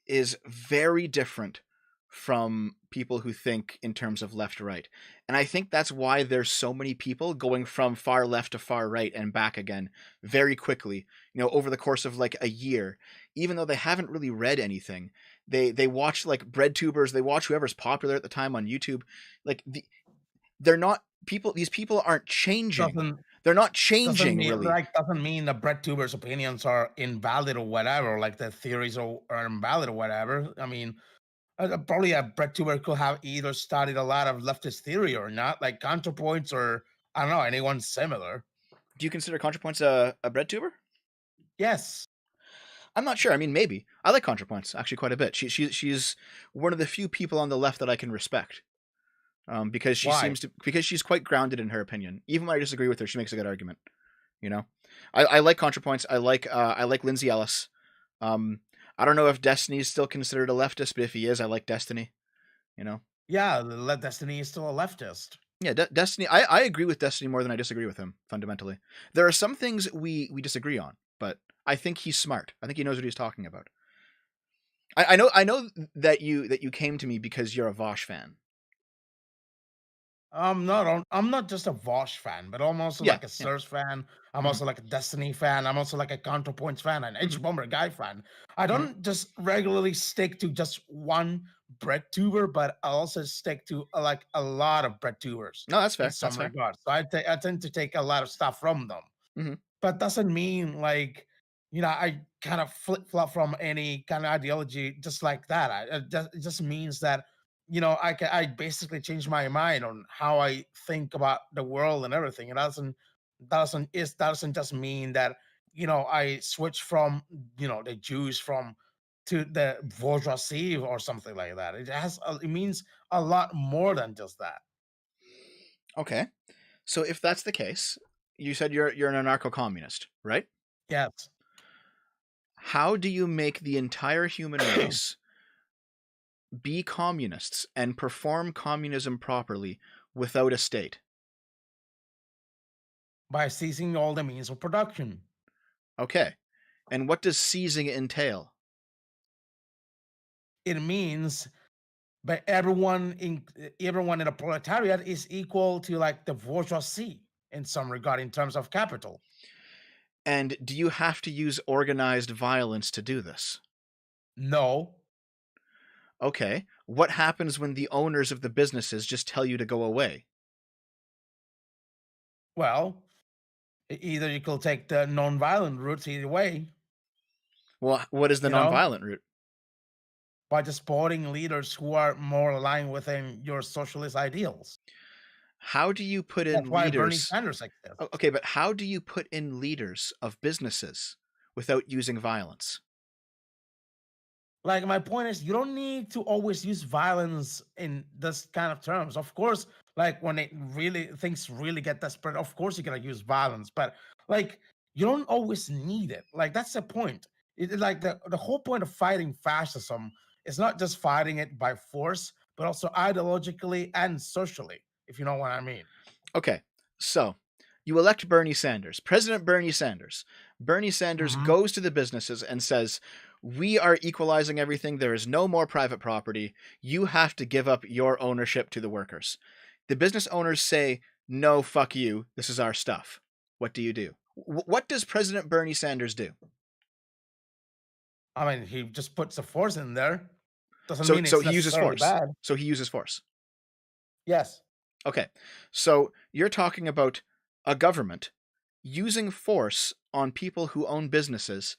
is very different from people who think in terms of left right. And I think that's why there's so many people going from far left to far right and back again very quickly, over the course of like a year, even though they haven't really read anything. They watch like bread tubers, they watch whoever's popular at the time on YouTube. Like they're not people these people aren't changing. Doesn't They're not doesn't changing mean really. like doesn't mean the bread tubers' opinions are invalid or whatever. Like the theories are invalid or whatever. I mean, probably a bread tuber could have either studied a lot of leftist theory or not, like counterpoints or I don't know anyone similar. Do you consider ContraPoints a bread tuber? Yes. I'm not sure. I mean, maybe. I like ContraPoints actually quite a bit. She's one of the few people on the left that I can respect. Because Why? because she's quite grounded in her opinion. Even when I disagree with her, she makes a good argument. You know, I like ContraPoints. I like Lindsay Ellis. Um, I don't know if Destiny's still considered a leftist, but if he is, I like Destiny. You know, Yeah, the Destiny is still a leftist. yeah, Destiny. I agree with Destiny more than I disagree with him fundamentally. There are some things we disagree on, but I think he's smart. I think he knows what he's talking about. I know that you came to me because you're a Vosh fan. I'm not just a Vosh fan, but I'm also Yeah, like a yeah. Surge fan. I'm Hmm. also like a Destiny fan. I'm also like a Counterpoints fan and Hmm. H Bomber Guy fan. I Hmm. don't just regularly stick to just one bread tuber, but I also stick to like a lot of bread tubers No, that's in fair. That's some fair. regards. So I tend to take a lot of stuff from them. Hmm. But doesn't mean like, I kind of flip flop from any kind of ideology just like that. It just means that I basically change my mind on how I think about the world and everything. It doesn't just mean that I switch from the Jews from to the bourgeoisie or something like that. It means a lot more than just that. Okay. So if that's the case, you said you're an anarcho-communist, right? Yes. How do you make the entire human race be communists and perform communism properly without a state? By seizing all the means of production. Okay. And what does seizing entail? It means but everyone in the proletariat is equal to like the bourgeoisie in some regard in terms of capital. And do you have to use organized violence to do this? No. Okay. What happens when the owners of the businesses just tell you to go away? Well, either you could take the non-violent route either way, Well, what is the you know, nonviolent route? by just supporting leaders who are more aligned within your socialist ideals. How do you put That's in why Bernie leaders? Sanders exists. Okay, but how do you put in leaders of businesses without using violence? Like my point is, you don't need to always use violence in this kind of terms. Of course, like when it really things really get desperate, of course you're gonna use violence, but like you don't always need it. Like that's the point. Like the whole point of fighting fascism is not just fighting it by force, but also ideologically and socially, if you know what I mean. Okay, so you elect Bernie Sanders, President Bernie Sanders. Bernie Sanders Mhm. goes to the businesses and says, "We are equalizing everything. There is no more private property. You have to give up your ownership to the workers." The business owners say, "No, fuck you. This is our stuff." What do you do? What does President Bernie Sanders do? I mean, he just puts the force in there. Doesn't So, mean so it's he uses necessarily force. bad. So he uses force. Yes. Okay. So you're talking about a government using force on people who own businesses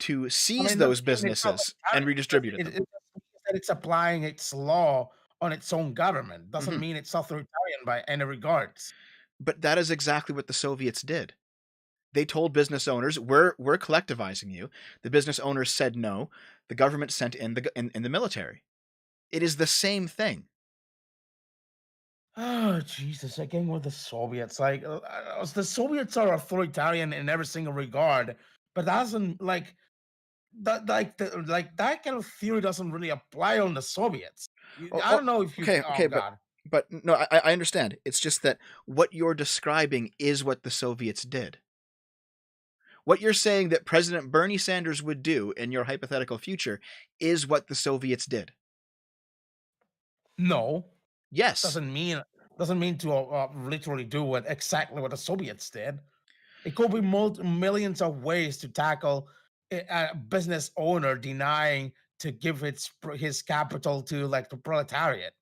to I seize mean, doesn't those mean it's businesses and authoritarian. redistribute It them. just means that it's applying its law on its own government. Doesn't Hmm. mean it's authoritarian by any regards. But that is exactly what the Soviets did. They told business owners, "We're collectivizing you." The business owners said no. The government sent in in the military. It is the same thing. Oh Jesus! Again with the Soviets, like the Soviets are authoritarian in every single regard, but that doesn't like that kind of theory doesn't really apply on the Soviets. Oh, I oh, don't know if you. okay, Oh okay, God. but no, I understand. It's just that what you're describing is what the Soviets did. What you're saying that President Bernie Sanders would do in your hypothetical future is what the Soviets did. No, Yes. doesn't mean to literally do what exactly what the Soviets did. It could be millions of ways to tackle a business owner denying to give his capital to like the proletariat.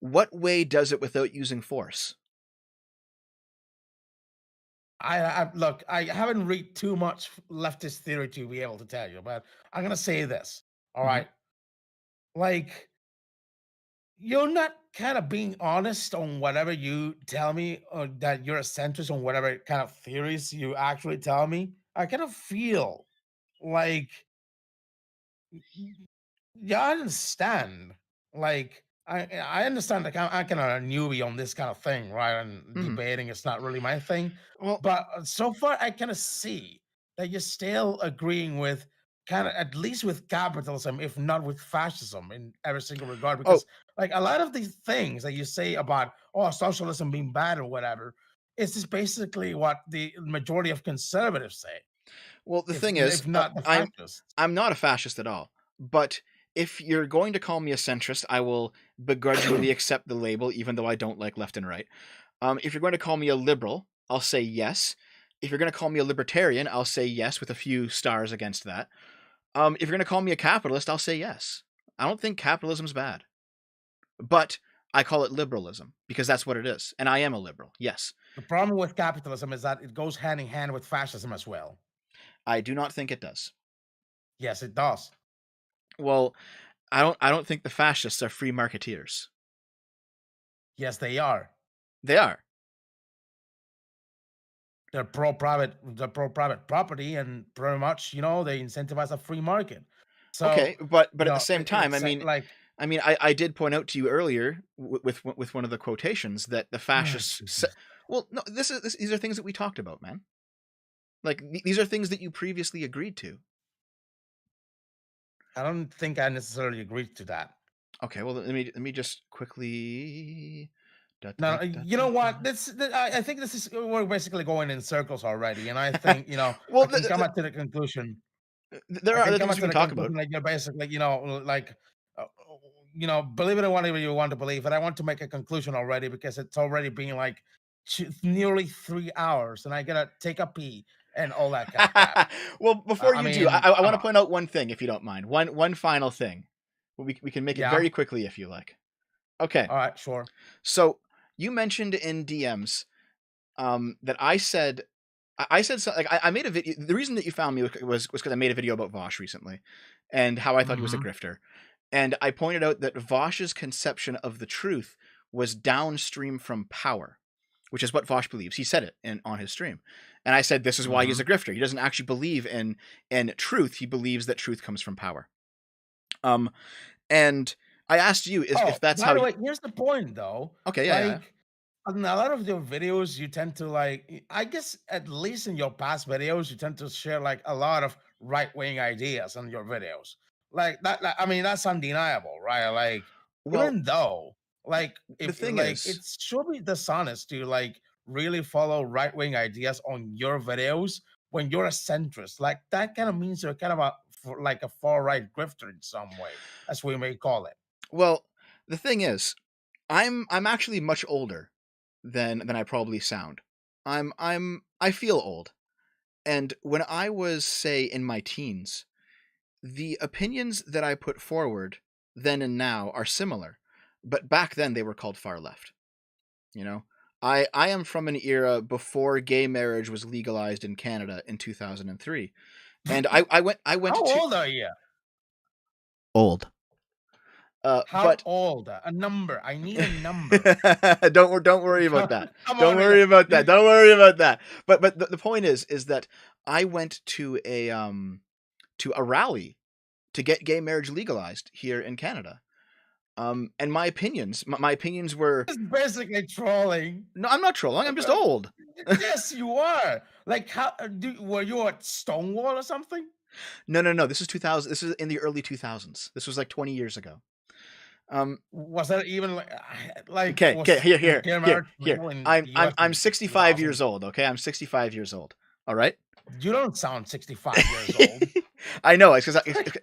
What way does it without using force? I look. I haven't read too much leftist theory to be able to tell you, but I'm gonna say this. All Mhm. right, like you're not kind of being honest on whatever you tell me, or that you're a centrist on whatever kind of theories you actually tell me. I kind of feel like yeah, I understand. Like, I understand. Like, I'm kind of a newbie on this kind of thing, right? And Mhm. debating is not really my thing. Well, But so far, I kind of see that you're still agreeing with kind of at least with capitalism, if not with fascism, in every single regard. oh, Because like a lot of these things that you say about socialism being bad or whatever, it's just basically what the majority of conservatives say, well, the if thing is, if not the I'm fascists. I'm not a fascist at all. But if you're going to call me a centrist, I will begrudgingly accept the label, even though I don't like left and right. If you're going to call me a liberal, I'll say yes. If you're going to call me a libertarian, I'll say yes with a few stars against that. If you're going to call me a capitalist, I'll say yes. I don't think capitalism's bad, but I call it liberalism because that's what it is, and I am a liberal. Yes, The problem with capitalism is that it goes hand in hand with fascism as well. I do not think it does. Yes, it does. Well, I don't think the fascists are free marketeers. Yes, they are. They are. They're pro private property, and pretty much, they incentivize a free market. Okay, So, but at the same time, I it's mean, like I mean, I did point out to you earlier with one of the quotations that the Oh, fascists Jesus. well, no, these are things that we talked about, man. Like these are things that you previously agreed to. I don't think I necessarily agree to that. Okay, well let me just quickly. Da, da, da, Now, da, you da, know da. what? I think this is we're basically going in circles already, and I think Well, I can come up to the conclusion. there I are can other come things up we to can the talk about. conclusion that you're basically, like, uh, believe it or whatever you want to believe, but I want to make a conclusion already because it's already been like nearly 3 hours, and I gotta take a pee and all that kind of crap. Well, before I you do, mean, I come want to on. point out one thing, if you don't mind. One final thing. We can make it Yeah. very quickly if you like. Okay, All right. Sure. so you mentioned in DMs that I said something like I made a video. The reason that you found me was because I made a video about Vosh recently, and how I thought he was a Hmm. grifter, and I pointed out that Vosh's conception of the truth was downstream from power, which is what Vosh believes. He said it on his stream, and I said this is why he's Hmm. a grifter. He doesn't actually believe in truth. He believes that truth comes from power. Um, and I asked you Oh, if that's by how the you. way, here's the point though. Okay, yeah. Like, in a lot of your videos, you tend to like, I guess at least in your past videos, you tend to share like a lot of right-wing ideas on your videos. I mean, that's undeniable, right? Like, Well, even though, like, the if thing like is, it should be dishonest to like really follow right-wing ideas on your videos when you're a centrist. Like that kind of means you're kind of like a far-right grifter in some way, as we may call it. well, the thing is, I'm actually much older than I probably sound. I feel old. And when I was say in my teens, the opinions that I put forward then and now are similar. But back then they were called far left, you know? I am from an era before gay marriage was legalized in Canada in 2003. And I went How to old are you? old. How But old? A number. I need a number. don't worry about that. Come Don't on, worry about that. you. Don't worry about that. But the point is that I went to a rally to get gay marriage legalized here in Canada. And my opinions were It's basically trolling. no, I'm not trolling. I'm just old. Yes, you are. Like, how were you at Stonewall or something? No. This is 2000. This is in the early 2000s. This was like 20 years ago. Um, Was that even like okay. was Here, gay here, marriage here. legal in I'm the I'm US I'm in 65 2000? years old. Okay, I'm 65 years old. All right. You don't sound 65 years old. I know. It's because it's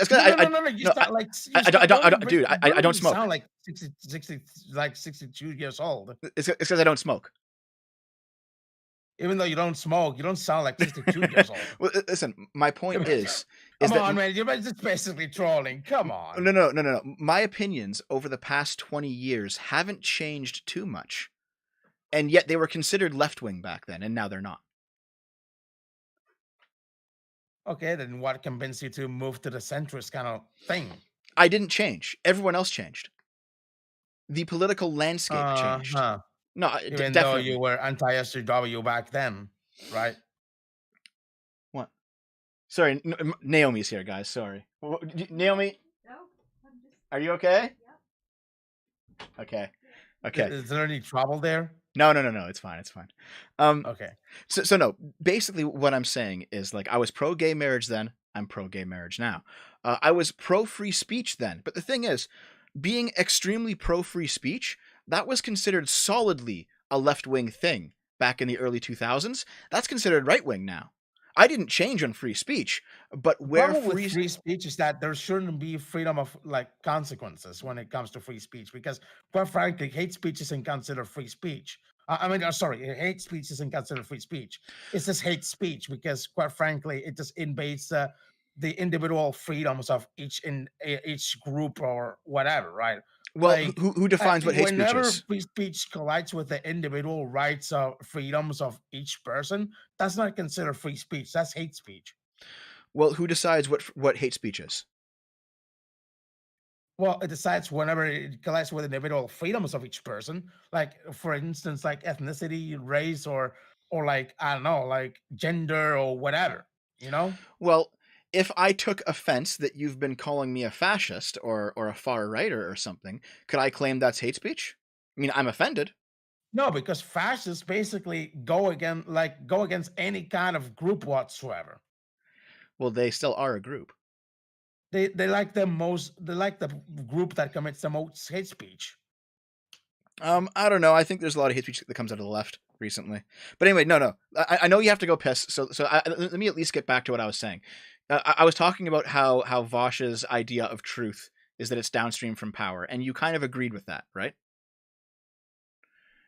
'cause No, no, no, I no, no. You no sound like you dude. don't I don't even smoke. sound like 60, like 62 years old. It's because I don't smoke. Even though you don't smoke, you don't sound like 62 years old. Well, listen. My point is Come that on, man. You're just basically trolling. Come on. no. My opinions over the past 20 years haven't changed too much, and yet they were considered left wing back then, and now they're not. Okay, then what convinced you to move to the centrist kind of thing? I didn't change. Everyone else changed. The political landscape changed. Huh. No, Even though you definitely. were anti-SJW back then, right? What? Sorry, Naomi's here, guys. Sorry, Naomi. Are you okay? Okay. Okay. Is there any trouble there? No. It's fine. It's fine. Um. Okay. So no. Basically, what I'm saying is like I was pro gay marriage then. I'm pro gay marriage now. I was pro free speech then. But the thing is, being extremely pro free speech, that was considered solidly a left wing thing back in the early 2000s. That's considered right wing now. I didn't change on free speech, but The where problem with free. free speech is that there shouldn't be freedom of like consequences when it comes to free speech, because quite frankly, hate speech isn't considered free speech. I mean, sorry, hate speech isn't considered free speech. It's just hate speech because, quite frankly, it just invades the individual freedoms of each group or whatever, right? Well, Like, who defines what hate speech whenever is? free speech collides with the individual rights or freedoms of each person, that's not considered free speech. That's hate speech. Well, who decides what hate speech is? Well, it decides whenever it collides with individual freedoms of each person, like for instance, like ethnicity, race, or like I don't know, like gender or whatever. You know? Well, if I took offense that you've been calling me a fascist or a far righter or something, could I claim that's hate speech? I mean, I'm offended. No, because fascists basically go against any kind of group whatsoever. Well, they still are a group. They like the group that commits the most hate speech. I don't know. I think there's a lot of hate speech that comes out of the left recently. But anyway, no. I know you have to go piss. Let me at least get back to what I was saying. I was talking about how Vosh's idea of truth is that it's downstream from power, and you kind of agreed with that, right?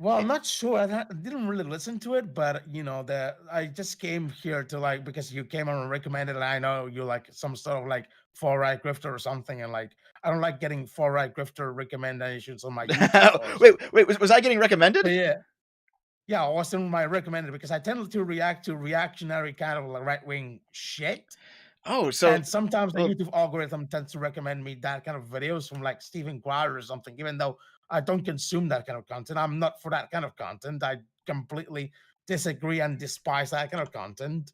Well, I'm It- not sure. I didn't really listen to it, but the I just came here to like because you came on and recommended, and I know you're like some sort of like far right grifter or something, and like I don't like getting far right grifter recommendations on my YouTube source. wait, was I getting recommended? But yeah, yeah, Austin my recommended because I tend to react to reactionary kind of like right wing shit. Oh, so And sometimes the well, YouTube algorithm tends to recommend me that kind of videos from like Stephen Crowder or something, even though I don't consume that kind of content. I'm not for that kind of content. I completely disagree and despise that kind of content.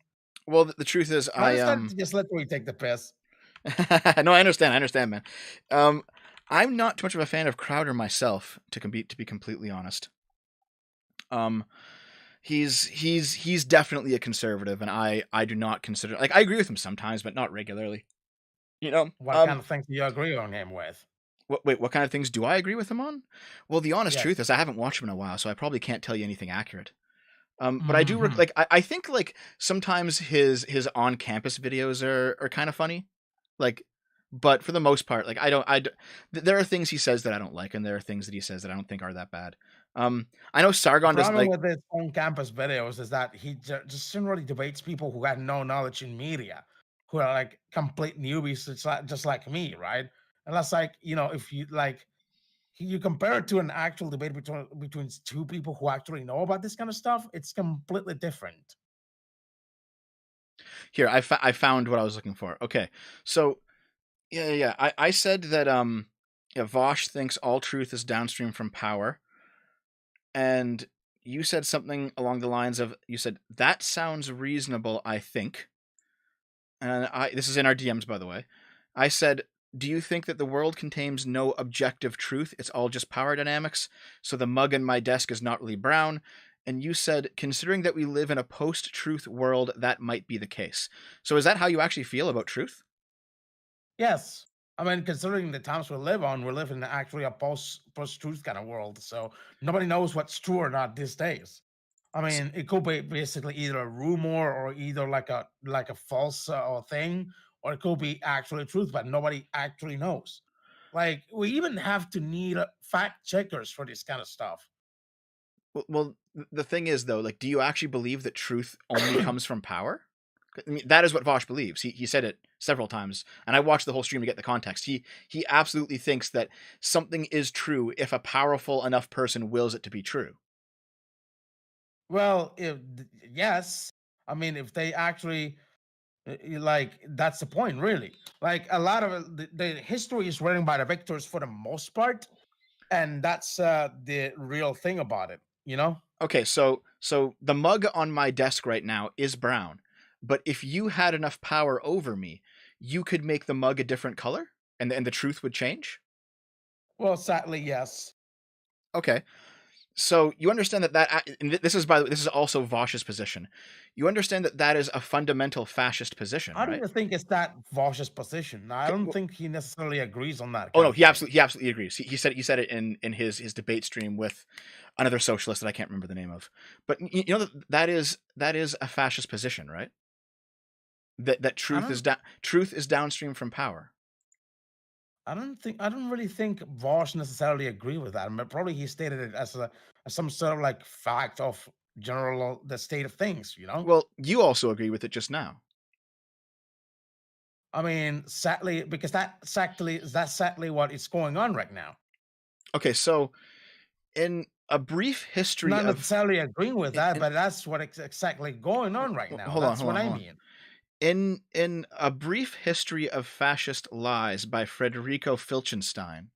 the truth is, I I decided to just let me take the piss. no, I understand, man. Um, I'm not too much of a fan of Crowder myself, to be completely honest. Um, he's definitely a conservative, and I do not consider, like, I agree with him sometimes, but not regularly. You know, What kind of things do you agree on him with? what kind of things do I agree with him on? Well, the honest Yes. truth is I haven't watched him in a while, so I probably can't tell you anything accurate. But I do Hmm. like I think like sometimes his on campus videos are kind of funny, like, but for the most part, like there are things he says that I don't like, and there are things that he says that I don't think are that bad. I know The Sargon doesn't problem like. with his on campus videos is that he just generally debates people who got no knowledge in media, who are like complete newbies, just like me, right? And that's like, if you like, you compare it to an actual debate between two people who actually know about this kind of stuff, it's completely different. Here, I found what I was looking for. Okay, so yeah. I said that yeah, Vosh thinks all truth is downstream from power, and you said something along the lines of, you said that sounds reasonable, I think. And this is in our DMs, by the way. I said, do you think that the world contains no objective truth? It's all just power dynamics. So the mug in my desk is not really brown. And you said, considering that we live in a post-truth world, that might be the case. So is that how you actually feel about truth? Yes. I mean, considering the times we live on, we live in actually a post truth kind of world. So nobody knows what's true or not these days. I mean, it could be basically either a rumor or either like a false thing, or it could be actually truth, but nobody actually knows. Like we even have to need fact checkers for this kind of stuff. The thing is, though, like, do you actually believe that truth only comes from power? I mean, that is what Vosh believes. He said it several times, and I watched the whole stream to get the context. He absolutely thinks that something is true if a powerful enough person wills it to be true. Well, yes, I mean, if they actually like, that's the point, really. Like a lot of the history is written by the victors for the most part, and that's the real thing about it. You know? Okay, so the mug on my desk right now is brown, but if you had enough power over me, you could make the mug a different color, and the truth would change. Well, sadly, yes. Okay, so you understand and this is, by the way, this is also Vosh's position. You understand that that is a fundamental fascist position, I don't right? even think it's that Vosh's position. I Okay, don't well, think he necessarily agrees on that oh kind no, of thing. he absolutely agrees. He said it in his debate stream with another socialist that I can't remember the name of. But you know that is a fascist position, right? That I don't. truth is downstream from power. I don't really think Vosh necessarily agree with that. I mean, probably he stated it as some sort of like fact of general the state of things. You know? Well, you also agree with it just now. I mean, sadly, because that's sadly what is going on right now. Okay, so in a brief history Not of necessarily agreeing with that, in, but that's what exactly going on right now. That's hold what on, I hold on. mean. In a brief history of fascist lies by Federico Filchenstein,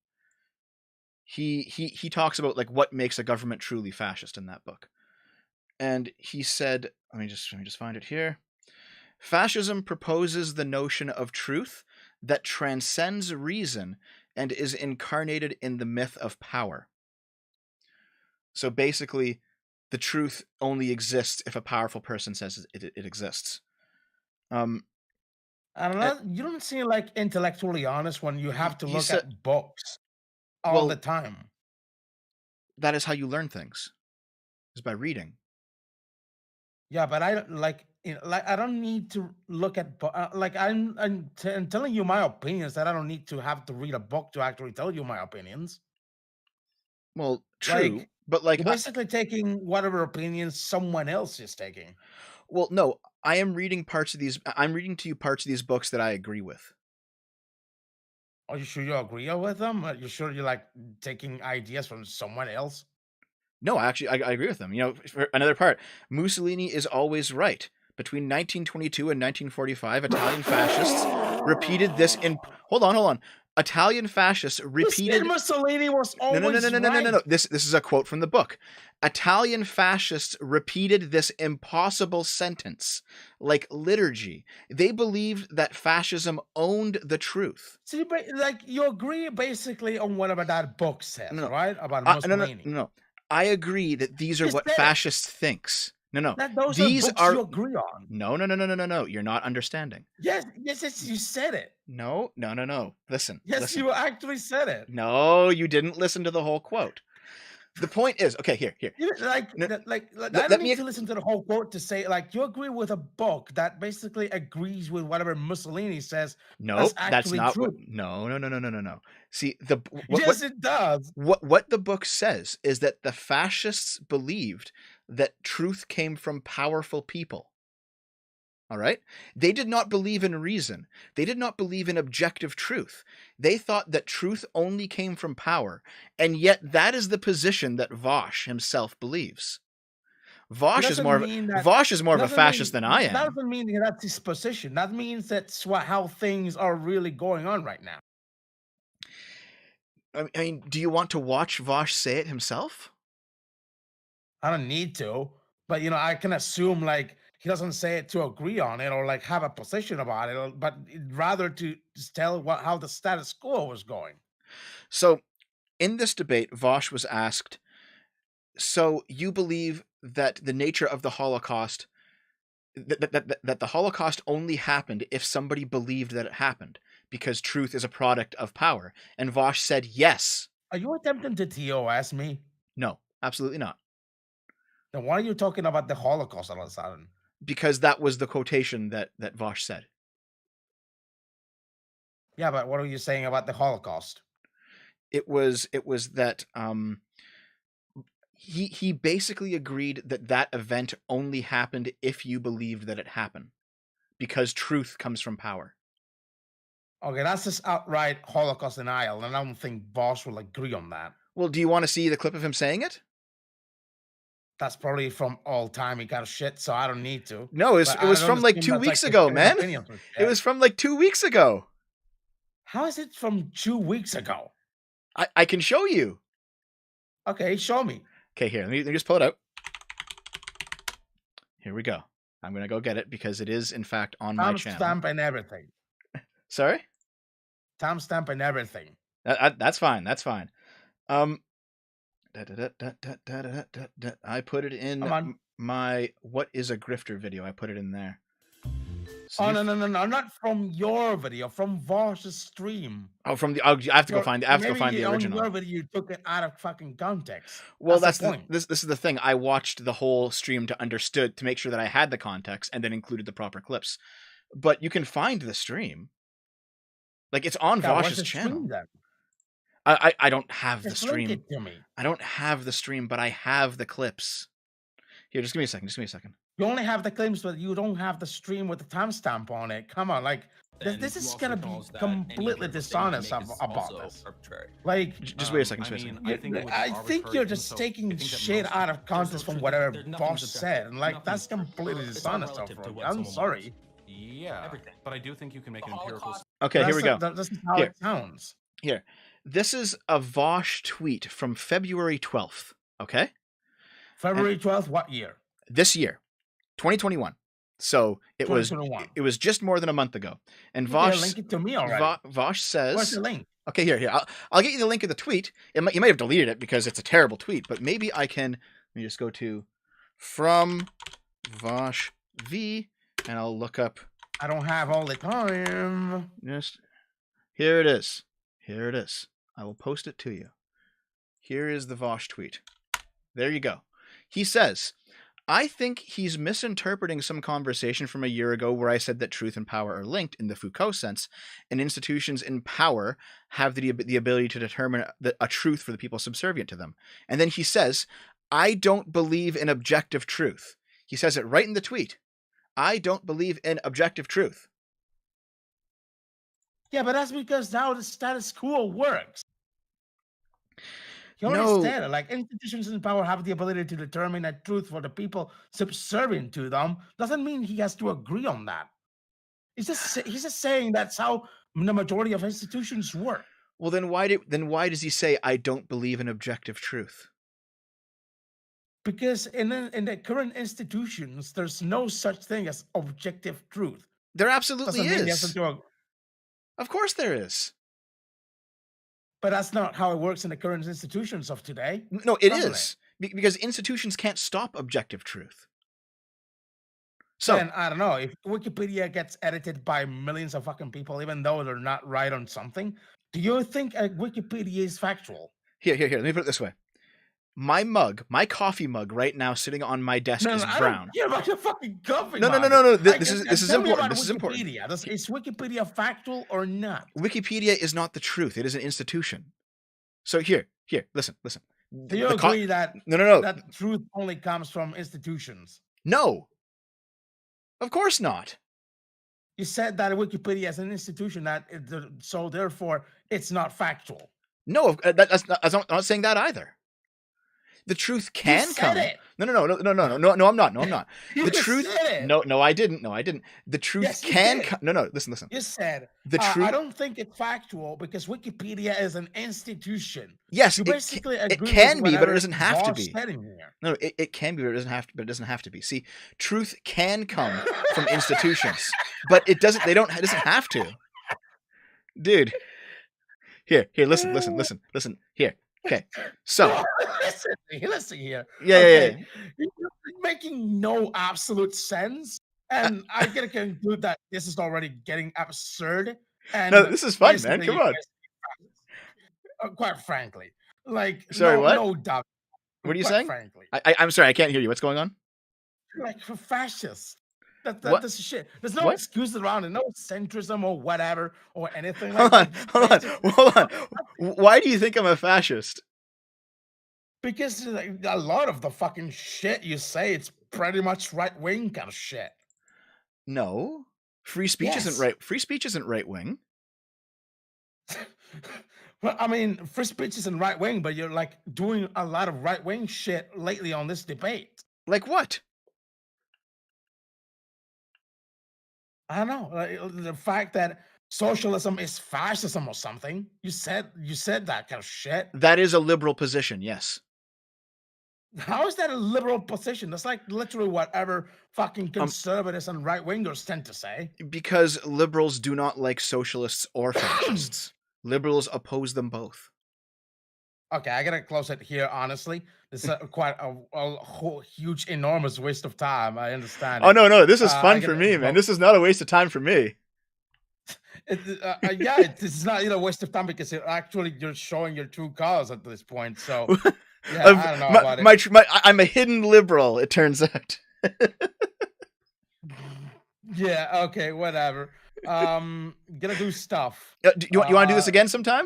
he talks about like what makes a government truly fascist in that book. And he said, let me just find it here. Fascism proposes the notion of truth that transcends reason and is incarnated in the myth of power. So basically, the truth only exists if a powerful person says it exists. I don't know. You don't seem like intellectually honest when you have to you look said, at books all the well, time. that is how you learn things, is by reading. Yeah, but I don't like, like I don't need to look at like I'm telling you my opinions that I don't need to have to read a book to actually tell you my opinions. Well, true, Like but like, you're basically taking whatever opinions someone else is taking. well, no, I am reading parts of these. I'm reading to you parts of these books that I agree with. Are you sure you agree with them? Are you sure you're like taking ideas from someone else? No, actually, I agree with them. You know, for another part, Mussolini is always right. Between 1922 and 1945, Italian fascists repeated this in. Hold on, hold on. Italian fascists You said repeated. Mussolini was No, no, no, no, always no, no, no, no, right. no. This is a quote from the book. Italian fascists repeated this impossible sentence like liturgy. They believed that fascism owned the truth. So like you agree basically on whatever that book No, says, no, right? About no, no, Mussolini. no, no. I agree that these are You what said it. fascists thinks. No, no. That those are These books are you agree on. no, no, no, no, no, no, no. You're not understanding. Yes, yes, yes, you said it. No, no, no, no. Listen, Yes, listen. you actually said it. No, you didn't listen to the whole quote. The point is, okay, here. You like No, like I let, don't let need me. to listen to the whole quote to say like you agree with a book that basically agrees with whatever Mussolini says that's Nope, that's actually not what. true. No, no, no, no, no, no, no. See, the Yes, it does. what the book says is that the fascists believed that truth came from powerful people. All right? They did not believe in reason. They did not believe in objective truth. They thought that truth only came from power, and yet that is the position that Vosh himself believes. It Vosh is doesn't more of mean that Vosh is more it of a doesn't fascist mean than I that am. doesn't mean that's his position. That means that's how things are really going on right now. I mean, do you want to watch Vosh say it himself? I don't need to, but I can assume like he doesn't say it to agree on it or like have a position about it, but rather to just tell how the status quo was going. So, in this debate, Vosh was asked, "So you believe that the nature of the Holocaust that the Holocaust only happened if somebody believed that it happened because truth is a product of power?" And Vosh said, "Yes." Are you attempting to TOS me? No, absolutely not. Then why are you talking about the Holocaust all of a sudden? Because that was the quotation that Vosh said. Yeah, but what are you saying about the Holocaust? It was that he basically agreed that that event only happened if you believed that it happened because truth comes from power. Okay, that's just outright Holocaust denial, and I don't think Boss will agree on that. Well, do you want to see the clip of him saying it? That's probably from all time he got shit, so I don't need to. No, But it I was don't from like assume 2 that's like weeks his ago, second man. opinion for It shit. was from like 2 weeks ago. How is it from 2 weeks ago? I can show you. Okay, show me. Okay, here, let me just pull it out. Here we go. I'm going to go get it because it is, in fact, on my channel. Timestamp and everything. Sorry? Timestamp and everything. That's fine. That's fine. I put it Come in on. my What is a Grifter video. I put it in there. So Oh, no, no, no, no. Not from your video, from Vosh's stream. Oh, from the. I have to go find. I have to go find Maybe the on original. your video you took it out of fucking context. Well, That's the point. this is the thing. I watched the whole stream to make sure that I had the context and then included the proper clips. But you can find the stream. Like it's on Yeah, what's Vosh's the stream channel. then? I don't have the Just link stream. it to me. I don't have the stream, but I have the clips. Here, just give me a second. Just give me a second. You only have the claims, but you don't have the stream with the timestamp on it. Come on, like this is gonna be completely dishonest about this. Like, Just wait a second. Just wait a second. I think you're just taking shit out of context from whatever Bosch said, and like that's completely dishonest. I'm sorry. Yeah, everything. But I do think you can make an empirical. Okay, here we go. This is how it sounds. Here, this is a Vosh tweet from February 12th. Okay. February 12th, what year? This year, 2021. So it was 2021. just more than a month ago. And Yeah, link it to me already. Vosh Where's says, the link? okay, here. I'll get you the link of the tweet. You might have deleted it because it's a terrible tweet, but maybe I can. Let me just go to from Vosh V, and I'll look up. I don't have all the time. Just here it is. Here it is. I will post it to you. Here is the Vosh tweet. There you go. He says, I think he's misinterpreting some conversation from a year ago where I said that truth and power are linked in the Foucault sense, and institutions in power have the ability to determine a truth for the people subservient to them. And then he says, I don't believe in objective truth. He says it right in the tweet. I don't believe in objective truth. Yeah, but that's because now the status quo works. He already said it. Like, institutions in power have the ability to determine a truth for the people subservient to them. Doesn't mean he has to agree on that. He's just saying that's how the majority of institutions work. Well, then why does he say I don't believe in objective truth? Because in the current institutions, there's no such thing as objective truth. There absolutely is. Of course there is. But that's not how it works in the current institutions of today. No, it is. Because institutions can't stop objective truth. So, and I don't know, if Wikipedia gets edited by millions of fucking people, even though they're not right on something, do you think Wikipedia is factual? Here. Let me put it this way. My coffee mug right now sitting on my desk is brown. Yeah, about your fucking coffee mug. No. This is important. This is important. Is Wikipedia factual or not? Wikipedia is not the truth. It is an institution. So here, listen. Do you agree that no that truth only comes from institutions? No. Of course not. You said that Wikipedia is an institution so therefore it's not factual. No, I'm not saying that either. The truth can come. It. No, I'm not. The truth. Said it. No, I didn't. The truth can come. No, listen. You said the truth. I don't think it's factual because Wikipedia is an institution. Yes, you basically it can be, but it doesn't have to be. No, it can be, but it doesn't have to be. See, truth can come from institutions, but it doesn't. It doesn't have to. Dude, here. Listen. Here. Okay, so listen here. Yeah. You're making no absolute sense, and I gotta conclude that this is already getting absurd. And no, this is fun, man. Come on. Quite frankly, like, sorry, what? No doubt. What are you saying? Frankly, I'm sorry, I can't hear you. What's going on? Like, for fascists. That's shit. There's no excuse around it, no centrism or whatever or anything. Hold on. Why do you think I'm a fascist? Because like, a lot of the fucking shit you say, it's pretty much right wing kind of shit. No, free speech isn't right. Free speech isn't right wing. Well, I mean, free speech isn't right wing, but you're like doing a lot of right wing shit lately on this debate. Like what? I don't know. The fact that socialism is fascism or something. You said that kind of shit. That is a liberal position, yes. How is that a liberal position? That's like literally whatever fucking conservatives and right wingers tend to say. Because liberals do not like socialists or fascists. Liberals oppose them both. Okay, I gotta close it here. Honestly, this is quite a whole huge, enormous waste of time. I understand. Oh no, this is fun for me, man. This is not a waste of time for me. This is not a waste of time because you're showing your true colors at this point. So yeah, I don't know about it. I'm a hidden liberal. It turns out. Yeah. Okay. Whatever. Gonna do stuff. Do you want to do this again sometime?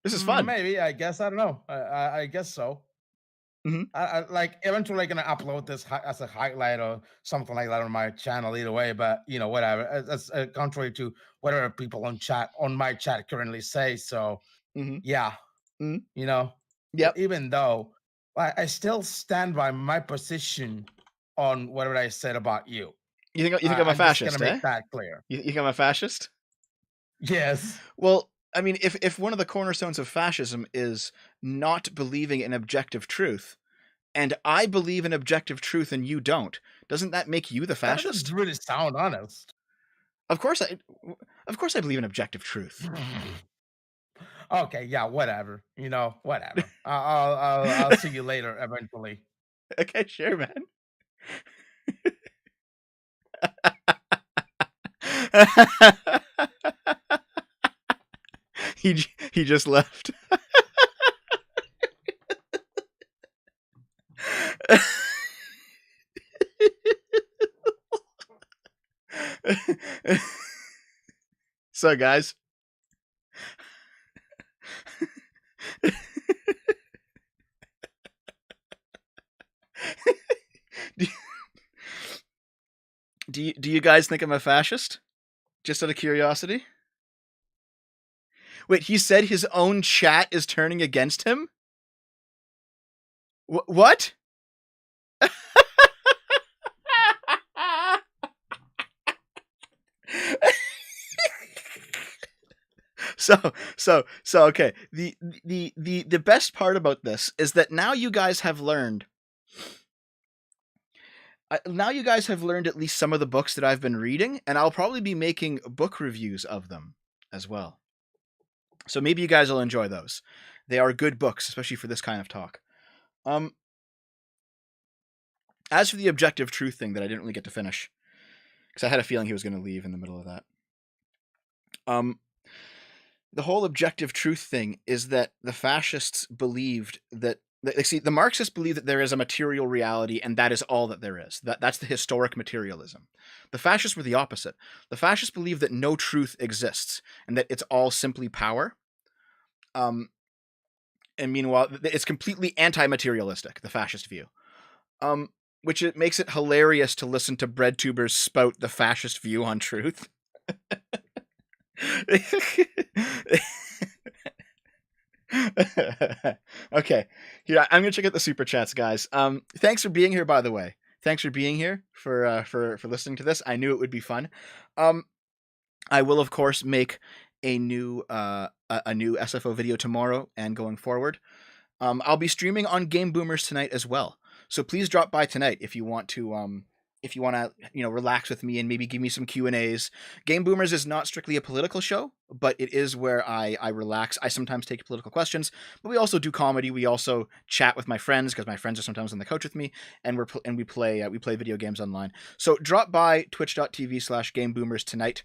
This is fun. Maybe. I guess. I don't know. I guess so. Mm-hmm. I like eventually gonna upload this as a highlight or something like that on my channel either way. But whatever. That's contrary to whatever people on my chat currently say. So yeah, Yep. Even though I still stand by my position on whatever I said about you. You think I'm a fascist? Just gonna make that clear. You think I'm a fascist? Yes. Well, I mean, if one of the cornerstones of fascism is not believing in objective truth, and I believe in objective truth and you don't, doesn't that make you the That fascist? doesn't really sound honest. Of course I believe in objective truth. Okay, yeah, whatever. You know, whatever. I'll see you later eventually. Okay, sure, man. he just left. So, guys. Do you guys think I'm a fascist? Just out of curiosity? Wait, he said his own chat is turning against him? What? So okay. The best part about this is that now you guys have learned. Now you guys have learned at least some of the books that I've been reading, and I'll probably be making book reviews of them as well. So maybe you guys will enjoy those. They are good books, especially for this kind of talk. As for the objective truth thing that I didn't really get to finish, because I had a feeling he was going to leave in the middle of that. The whole objective truth thing is that the fascists believed that the Marxists believe that there is a material reality and that is all that there is. That's the historic materialism. The fascists were the opposite. The fascists believe that no truth exists and that it's all simply power. And meanwhile, it's completely anti-materialistic, the fascist view. Which it makes it hilarious to listen to breadtubers spout the fascist view on truth. Okay, here I'm gonna check out the super chats, guys. Thanks for being here, by the way. Thanks for being here for listening to this. I knew it would be fun. I will of course make a new SFO video tomorrow and going forward. I'll be streaming on Game Boomers tonight as well. So please drop by tonight if you want to relax with me and maybe give me some Q&As. Game Boomers is not strictly a political show, but it is where I relax. I sometimes take political questions, but we also do comedy. We also chat with my friends because my friends are sometimes on the couch with me, and we play video games online. So drop by twitch.tv/Game Boomers tonight.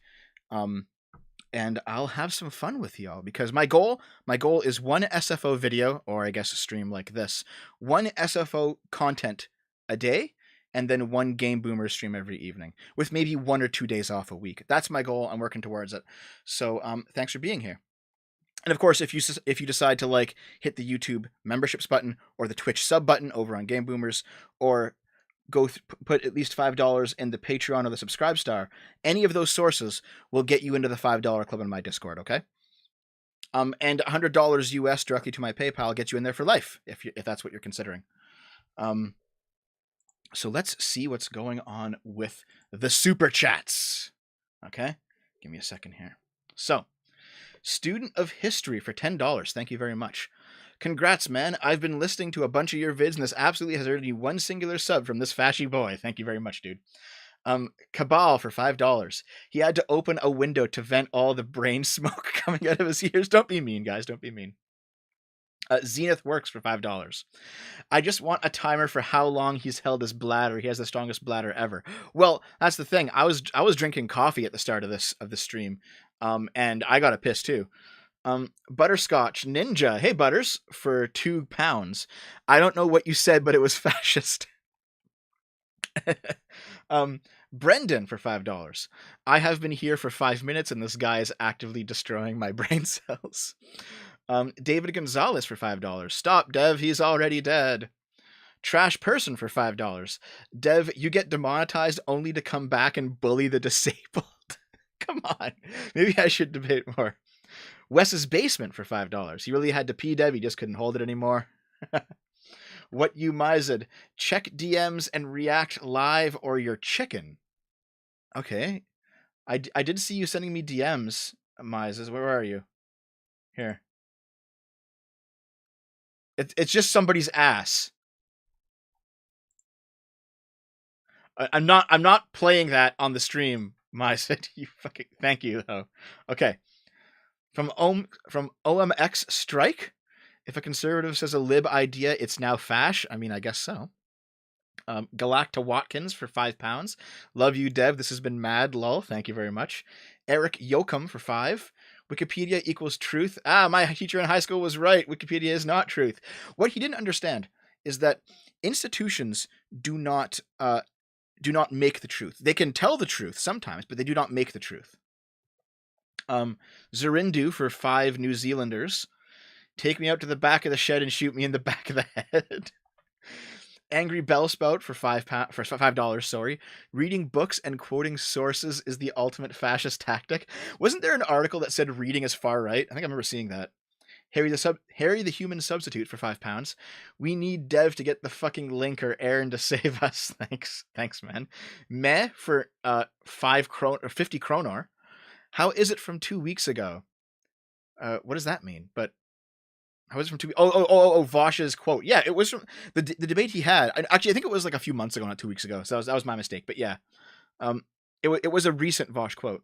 And I'll have some fun with y'all because my goal is one SFO video, or I guess a stream like this, one SFO content a day, and then one Game Boomer stream every evening with maybe 1 or 2 days off a week. That's my goal. I'm working towards it. So thanks for being here. And of course, if you decide to hit the YouTube memberships button or the Twitch sub button over on Game Boomers, or put at least $5 in the Patreon or the Subscribe Star, any of those sources will get you into the $5 club in my Discord, okay? And $100 US directly to my PayPal gets you in there for life, if that's what you're considering. So let's see what's going on with the super chats. Okay? Give me a second here. So, Student of History for $10. Thank you very much. Congrats, man. I've been listening to a bunch of your vids, and this absolutely has earned you one singular sub from this fashy boy. Thank you very much, dude. Cabal for $5. He had to open a window to vent all the brain smoke coming out of his ears. Don't be mean, guys. Don't be mean. Zenith Works for $5. I just want a timer for how long he's held his bladder. He has the strongest bladder ever. Well, that's the thing. I was drinking coffee at the start of the stream, and I got a piss too. Butterscotch Ninja, hey Butters, for £2. I don't know what you said, but it was fascist. Brendan for $5. I have been here for 5 minutes and this guy is actively destroying my brain cells. David Gonzalez for $5. Stop, Dev, he's already dead. Trash Person for $5. Dev, you get demonetized only to come back and bully the disabled. Come on, maybe I should debate more. Wes's Basement for $5. He really had to pee, Dev. He just couldn't hold it anymore. What you mised? Check DMs and react live or you're chicken. Okay. I did see you sending me DMs, Mises. Where are you? Here. It's just somebody's ass. I'm not playing that on the stream. My said you fucking thank you though. Okay. From OMX Strike. If a conservative says a lib idea, it's now fash. I mean, I guess so. Galacta Watkins for £5. Love you, Dev. This has been mad. Lol. Thank you very much. Eric Yoakum for 5. Wikipedia equals truth. My teacher in high school was right. Wikipedia is not truth. What he didn't understand is that institutions do not make the truth. They can tell the truth sometimes, but they do not make the truth. Zurindu for 5 New Zealanders. Take me out to the back of the shed and shoot me in the back of the head. Angry Bellspout for $5. Sorry, reading books and quoting sources is the ultimate fascist tactic. Wasn't there an article that said reading is far right? I think I remember seeing that. Harry the Human Substitute for £5. We need Dev to get the fucking link or Aaron to save us. Thanks, man. Meh for 50 kroner. How is it from 2 weeks ago? What does that mean? But how was it from 2 weeks? Vosh's quote. Yeah, it was from the debate he had. Actually, I think it was like a few months ago, not 2 weeks ago. So that was my mistake. But yeah, it was a recent Vosh quote.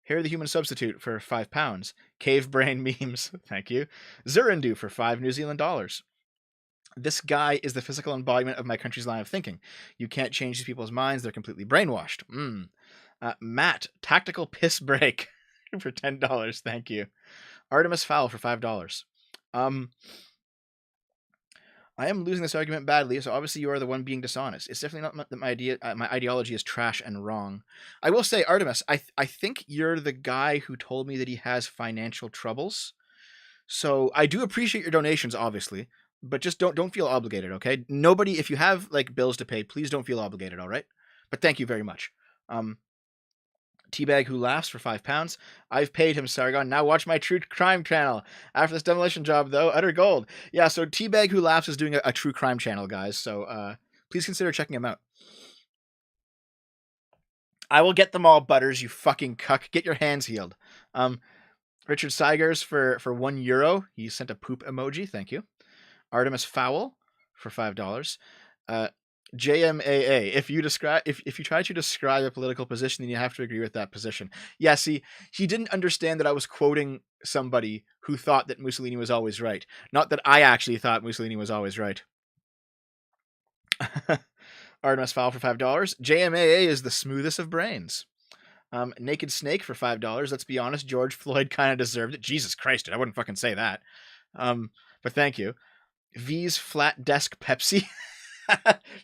Harry the Human Substitute for £5. Cave Brain Memes. Thank you. Zurindu for 5 New Zealand dollars. This guy is the physical embodiment of my country's line of thinking. You can't change these people's minds. They're completely brainwashed. Matt, Tactical Piss Break for $10. Thank you. Artemis Fowl for $5. I am losing this argument badly, so obviously you are the one being dishonest. It's definitely not that my ideology is trash and wrong. I will say, Artemis, I think you're the guy who told me that he has financial troubles. So I do appreciate your donations, obviously, but just don't feel obligated, okay? Nobody, if you have like bills to pay, please don't feel obligated, all right? But thank you very much. Teabag Who Laughs for £5. I've paid him, Sargon. Now watch my true crime channel. After this demolition job, though, utter gold. Yeah, so Teabag Who Laughs is doing a true crime channel, guys. So please consider checking him out. I will get them all, Butters, you fucking cuck. Get your hands healed. Richard Seigers for €1. He sent a poop emoji. Thank you. Artemis Fowl for $5. JMAA. If you try to describe a political position, then you have to agree with that position. Yeah, see, he didn't understand that I was quoting somebody who thought that Mussolini was always right. Not that I actually thought Mussolini was always right. Artemis Fowl for $5. JMAA is the smoothest of brains. Naked Snake for $5. Let's be honest, George Floyd kind of deserved it. Jesus Christ, dude, I wouldn't fucking say that. But thank you. V's Flat Desk Pepsi.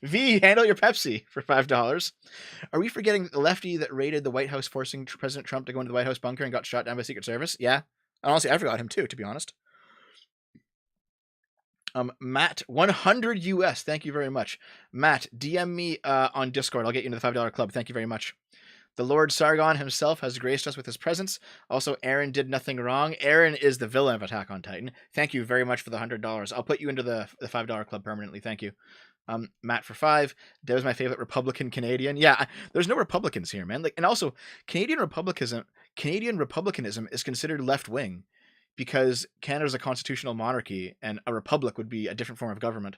V, handle your Pepsi for $5. Are we forgetting the lefty that raided the White House, forcing President Trump to go into the White House bunker and got shot down by Secret Service? Yeah. Honestly, I forgot him too, to be honest. Matt, 100 US. Thank you very much. Matt, DM me on Discord. I'll get you into the $5 club. Thank you very much. The Lord Sargon himself has graced us with his presence. Also, Aaron did nothing wrong. Aaron is the villain of Attack on Titan. Thank you very much for the $100. I'll put you into the $5 club permanently. Thank you. Matt for 5. There's my favorite Republican Canadian. Yeah, there's no Republicans here, man. Like, and also Canadian republicanism is considered left wing because Canada's a constitutional monarchy and a republic would be a different form of government.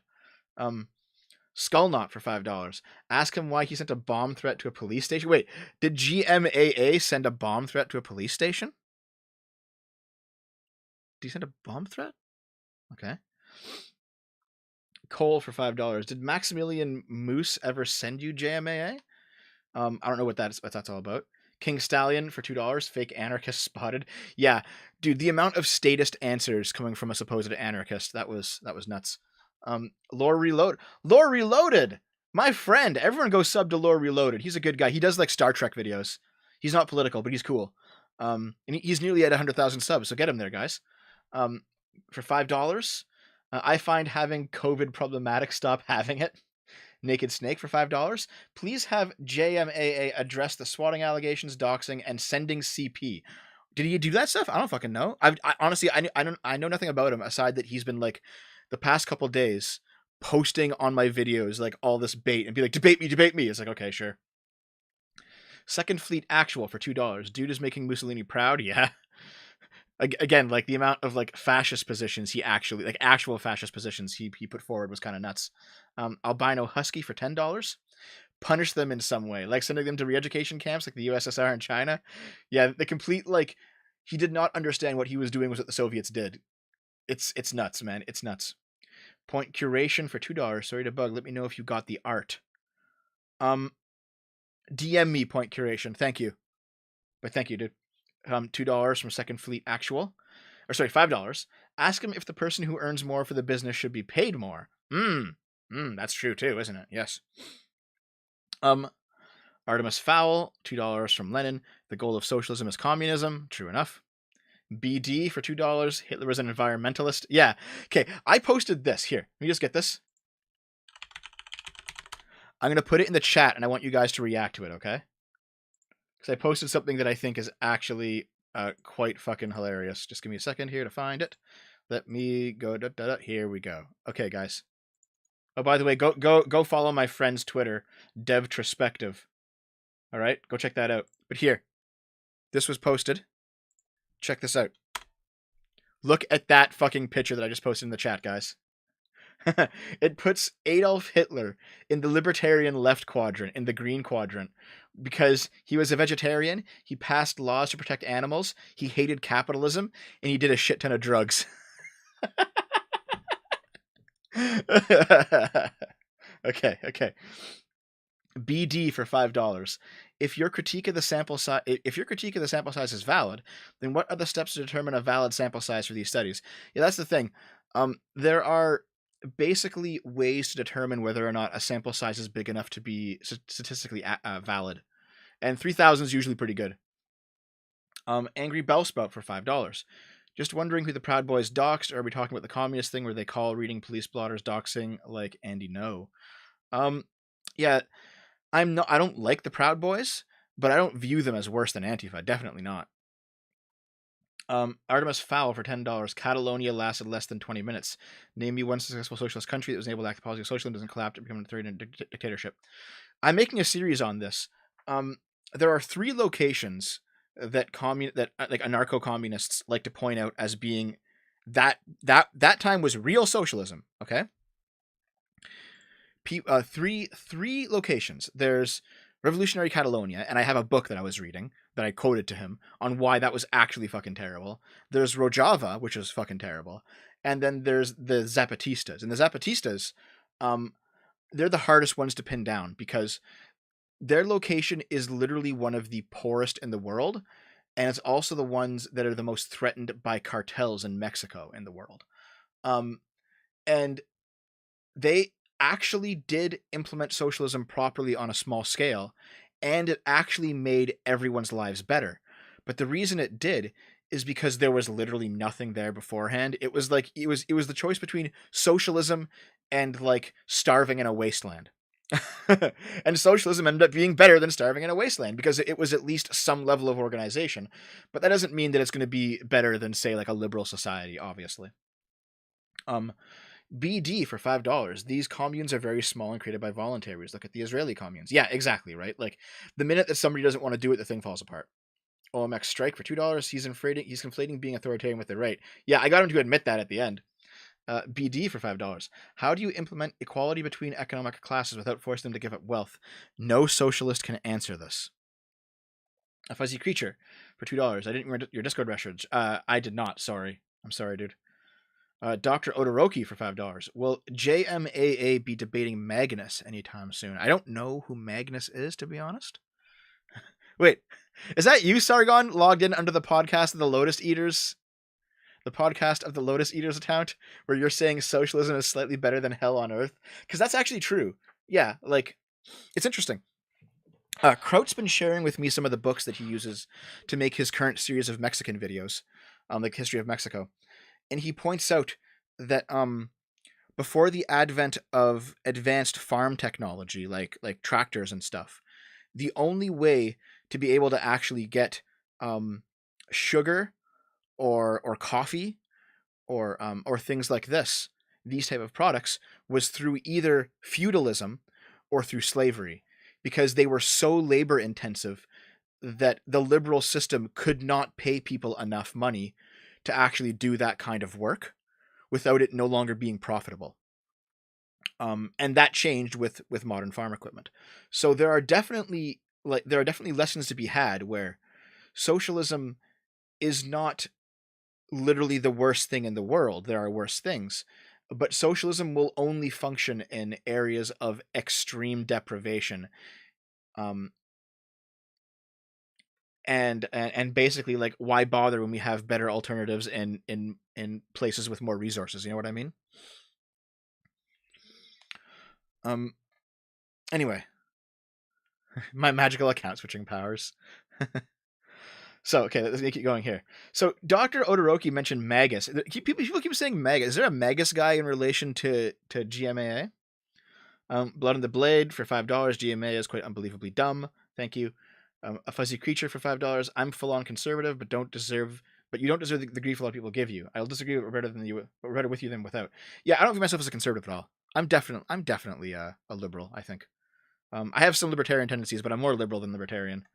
Skullknot for $5. Ask him why he sent a bomb threat to a police station. Wait, did GMAA send a bomb threat to a police station? Did he send a bomb threat? Okay. Cole for $5. Did Maximilian Moose ever send you JMAA? I don't know what that's all about. King Stallion for $2. Fake anarchist spotted. Yeah, dude, the amount of statist answers coming from a supposed anarchist, that was nuts. Lore Reloaded. My friend, everyone go sub to Lore Reloaded. He's a good guy. He does like Star Trek videos. He's not political, but he's cool. And he's nearly at 100,000 subs, so get him there, guys. For $5. I find having COVID problematic. Stop having it. Naked Snake for $5. Please have JMAA address the swatting allegations, doxing, and sending CP. Did he do that stuff? I don't fucking know. I honestly, I know nothing about him aside that he's been like the past couple days posting on my videos like all this bait and be like, debate me. It's like, okay, sure. Second Fleet Actual for $2. Dude is making Mussolini proud. Yeah. Again, like the amount of like fascist positions he actually, like actual fascist positions he put forward was kind of nuts. Albino Husky for $10. punish them in some way, like sending them to re-education camps like the USSR and China. Yeah, the complete, like, he did not understand what he was doing was what the Soviets did. It's nuts, man. It's nuts. Point curation for $2. Sorry to bug. Let me know if you got the art. DM me point curation. Thank you. But thank you, dude. $2 from Second Fleet Actual. Or sorry, $5. Ask him if the person who earns more for the business should be paid more. That's true too, isn't it? Yes. Artemis Fowl, $2 from Lenin. The goal of socialism is communism. True enough. BD for $2. Hitler was an environmentalist. Yeah. Okay, I posted this. Here, let me just get this. I'm going to put it in the chat, and I want you guys to react to it, okay? Because I posted something that I think is actually quite fucking hilarious. Just give me a second here to find it. Let me go. Here we go. Okay, guys. Oh, by the way, go follow my friend's Twitter, DevTrospective. All right, go check that out. But here, this was posted. Check this out. Look at that fucking picture that I just posted in the chat, guys. It puts Adolf Hitler in the libertarian left quadrant, in the green quadrant, because he was a vegetarian, he passed laws to protect animals, he hated capitalism, and he did a shit ton of drugs. Okay. BD for $5. If your critique of the sample size is valid, then what are the steps to determine a valid sample size for these studies? Yeah, that's the thing. There are basically ways to determine whether or not a sample size is big enough to be statistically valid, and 3,000 is usually pretty good. Angry Bellspout for $5. Just wondering who the Proud Boys doxed, or are we talking about the communist thing where they call reading police blotters doxing, like Andy No? Yeah, I don't like the Proud Boys, but I don't view them as worse than Antifa. Definitely not. Artemis Fowl for $10. Catalonia lasted less than 20 minutes. Name me one successful socialist country that was able to act the policy of socialism, doesn't collapse, to become a third dictatorship. I'm making a series on this. There are 3 locations that like anarcho-communists like to point out as being that time was real socialism. Okay. Three locations. There's Revolutionary Catalonia, and I have a book that I was reading that I quoted to him on why that was actually fucking terrible. There's Rojava, which was fucking terrible, and then there's the Zapatistas. And the Zapatistas, they're the hardest ones to pin down because their location is literally one of the poorest in the world, and it's also the ones that are the most threatened by cartels in Mexico in the world. And they actually did implement socialism properly on a small scale, and it actually made everyone's lives better. But the reason it did is because there was literally nothing there beforehand. It was like it was the choice between socialism and like starving in a wasteland. And socialism ended up being better than starving in a wasteland because it was at least some level of organization. But that doesn't mean that it's going to be better than, say, like a liberal society, obviously. BD for $5. These communes are very small and created by voluntaries. Look at the Israeli communes. Yeah, exactly, right? Like, the minute that somebody doesn't want to do it, the thing falls apart. OMX Strike for $2. He's conflating being authoritarian with the right. Yeah, I got him to admit that at the end. BD for $5. How do you implement equality between economic classes without forcing them to give up wealth? No socialist can answer this. A Fuzzy Creature for $2. I didn't read your Discord message. I did not. Sorry. I'm sorry, dude. Dr. Odoroki for $5. Will JMAA be debating Magnus anytime soon? I don't know who Magnus is, to be honest. Wait, is that you, Sargon, logged in under the podcast of the Lotus Eaters? The podcast of the Lotus Eaters account, where you're saying socialism is slightly better than hell on earth? Because that's actually true. Yeah, like, it's interesting. Kraut's been sharing with me some of the books that he uses to make his current series of Mexican videos, like History of Mexico. And he points out that before the advent of advanced farm technology, like tractors and stuff, the only way to be able to actually get sugar or coffee or things like these type of products, was through either feudalism or through slavery, because they were so labor intensive that the liberal system could not pay people enough money to actually do that kind of work without it no longer being profitable. And that changed with modern farm equipment. So there are definitely lessons to be had where socialism is not literally the worst thing in the world. There are worse things, but socialism will only function in areas of extreme deprivation. And basically, like, why bother when we have better alternatives in places with more resources? You know what I mean? Anyway, my magical account switching powers. So, okay, let's keep going here. So, Dr. Odoroki mentioned Magus. People keep saying Magus. Is there a Magus guy in relation to GMAA? Blood on the Blade for $5. GMAA is quite unbelievably dumb. Thank you. A Fuzzy Creature for $5. I'm full on conservative, but you don't deserve the grief a lot of people give you. I'll disagree with better with you than without. Yeah, I don't view myself as a conservative at all. I'm definitely a liberal, I think. I have some libertarian tendencies, but I'm more liberal than libertarian.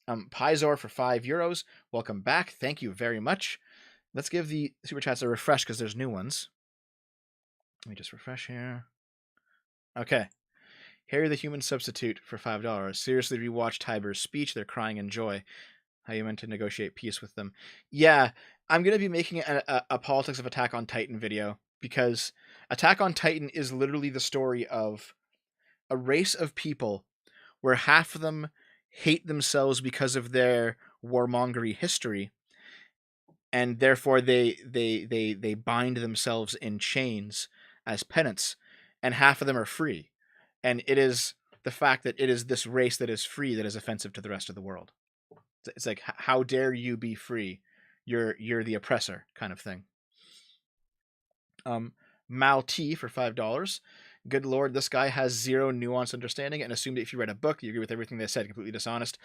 Pizor for €5. Welcome back. Thank you very much. Let's give the super chats a refresh because there's new ones. Let me just refresh here. Okay. Harry the Human Substitute for $5. Seriously rewatch Tiber's speech. They're crying in joy. How you meant to negotiate peace with them. Yeah, I'm going to be making a Politics of Attack on Titan video because Attack on Titan is literally the story of a race of people where half of them hate themselves because of their warmongery history, and therefore they bind themselves in chains as penance, and half of them are free. And it is the fact that it is this race that is free that is offensive to the rest of the world. It's like, how dare you be free? You're the oppressor, kind of thing. Mal T for $5. Good Lord, this guy has zero nuanced understanding and assumed that if you read a book, you agree with everything they said. Completely dishonest.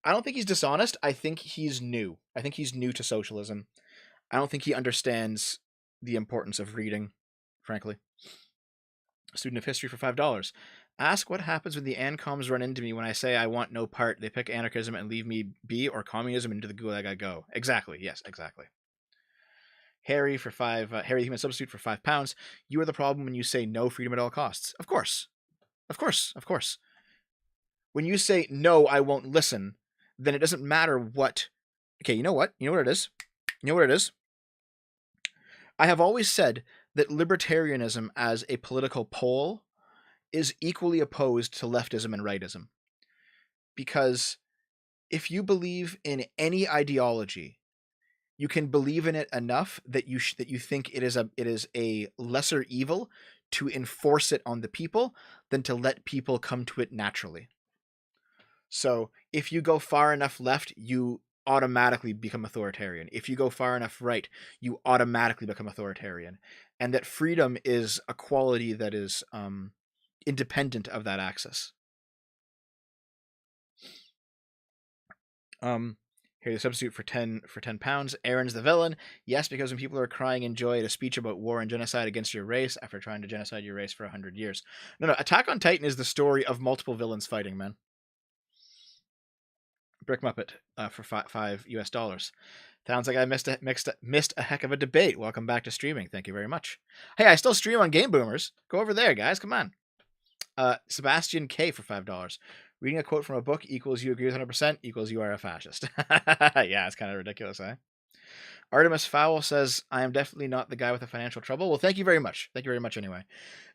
I don't think he's dishonest. I think he's new. I think he's new to socialism. I don't think he understands the importance of reading, frankly. Student of history for $5. Ask what happens when the ANCOMs run into me when I say I want no part. They pick anarchism and leave me be, or communism, into the gulag I go. Exactly. Yes, exactly. Harry for Harry the Human Substitute for £5. You are the problem when you say no freedom at all costs. Of course. Of course. Of course. When you say no, I won't listen, then it doesn't matter what. Okay, you know what? You know what it is? You know what it is? I have always said that libertarianism as a political pole is equally opposed to leftism and rightism. Because if you believe in any ideology, you can believe in it enough that you think it is a lesser evil to enforce it on the people than to let people come to it naturally. So if you go far enough left, you automatically become authoritarian. If you go far enough right, you automatically become authoritarian. And that freedom is a quality that is independent of that axis. Here, the substitute for £10. Aaron's the villain. Yes, because when people are crying in joy at a speech about war and genocide against your race after trying to genocide your race for 100 years. No, Attack on Titan is the story of multiple villains fighting, man. Brick Muppet for $5. Sounds like I missed a heck of a debate. Welcome back to streaming. Thank you very much. Hey, I still stream on Game Boomers. Go over there, guys. Come on. Sebastian K for $5. Reading a quote from a book equals you agree with 100% equals you are a fascist. Yeah, it's kind of ridiculous, eh? Artemis Fowl says, I am definitely not the guy with the financial trouble. Well, thank you very much. Thank you very much anyway.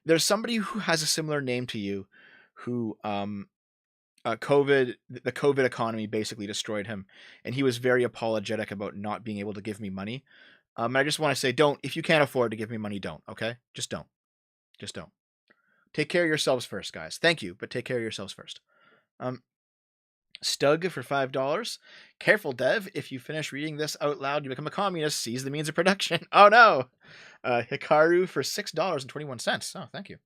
There's somebody who has a similar name to you who the COVID economy basically destroyed him, and he was very apologetic about not being able to give me money. And I just want to say, if you can't afford to give me money, don't, okay? Just don't. Take care of yourselves first, guys. Thank you, but take care of yourselves first. Stug for $5. Careful, Dev. If you finish reading this out loud, you become a communist. Seize the means of production. Oh, no. Hikaru for $6.21. Oh, thank you.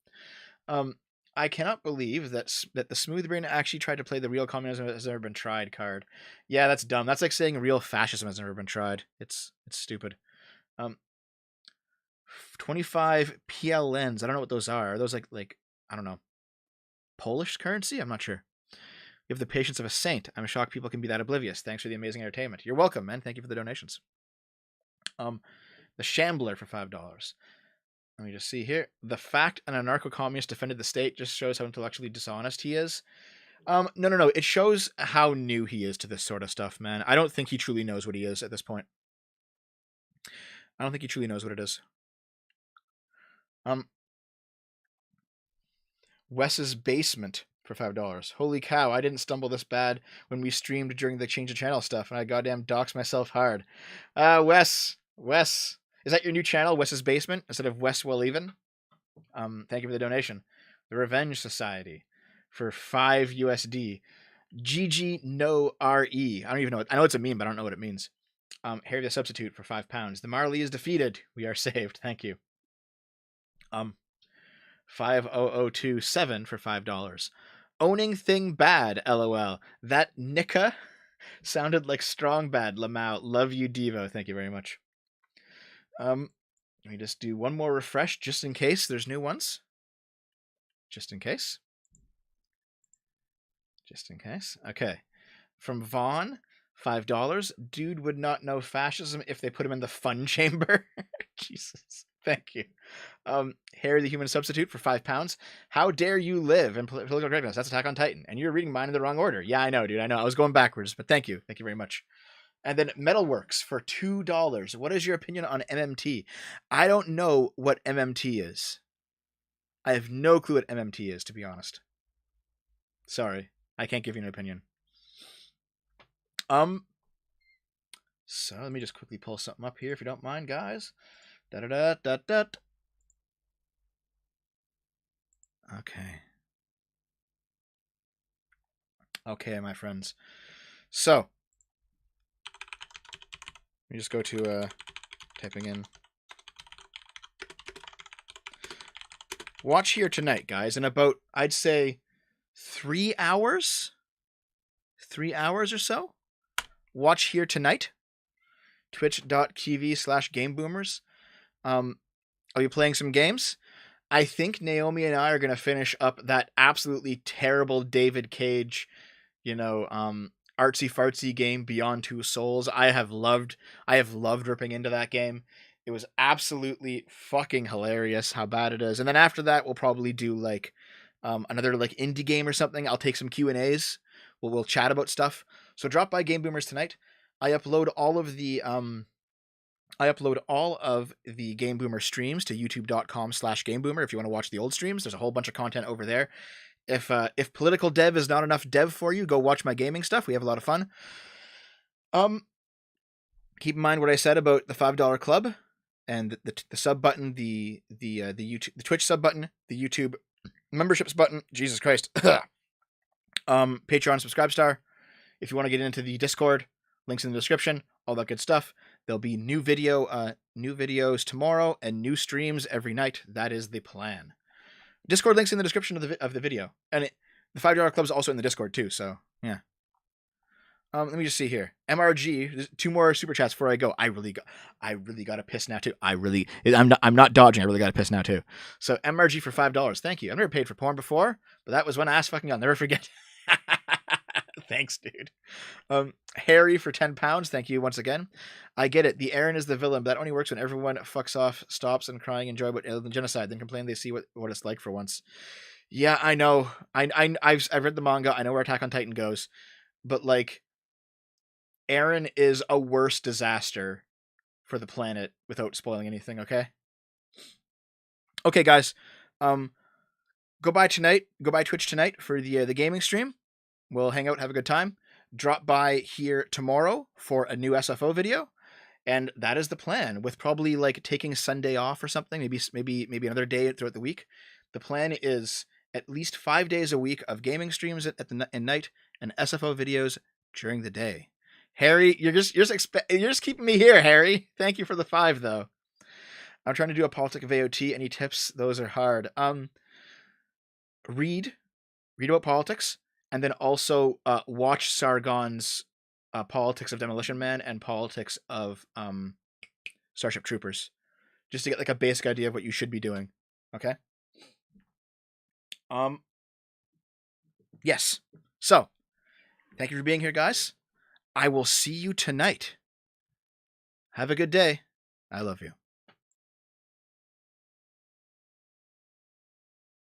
I cannot believe that the Smooth Brain actually tried to play the real communism has never been tried card. Yeah, that's dumb. That's like saying real fascism has never been tried. It's stupid. 25 PLNs. I don't know what those are. Are those like I don't know, Polish currency? I'm not sure. You have the patience of a saint. I'm shocked people can be that oblivious. Thanks for the amazing entertainment. You're welcome, man. Thank you for the donations. The Shambler for $5. Let me just see here. The fact an anarcho-communist defended the state just shows how intellectually dishonest he is. No. It shows how new he is to this sort of stuff, man. I don't think he truly knows what he is at this point. I don't think he truly knows what it is. Wes's Basement for $5. Holy cow, I didn't stumble this bad when we streamed during the change of channel stuff, and I goddamn doxed myself hard. Wes, is that your new channel, Wes's Basement, instead of Wes Well Even? Thank you for the donation. The Revenge Society for 5 USD. GG no RE. I don't even know. I know it's a meme, but I don't know what it means. Harry the Substitute for £5. The Marley is defeated. We are saved. Thank you. 50027 for $5. Owning thing bad, LOL. That Nika sounded like strong bad, Lamau. Love you, Devo. Thank you very much. Let me just do one more refresh just in case there's new ones. Just in case. Okay. From Vaughn, $5. Dude would not know fascism if they put him in the fun chamber. Jesus. Thank you. Harry the Human Substitute for £5. How dare you live in political correctness? That's Attack on Titan. And you're reading mine in the wrong order. Yeah, I know, dude. I know. I was going backwards, but thank you. Thank you very much. And then Metalworks for $2. What is your opinion on MMT? I don't know what MMT is. I have no clue what MMT is, to be honest. Sorry. I can't give you an opinion. So let me just quickly pull something up here, if you don't mind, guys. Okay, my friends. So let me just go to typing in. Watch here tonight, guys, in about, I'd say, 3 hours? 3 hours or so? Watch here tonight. Twitch.tv/GameBoomers. I'll be playing some games. I think Naomi and I are going to finish up that absolutely terrible David Cage, artsy-fartsy game Beyond Two Souls. I have loved ripping into that game. It was absolutely fucking hilarious how bad it is. And then after that, we'll probably do another indie game or something. I'll take some Q&As. We'll chat about stuff. So drop by Game Boomers tonight. I upload all of the Game Boomer streams to youtube.com/GameBoomer. If you want to watch the old streams, there's a whole bunch of content over there. If political dev is not enough dev for you, go watch my gaming stuff. We have a lot of fun. Keep in mind what I said about the $5 club and the sub button, the Twitch sub button, the YouTube memberships button. Jesus Christ. Patreon subscribe star. If you want to get into the Discord, links in the description, all that good stuff. There'll be new videos tomorrow and new streams every night. That is the plan. Discord links in the description of the video, and the $5 club is also in the Discord too. So yeah. Let me just see here. MRG, 2 more super chats before I go. I really got to piss now too. I'm not dodging. I really got to piss now too. So MRG for $5. Thank you. I've never paid for porn before, but that was one ass fucking I'll never forget. Thanks, dude. Harry for £10. Thank you once again. I get it. The Aaron is the villain, but that only works when everyone fucks off, stops, and crying, enjoy about alien genocide, then complain they see what it's like for once. Yeah, I know. I've read the manga. I know where Attack on Titan goes, but Aaron is a worse disaster for the planet without spoiling anything. Okay. Okay, guys. Go by Twitch tonight for the gaming stream. We'll hang out, have a good time. Drop by here tomorrow for a new SFO video, and that is the plan. With probably taking Sunday off or something, maybe another day throughout the week. The plan is at least 5 days a week of gaming streams at night and SFO videos during the day. Harry, you're just keeping me here, Harry. Thank you for the 5 though. I'm trying to do a politic of AOT. Any tips? Those are hard. Read about politics. And then also watch Sargon's Politics of Demolition Man and Politics of Starship Troopers, just to get a basic idea of what you should be doing. Okay. Yes. So, thank you for being here, guys. I will see you tonight. Have a good day. I love you.